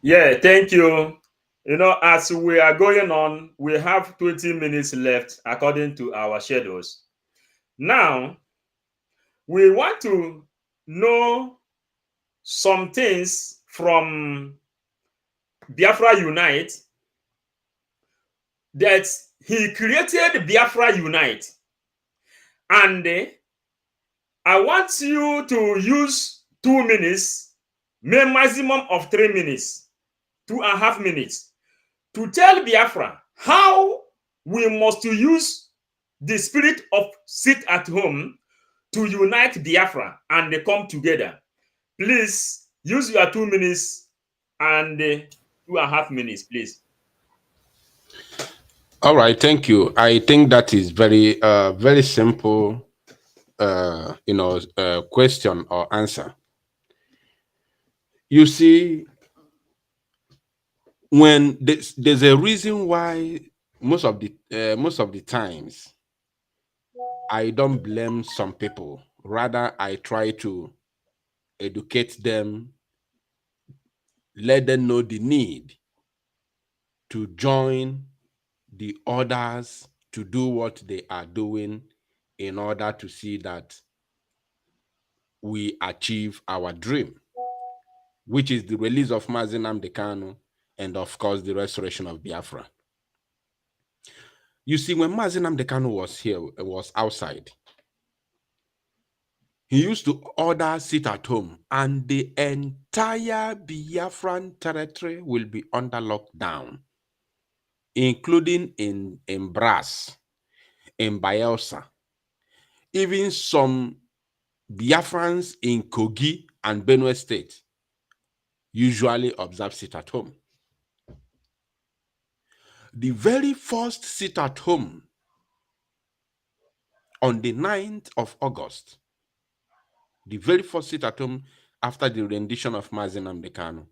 Speaker 4: Yeah, thank you. You know, as we are going on, we have 20 minutes left according to our schedules. Now, we want to know some things from Biafra Unite, that he created Biafra Unite. And I want you to use 2 minutes, maximum of 3 minutes, 2.5 minutes, to tell Biafra how we must use the spirit of sit at home to unite Biafra and they come together. Please use your 2 minutes and 2.5 minutes, please.
Speaker 8: All right, thank you. I think that is very simple, question or answer. You see, when there's a reason why most of the times I don't blame some people. Rather, I try to educate them, let them know the need to join the others to do what they are doing in order to see that we achieve our dream, which is the release of Mazi Nnamdi Kanu and, of course, the restoration of Biafra. You see, when Mazi Nnamdi Kanu was outside, he used to order sit at home, and the entire Biafran territory will be under lockdown, including in Brass, in Bayelsa. Even some Biafrans in Kogi and Benue State usually observe sit at home. The very first sit at home on the 9th of August, the very first sit at home after the rendition of Mazi Nnamdi Kanu,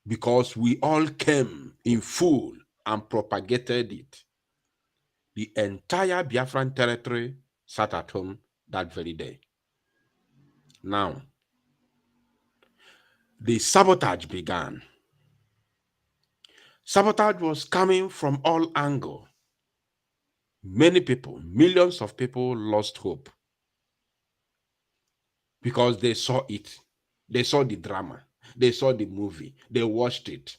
Speaker 8: because we all came in full and propagated it, the entire Biafran territory sat at home that very day. Now, the sabotage began. Sabotage was coming from all angles. Many people, millions of people lost hope because they saw it. They saw the drama. They saw the movie. They watched it.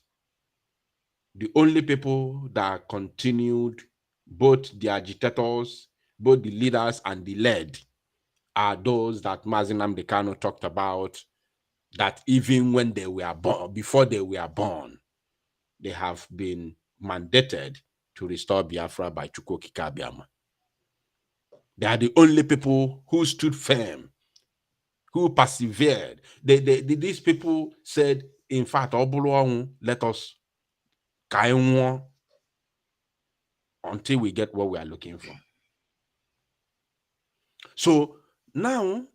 Speaker 8: The only people that continued, both the agitators, both the leaders and the led, are those that Mazi Nnamdi Kanu talked about, that even when they were born, before they were born, they have been mandated to restore Biafra by Chukwu Okike Abiama. They are the only people who stood firm, who persevered. These people said, in fact, let us until we get what we are looking for. So now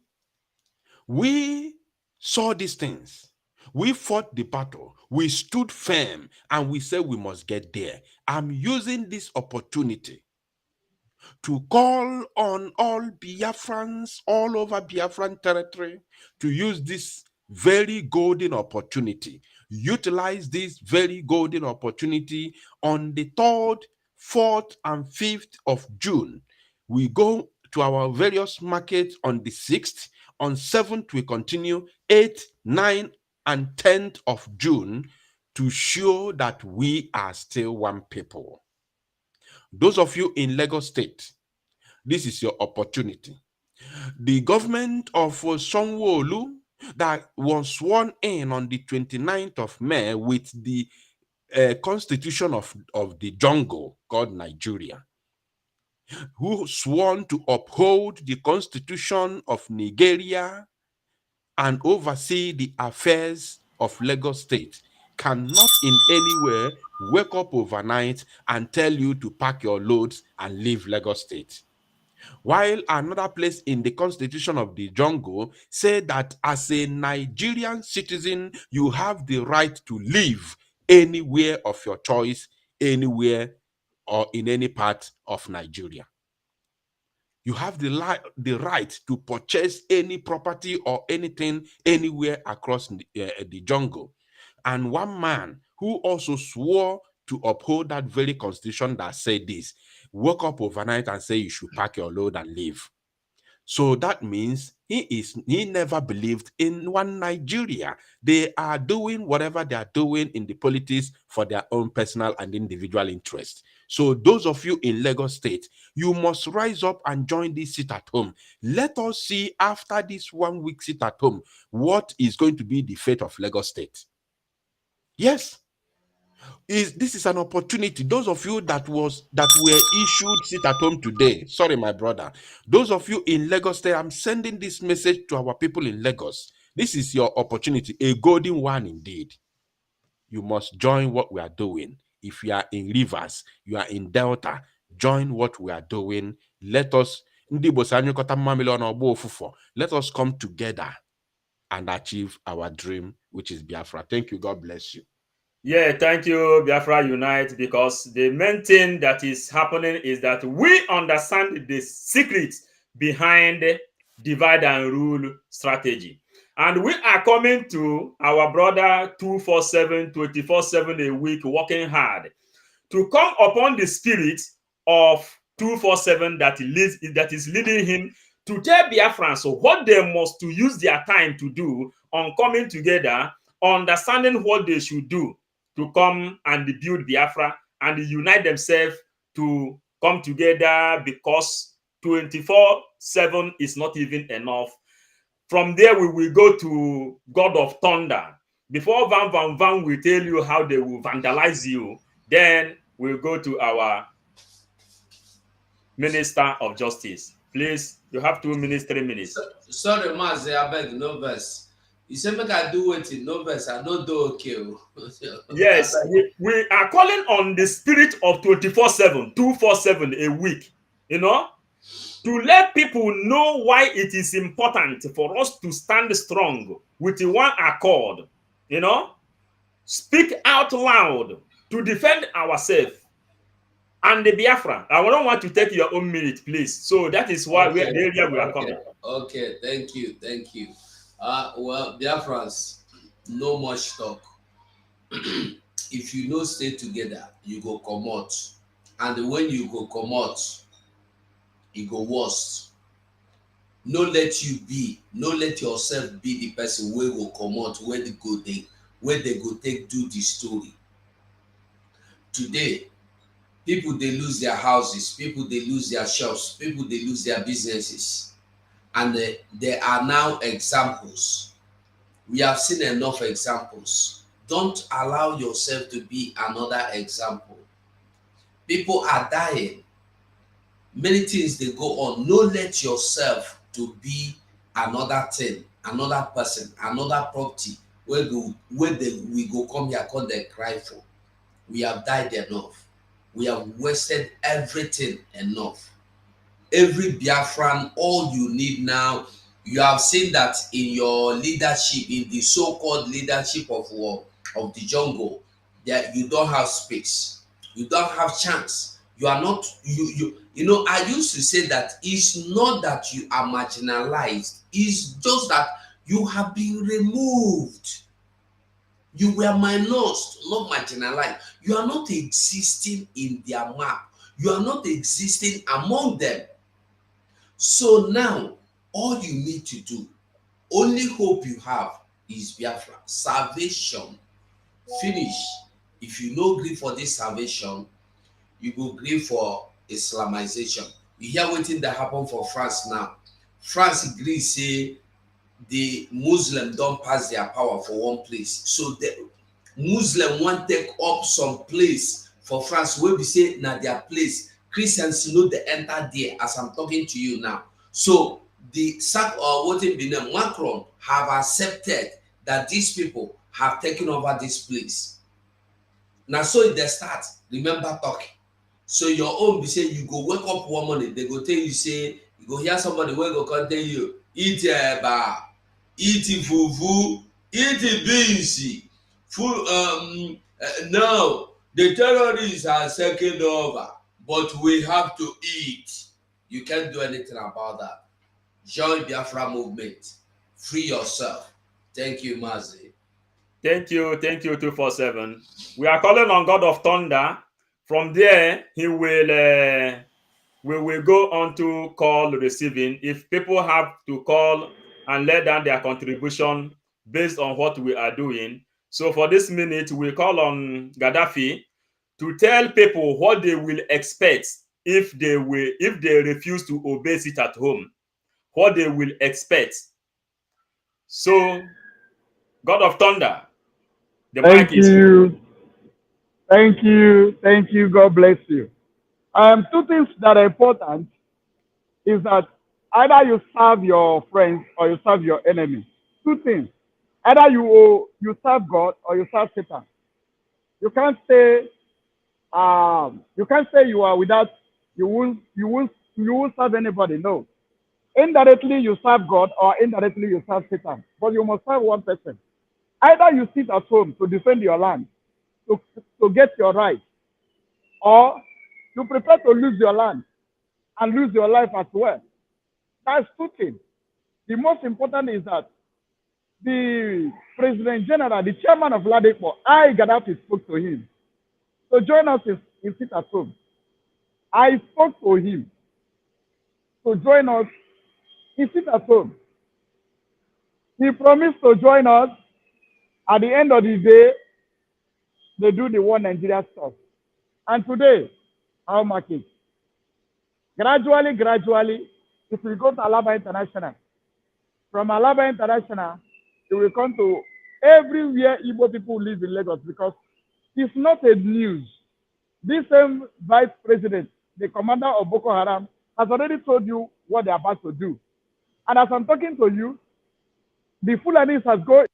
Speaker 8: we saw these things. We fought the battle. We stood firm and we said we must get there. I'm using this opportunity to call on all Biafrans all over Biafran territory to use this very golden opportunity. Utilize this very golden opportunity on the 3rd, 4th, and 5th of June. We go to our various markets on the 6th. On 7th, we continue 8th, 9th, and 10th of June to show that we are still one people. Those of you in Lagos State, this is your opportunity. The government of Sanwo-Olu that was sworn in on the 29th of May with the constitution of the jungle called Nigeria, who sworn to uphold the constitution of Nigeria and oversee the affairs of Lagos State, cannot in any way wake up overnight and tell you to pack your loads and leave Lagos State. While another place in the constitution of the jungle said that as a Nigerian citizen, you have the right to live anywhere of your choice, anywhere or in any part of Nigeria. You have the right to purchase any property or anything anywhere across the jungle. And one man who also swore to uphold that very constitution that said this, woke up overnight and said you should pack your load and leave. So that means he never believed in one Nigeria. They are doing whatever they are doing in the politics for their own personal and individual interests. So those of you in Lagos State, you must rise up and join this sit at home. Let us see after this 1 week sit at home, what is going to be the fate of Lagos State. Yes. This is an opportunity. Those of you that were issued sit at home today, sorry my brother, those of you in Lagos State, I'm sending this message to our people in Lagos. This is your opportunity, a golden one indeed. You must join what we are doing. If you are in Rivers, you are in Delta, join what we are doing. Let us come together and achieve our dream, which is Biafra. Thank you. God bless you.
Speaker 4: Yeah, thank you, Biafra Unite, because the main thing that is happening is that we understand the secrets behind divide and rule strategy. And we are coming to our brother 247, 24/7 a week, working hard to come upon the spirit of 247 that is leading him to tell Biafrans what they must to use their time to do on coming together, understanding what they should do to come and build Biafra and unite themselves to come together, because 24/7 is not even enough. From there, we will go to God of Thunder. Before Van will tell you how they will vandalize you, then we'll go to our Minister of Justice. Please, you have 2 minutes, 3 minutes.
Speaker 5: Sorry, Mazi, I beg, no verse. You say make I do it in no verse, I don't do okay.
Speaker 4: Yes, we are calling on the spirit of 24/7, 247 a week, to let people know why it is important for us to stand strong with one accord, speak out loud to defend ourselves. And the Biafra, I don't want to take your own minute, please. So that is why the area we are coming.
Speaker 5: Okay, thank you. Well, Biafrans, no much talk. If you no stay together, you go comot. And when you go comot, it go worse. No let yourself be the person where go comot, where they go take do the story. Today, people they lose their houses, people they lose their shops, people they lose their businesses. And there are now examples. We have seen enough examples. Don't allow yourself to be another example. People are dying. Many things they go on. No, let yourself to be another thing, another person, another property where we go come here, come they cry for. We have died enough. We have wasted everything enough. Every Biafran, all you need now, you have seen that in your leadership, in the so-called leadership of the jungle, that you don't have space. You don't have chance. You are not, you know, I used to say that it's not that you are marginalized, it's just that you have been removed. You were minus, not marginalized. You are not existing in their map. You are not existing among them. So now, all you need to do, only hope you have is Biafra. Salvation. Finish. If you no agree for this salvation, you go agree for Islamization. You hear what thing that happen for France now. France agree say the Muslim don't pass their power for one place. So the Muslim want take up some place for France where we say na their place. Christians, you know, they enter there as I'm talking to you now. So the Macron have accepted that these people have taken over this place. Now, so if they start, remember talking. So your own be say you go wake up one morning, they go tell you, say, you go hear somebody where go come tell you, eat eba, eat fufu, eat beans, full now the terrorists are taking over, but we have to eat. You can't do anything about that. Join Biafra movement. Free yourself. Thank you, Mazi.
Speaker 4: Thank you, 247. We are calling on God of Thunder. From there, he will we will go on to call receiving. If people have to call and let down their contribution based on what we are doing. So for this minute, we call on Gaddafi to tell people what they will expect if they refuse to obey it at home. What they will expect. So, God of Thunder, the mic is yours.
Speaker 12: Thank you. God bless you. Two things that are important is that either you serve your friends or you serve your enemy. Two things. Either you serve God or you serve Satan. You can't say you are without you won't serve anybody. No. Indirectly you serve God or indirectly you serve Satan. But you must serve one person. Either you sit at home to defend your land, to get your rights, or you prepare to lose your land and lose your life as well. That's two things. The most important is that the President General, the chairman of Ladepo, Gaddafi spoke to him. So join us in sit at home. I spoke to him. So join us in sit at home. He promised to join us. At the end of the day, they do the one Nigeria stuff. And today, how much is? Gradually, if we go to Alaba International, from Alaba International, it will come to everywhere Igbo people live in Lagos, because it's not a news. This same vice president, the commander of Boko Haram, has already told you what they're about to do. And as I'm talking to you, the Fulanis has gone.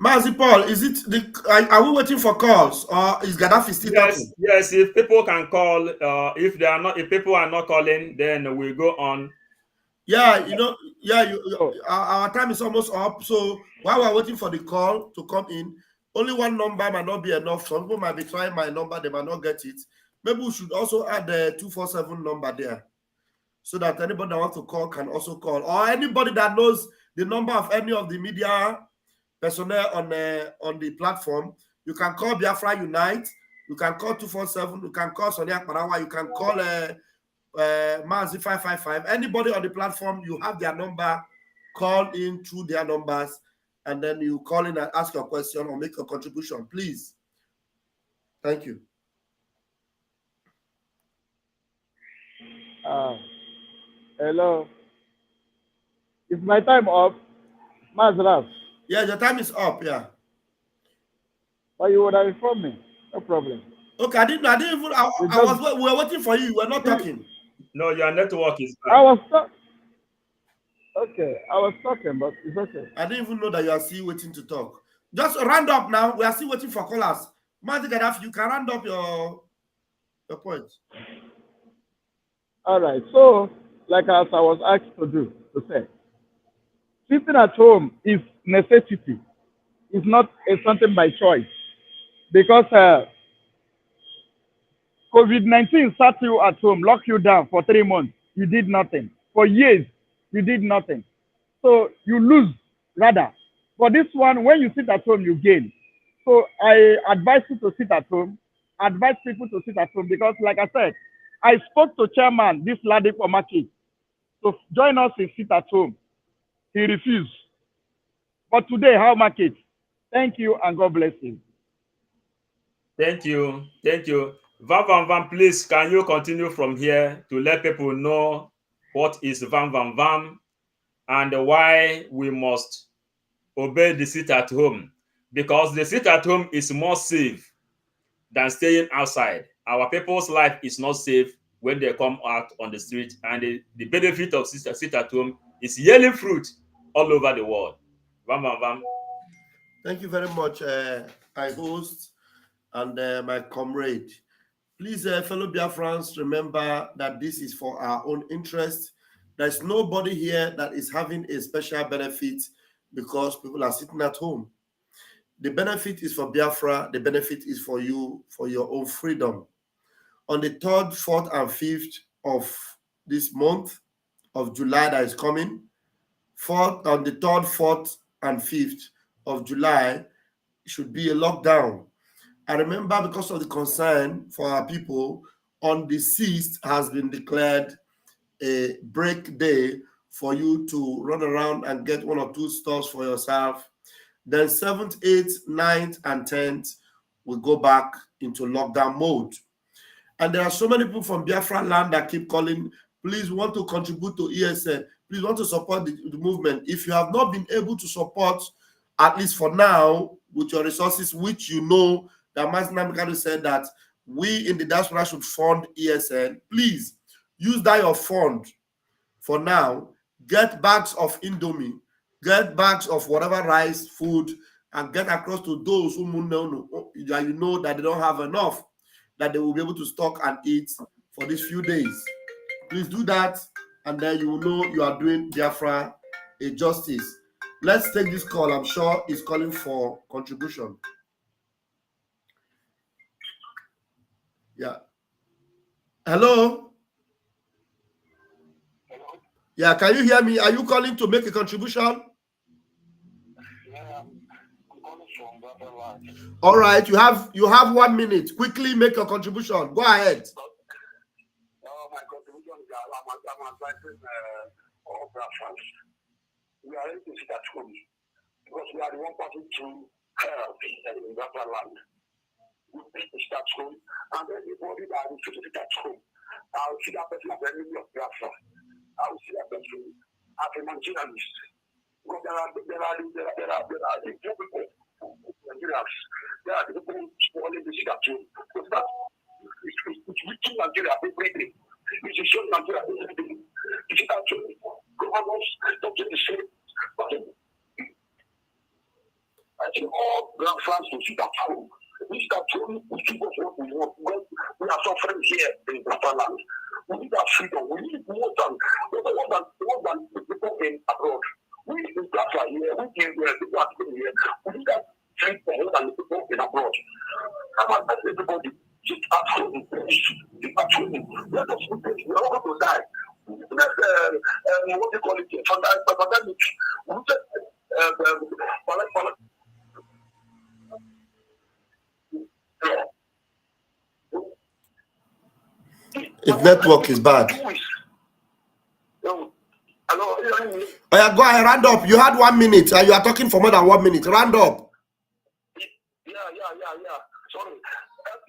Speaker 6: Mazi Paul, is it are we waiting for calls, or is Gaddafi still talking?
Speaker 4: Yes. If people can call, if people are not calling, then we go on.
Speaker 6: Yeah, our time is almost up. So while we're waiting for the call to come in, only one number might not be enough. Some people might be trying my number, they might not get it. Maybe we should also add the 247 number there, so that anybody that wants to call can also call, or anybody that knows the number of any of the media personnel on the platform. You can call Biafra Unite. You can call 247. You can call Sonia Parawa. You can call Mazi 555. Anybody on the platform, you have their number. Call in through their numbers, and then you call in and ask your question or make a contribution, please. Thank you.
Speaker 12: Hello. Is my time up? Mazraf.
Speaker 6: Yeah, your time is up, yeah.
Speaker 12: But you would have informed me. No problem.
Speaker 6: Okay, I didn't even, we were waiting for you. We're not talking.
Speaker 4: No, your network is bad.
Speaker 12: I was talking. Okay, I was talking, but it's okay.
Speaker 6: I didn't even know that you are still waiting to talk. Just round up now. We are still waiting for callers. Mazi Gaddafi, you can round up your point.
Speaker 12: All right. So, like as I was asked to say, sitting at home is necessity. It's not something by choice. Because COVID-19 sat you at home, locked you down for 3 months. You did nothing. For years, you did nothing. So you lose, rather. For this one, when you sit at home, you gain. So I advise you to sit at home. Advise people to sit at home because, like I said, I spoke to chairman, this lady for market, to join us in sit at home. He refused. But today, how market? Thank you and God bless you.
Speaker 4: Thank you. Thank you. Vam, please, can you continue from here to let people know what is Vam and why we must obey the sit at home? Because the sit at home is more safe than staying outside. Our people's life is not safe when they come out on the street, and the benefit of sit at home is yielding fruit all over the world. Vam.
Speaker 6: Thank you very much, my host and my comrade. Please, fellow Biafrans, remember that this is for our own interest. There's nobody here that is having a special benefit because people are sitting at home. The benefit is for Biafra. The benefit is for you, for your own freedom. On the 3rd, 4th, and 5th of this month of July that is coming, on the 3rd, 4th, and 5th of July, should be a lockdown. I remember because of the concern for our people, on the 6th has been declared a break day for you to run around and get 1 or 2 stores for yourself. Then 7th, 8th, 9th, and 10th will go back into lockdown mode. And there are so many people from Biafra land that keep calling, please want to contribute to ESN, please want to support the movement. If you have not been able to support, at least for now, with your resources, which you know, that Master Namikado said that we in the diaspora should fund ESN, please use that your fund for now. Get bags of Indomie, get bags of whatever rice, food, and get across to those who that you know that they don't have enough, that they will be able to stock and eat for these few days. Please do that, and then you will know you are doing Biafra a justice. Let's take this call. I'm sure it's calling for contribution. Yeah. Hello? Yeah, can you hear me? Are you calling to make a contribution? All right, you have 1 minute. Quickly make your contribution. Go ahead.
Speaker 13: My contribution is I'm advising all Biafrans. We are ready to sit at home because we are the one party to help in Biafra land. We need to sit at home, and then the body that is to sit at home. I will see that person as enemy of Biafra. I will see that person as a Nigerianist. Because there are the two people, Nigerians. There are the people who only sit at home. Because that it's reaching Nigeria every day. It's showing Nigeria every day. It's sit at home. Governors don't get the same. But I think all Biafrans to sit at home. We sit at home, we keep us what we want. We are suffering here in Biafra land. We need our freedom. We need more than the people in abroad. We in Biafra here, we in where people are here. We need that freedom more than the people in abroad. Come on, everybody, sit at home. Sit at home. Let us protect. We are not going to die. what do you call it? Pandemic.
Speaker 6: If network is bad.
Speaker 13: Hello.
Speaker 6: Oh yeah, go ahead, round up. You had 1 minute and you are talking for more than 1 minute. Round up.
Speaker 13: Yeah. Sorry.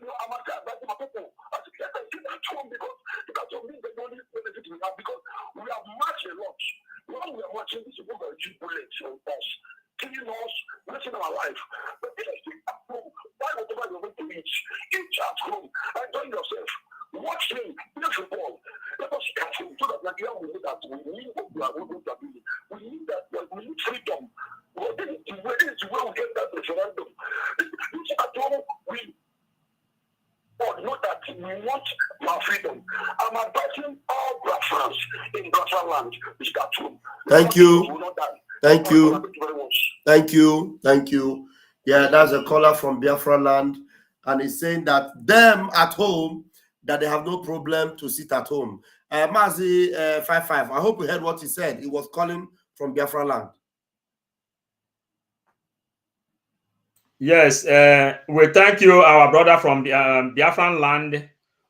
Speaker 13: I'm advising my people. I sit at home because of me, the only benefit we have because we have marched a lot. When we are marching, this is what we are bullets on us, killing us, messing our life. But if you sit at home, buy whatever you're going to eat at home, enjoy yourself. Watch me, play football. Let us catch him so that Nigeria will know that we need what we are going to do. We need that, we need freedom. This is where we get that referendum. This at home, we know that we want our freedom. I'm advising all Biafrans in Biafra land.
Speaker 6: Thank you. Thank you. Thank you. Thank you. Yeah, that's a caller from Biafra land. And he's saying that them at home, that they have no problem to sit at home. Mazi 55, I hope you heard what he said. He was calling from Biafra land.
Speaker 4: Yes, we thank you, our brother from the Biafran land,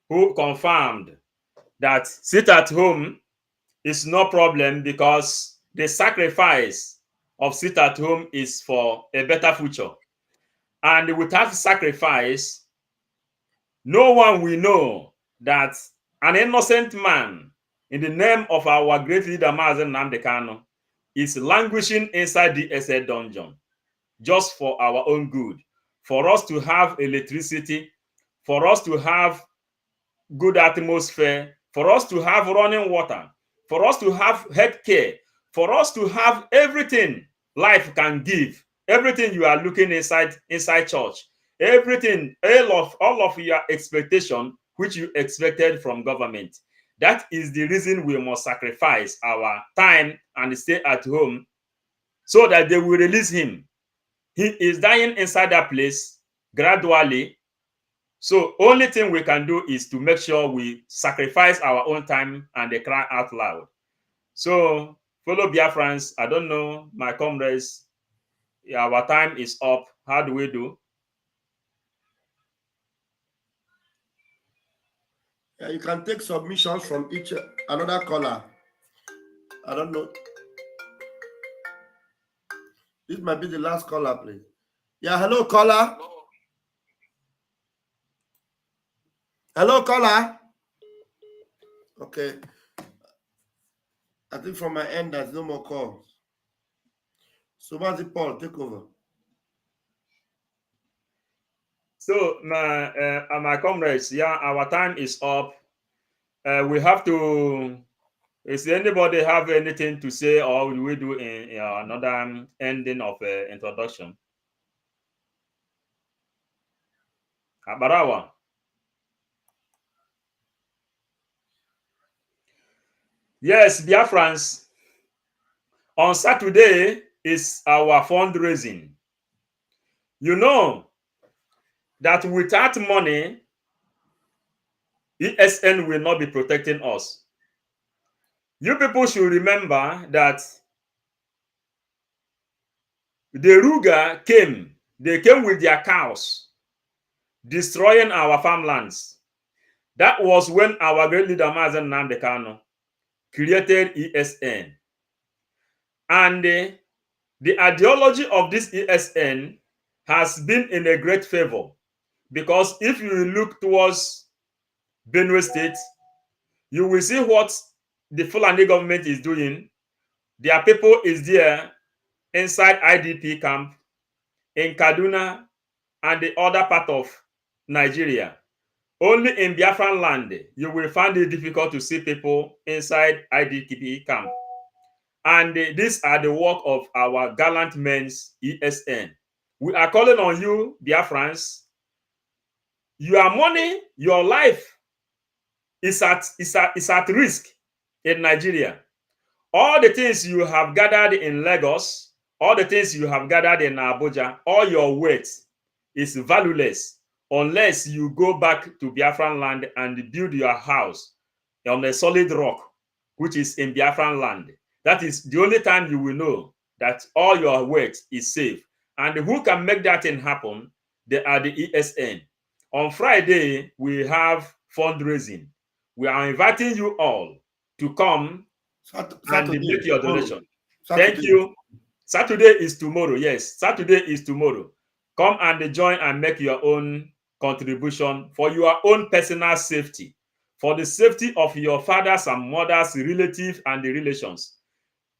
Speaker 4: who confirmed that sit at home is no problem because the sacrifice of sit at home is for a better future. And without sacrifice, no one will know that an innocent man in the name of our great leader, Mazen Nnamdi Kanu, is languishing inside the SA dungeon just for our own good, for us to have electricity, for us to have good atmosphere, for us to have running water, for us to have health care, for us to have everything life can give, everything you are looking inside church, everything, all of your expectation which you expected from government. That is the reason we must sacrifice our time and stay at home so that they will release him. He is dying inside that place gradually. So only thing we can do is to make sure we sacrifice our own time and they cry out loud. So fellow Biafrans, I don't know, my comrades, our time is up. How do we do?
Speaker 6: Yeah, you can take submissions from each another caller. I don't know. This might be the last caller, please. Yeah, hello, caller. Hello, caller. Okay. I think from my end, there's no more calls. So, Mazi Paul, take over.
Speaker 4: So, my comrades, yeah, our time is up. We have to. Is anybody have anything to say, or will we do in another ending of introduction? Abarawa. Yes, Biafrans. On Saturday is our fundraising. You know that without money, ESN will not be protecting us. You people should remember that the Ruga came. They came with their cows, destroying our farmlands. That was when our great leader Mazen Nnamdi Kanu created ESN. And the ideology of this ESN has been in a great favor, because if you look towards Benue State, you will see what the Fulani government is doing. Their people is there inside IDP camp in Kaduna and the other part of Nigeria. Only in Biafran land, you will find it difficult to see people inside IDP camp. And these are the work of our gallant men's ESN. We are calling on you, Biafrans. Your money, your life is at risk in Nigeria. All the things you have gathered in Lagos, all the things you have gathered in Abuja, all your weight is valueless unless you go back to Biafran land and build your house on a solid rock, which is in Biafran land. That is the only time you will know that all your work is safe. And who can make that thing happen? They are the ESN. On Friday, we have fundraising. We are inviting you all to come and make your donation. Thank you. Saturday is tomorrow. Yes, Saturday is tomorrow. Come and join and make your own contribution for your own personal safety, for the safety of your fathers and mothers, relatives, and the relations.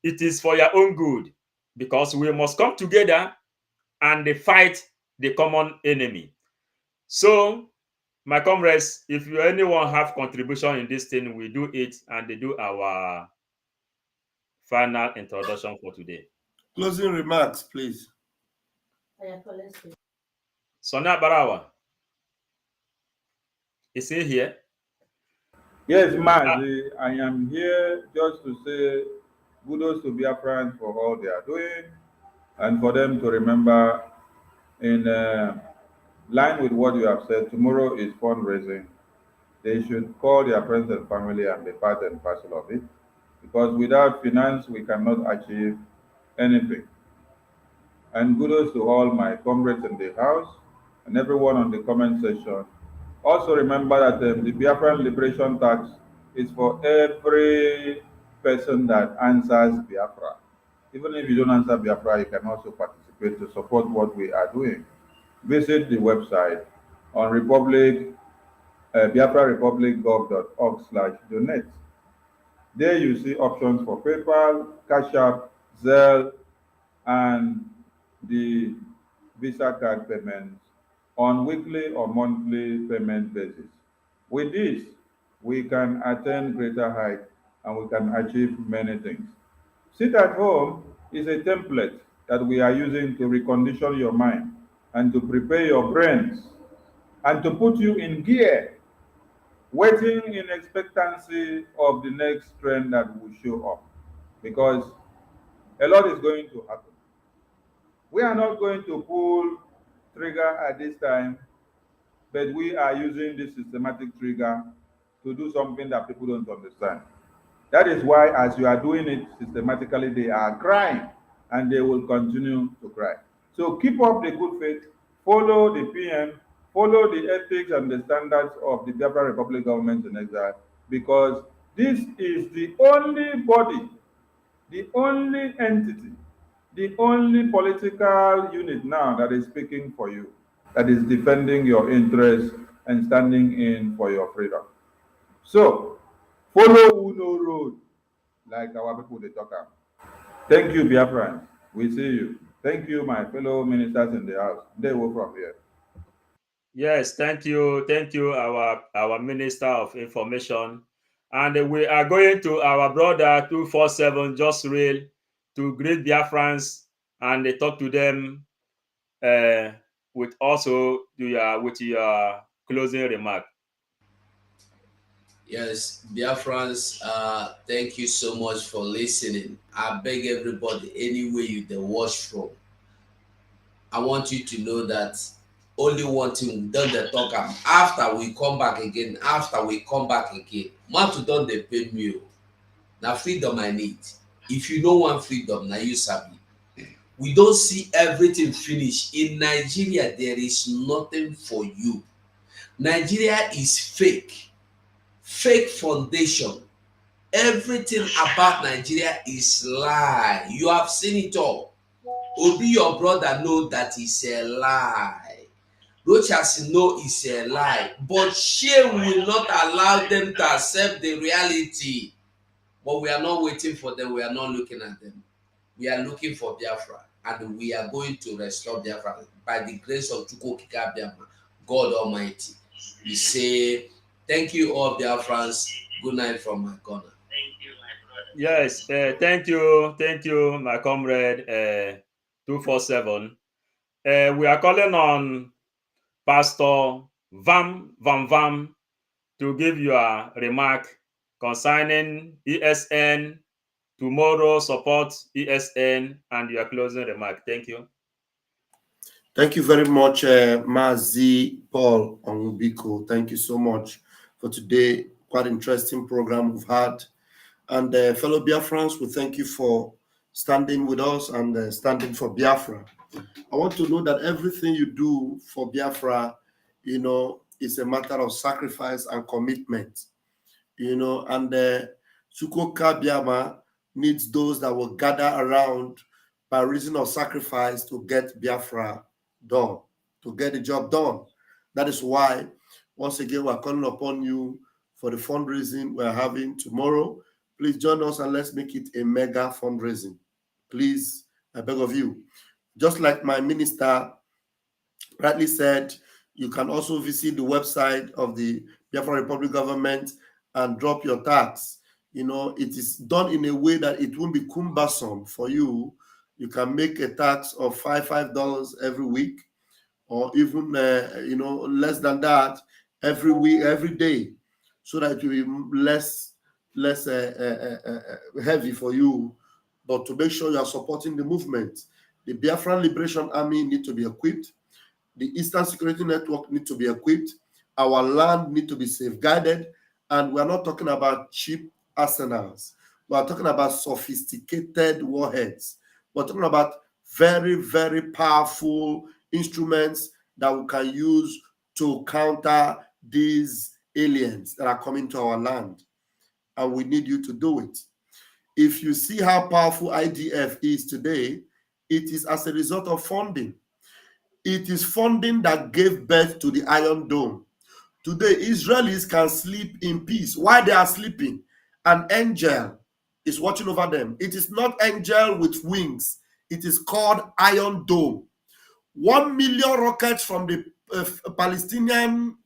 Speaker 4: It is for your own good, because we must come together and fight the common enemy. So, my comrades, if anyone have contribution in this thing, we do it and they do our final introduction for today.
Speaker 6: Closing remarks, please.
Speaker 4: Sonia Barawa, is he here?
Speaker 7: Yes, Mazi, I am here just to say kudos to Biafrans for all they are doing, and for them to remember, in line with what you have said, tomorrow is fundraising. They should call their friends and family and be part and parcel of it, because without finance, we cannot achieve anything. And kudos to all my comrades in the house and everyone on the comment section. Also remember that the Biafran Liberation Tax is for every person that answers Biafra. Even if you don't answer Biafra, you can also participate to support what we are doing. Visit the website on biafrarepublic.gov.org/donate. There you see options for PayPal, Cash App, Zelle, and the Visa card payments on weekly or monthly payment basis. With this, we can attain greater heights and we can achieve many things. Sit at home is a template that we are using to recondition your mind and to prepare your brains and to put you in gear, waiting in expectancy of the next trend that will show up, because a lot is going to happen. We are not going to pull trigger at this time, but we are using this systematic trigger to do something that people don't understand. That is why, as you are doing it systematically, they are crying and they will continue to cry. So keep up the good faith, follow the PM, follow the ethics and the standards of the Biafra Republic government in exile, because this is the only body, the only entity, the only political unit now that is speaking for you, that is defending your interests and standing in for your freedom. So, follow Uno Road, like our people they talk about. Thank you, Biafrans. We see you. Thank you, my fellow ministers in the house. They will from here.
Speaker 4: Yes, thank you, our Minister of Information, and we are going to our brother 247 Just Real to greet Biafrans and talk to them with also with your closing remark.
Speaker 5: Yes, Biafrans, thank you so much for listening. I beg everybody, anywhere you the watch from, I want you to know that only one thing we done the talk after we come back again. Matu done the pay me. Now freedom I need. If you don't want freedom, now you sabi. We don't see everything finished. In Nigeria, there is nothing for you. Nigeria is fake foundation. Everything about Nigeria is lie. You have seen it all. Obi, your brother, know that it's a lie. Rochas know it's a lie. But shame will not allow them to accept the reality. But we are not waiting for them. We are not looking at them. We are looking for Biafra. And we are going to restore Biafra by the grace of Chukwokika Biafra, God Almighty. We say, thank you all, Biafrans. Good night from my corner.
Speaker 4: Yes, thank you, my comrade 247. We are calling on Pastor Vam to give you a remark concerning ESN, tomorrow support ESN, and your closing remark. Thank you.
Speaker 6: Thank you very much, Mazi Paul Onwubiko. Thank you so much for today. Quite interesting program we've had. And fellow Biafrans, we thank you for standing with us and standing for Biafra. I want to know that everything you do for Biafra, is a matter of sacrifice and commitment, and Sukoka Biama needs those that will gather around by reason of sacrifice to get Biafra done, to get the job done. That is why, once again, we're calling upon you for the fundraising we're having tomorrow. Please join us and let's make it a mega fundraising. Please, I beg of you. Just like my minister rightly said, you can also visit the website of the Biafra Republic government and drop your tax. It is done in a way that it won't be cumbersome for you. You can make a tax of $5 every week, or even less than that every week, every day, so that it will be less heavy for you. But to make sure you are supporting the movement, the Biafran Liberation Army need to be equipped. The Eastern Security Network need to be equipped. Our land need to be safeguarded. And we're not talking about cheap arsenals. We're talking about sophisticated warheads. We're talking about very, very powerful instruments that we can use to counter these aliens that are coming to our land. And we need you to do it. If you see how powerful IDF is today, it is as a result of funding. It is funding that gave birth to the Iron Dome. Today, Israelis can sleep in peace. While they are sleeping, an angel is watching over them. It is not angel with wings. It is called Iron Dome. 1 million rockets from the Palestinian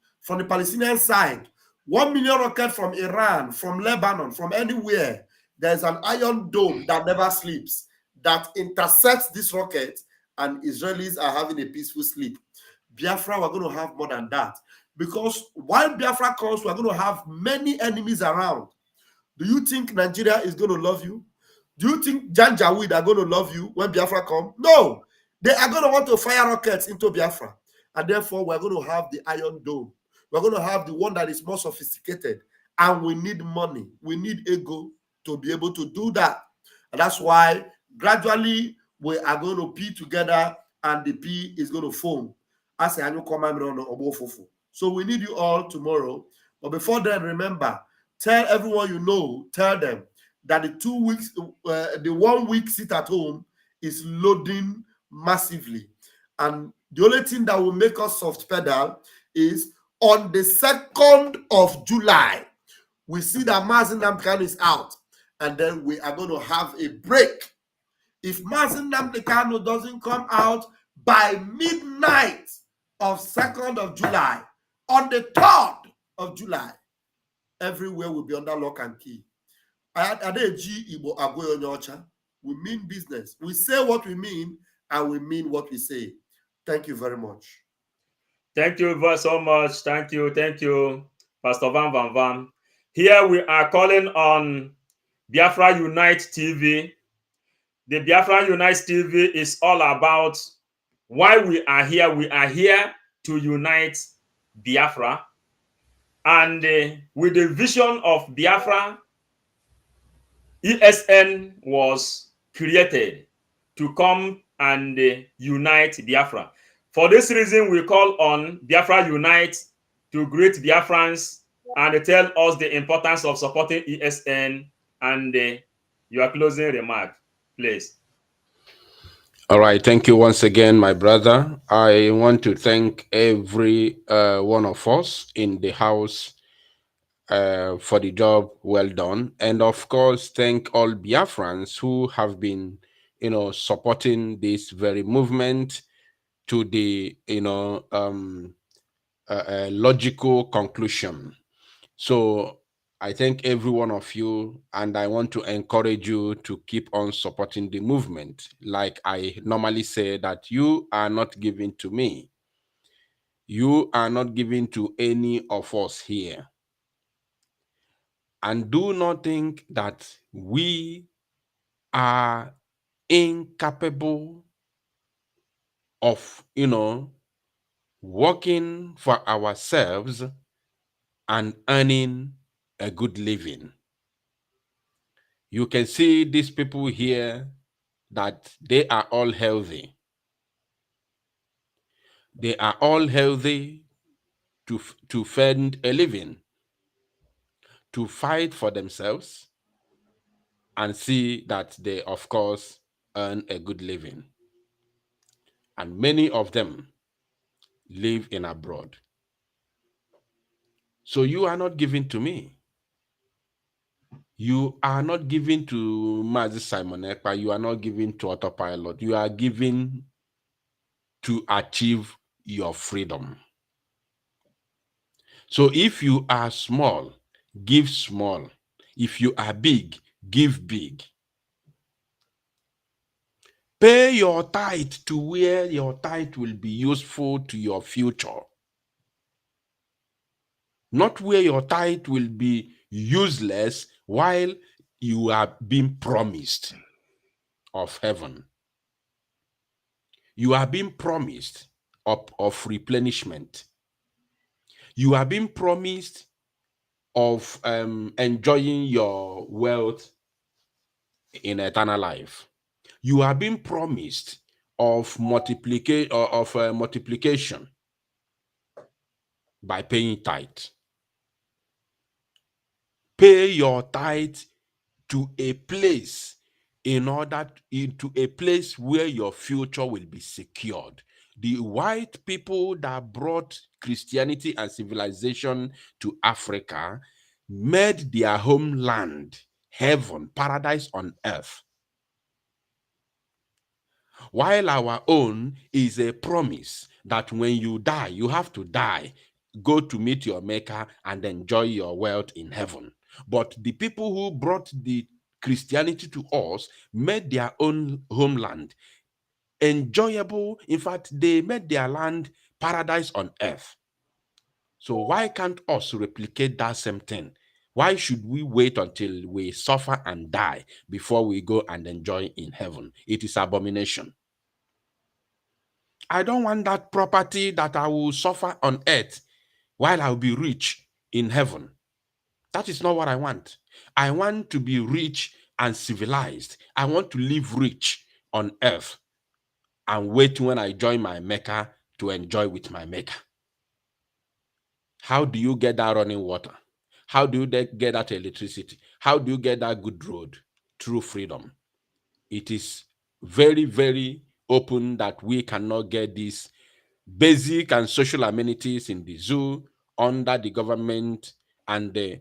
Speaker 6: side, 1 million rockets from Iran, from Lebanon, from anywhere. There's an Iron Dome that never sleeps, that intercepts this rocket, and Israelis are having a peaceful sleep. Biafra, we're going to have more than that. Because while Biafra comes, we're going to have many enemies around. Do you think Nigeria is going to love you? Do you think Janjaweed are going to love you when Biafra comes? No. They are going to want to fire rockets into Biafra. And therefore, we're going to have the Iron Dome. We're going to have the one that is more sophisticated. And we need money. We need ego to be able to do that. And that's why gradually we are going to pee together and the pee is going to foam. So we need you all tomorrow. But before then, remember, tell everyone you know, tell them that the 1 week sit at home is loading massively. And the only thing that will make us soft pedal is on the 2nd of July, we see that Mazi Nnamdi Kanu is out. And then we are going to have a break. If Mazi Nnamdi Kanu doesn't come out by midnight of 2nd of July, on the 3rd of July, everywhere will be under lock and key. We mean business. We say what we mean, and we mean what we say. Thank you very much.
Speaker 4: Thank you so much. Thank you, Pastor Van Van Van. Here we are calling on Biafra Unite TV. The Biafra Unite TV is all about why we are here. We are here to unite Biafra. And with the vision of Biafra, ESN was created to come and unite Biafra. For this reason, we call on Biafra Unite to greet Biafrans and tell us the importance of supporting ESN and your closing remark, please.
Speaker 8: All right. Thank you once again, my brother. I want to thank every one of us in the house for the job well done. And of course, thank all Biafrans who have been, supporting this very movement to the, logical conclusion. So I thank every one of you, and I want to encourage you to keep on supporting the movement. Like I normally say, that you are not giving to me. You are not giving to any of us here. And do not think that we are incapable of, working for ourselves and earning a good living. You can see these people here that they are all healthy. They are all healthy to fend a living, to fight for themselves, and see that they, of course, earn a good living. And many of them live in abroad. So you are not giving to me. You are not giving to Mazi Simon Ekpa. You are not giving to Autopilot. You are giving to achieve your freedom. So if you are small, give small. If you are big, give big. Pay your tithe to where your tithe will be useful to your future. Not where your tithe will be useless while you are being promised of heaven. You are being promised of replenishment. You are being promised of enjoying your wealth in eternal life. You are being promised of multiplication by paying tithe. Pay your tithe to a place into a place where your future will be secured. The white people that brought Christianity and civilization to Africa made their homeland heaven, paradise on earth. While our own is a promise that when you die, you have to die, go to meet your maker and enjoy your wealth in heaven. But the people who brought the Christianity to us made their own homeland enjoyable. In fact, they made their land paradise on earth. So why can't us replicate that same thing? Why should we wait until we suffer and die before we go and enjoy in heaven? It is abomination. I don't want that property that I will suffer on earth while I'll be rich in heaven. That is not what I want. I want to be rich and civilized. I want to live rich on earth and wait when I join my maker to enjoy with my maker. How do you get that running water? How do you get that electricity? How do you get that good road? Through freedom. It is very, very open that we cannot get these basic and social amenities in the zoo under the government and the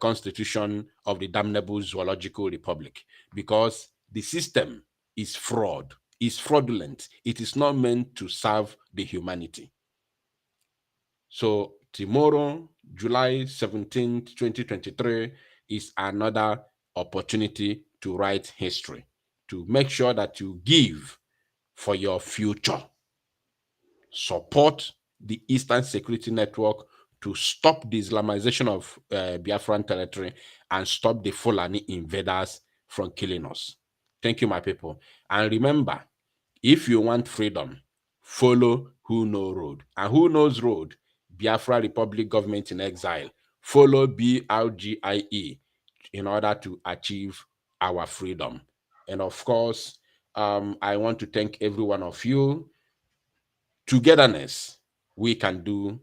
Speaker 8: constitution of the damnable zoological republic, because the system is fraud, is fraudulent. It is not meant to serve the humanity. So tomorrow, July 17th, 2023, is another opportunity to write history, to make sure that you give for your future. Support the Eastern Security Network to stop the Islamization of Biafran territory and stop the Fulani invaders from killing us. Thank you, my people. And remember, if you want freedom, follow Who Knows Road. And Who Knows Road? Biafra Republic Government in Exile. Follow BRGIE in order to achieve our freedom. And of course, I want to thank every one of you. Togetherness, we can do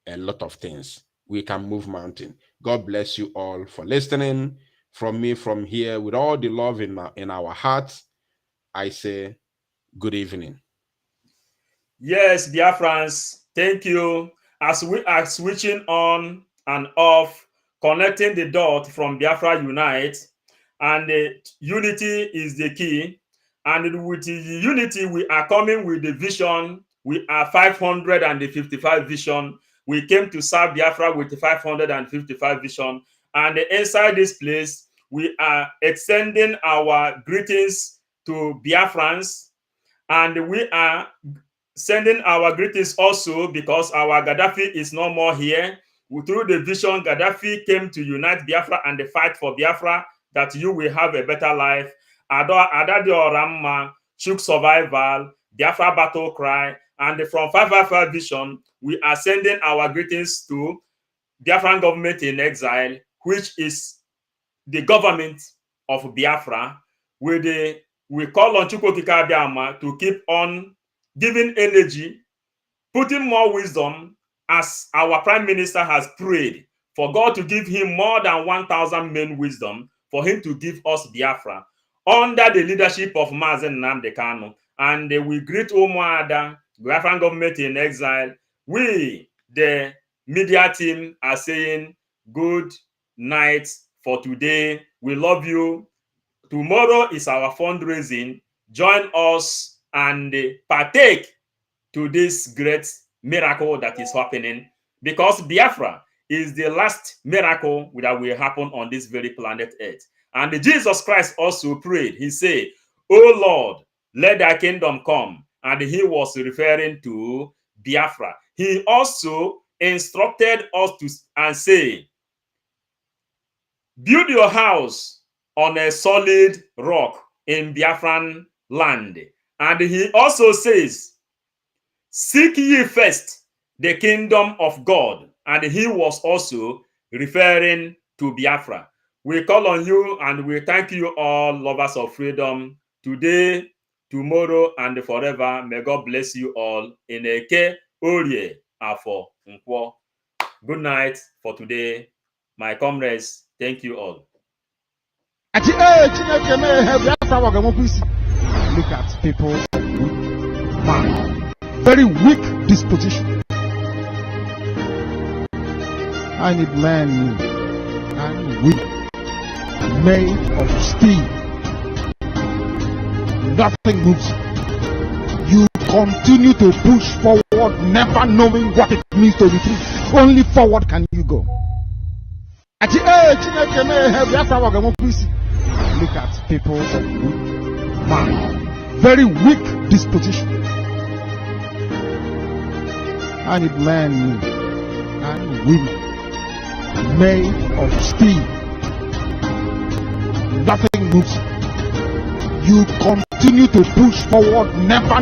Speaker 8: a lot of things. We can move mountain. God bless you all for listening. From me, from here, with all the love in our hearts, I say good evening.
Speaker 4: Yes, Biafrans, thank you. As we are switching on and off, connecting the dot from Biafra Unite, and unity is the key. And with the unity, we are coming with the vision. We are 555 vision. We came to serve Biafra with the 555 vision. And inside this place, we are extending our greetings to Biafrans. And we are sending our greetings also because our Gaddafi is no more here. Through the vision, Gaddafi came to unite Biafra and the fight for Biafra, that you will have a better life. Adadi Oramma, Chuk Survival, Biafra Battle Cry, and from 555 Vision, we are sending our greetings to Biafran government in exile, which is the government of Biafra, we call on Chukwokika Abiyama to keep on giving energy, putting more wisdom, as our Prime Minister has prayed for God to give him more than 1,000 men wisdom for him to give us Biafra under the leadership of Mazen Nnamdi Kanu. And we greet Umuada, Biafran government in exile. We, the media team, are saying good night for today. We love you. Tomorrow is our fundraising. Join us and partake to this great miracle that is happening, because Biafra is the last miracle that will happen on this very planet Earth. And Jesus Christ also prayed. He said, "Oh Lord, let thy kingdom come." And he was referring to Biafra. He also instructed us to and say, "Build your house on a solid rock in Biafran land." And he also says, "Seek ye first the kingdom of God." And he was also referring to Biafra. We call on you and we thank you all, lovers of freedom, today, tomorrow, and forever. May God bless you all. In Eke, Orie, Afo, Nkwo. Good night for today. My comrades, thank you all.
Speaker 2: Look at people with very weak disposition. I need men and women made of steel. Nothing moves. You continue to push forward, never knowing what it means to retreat. Only forward can you go. Look at people with very weak disposition. I need men and women made of steel. Nothing moves. You continue to push forward, never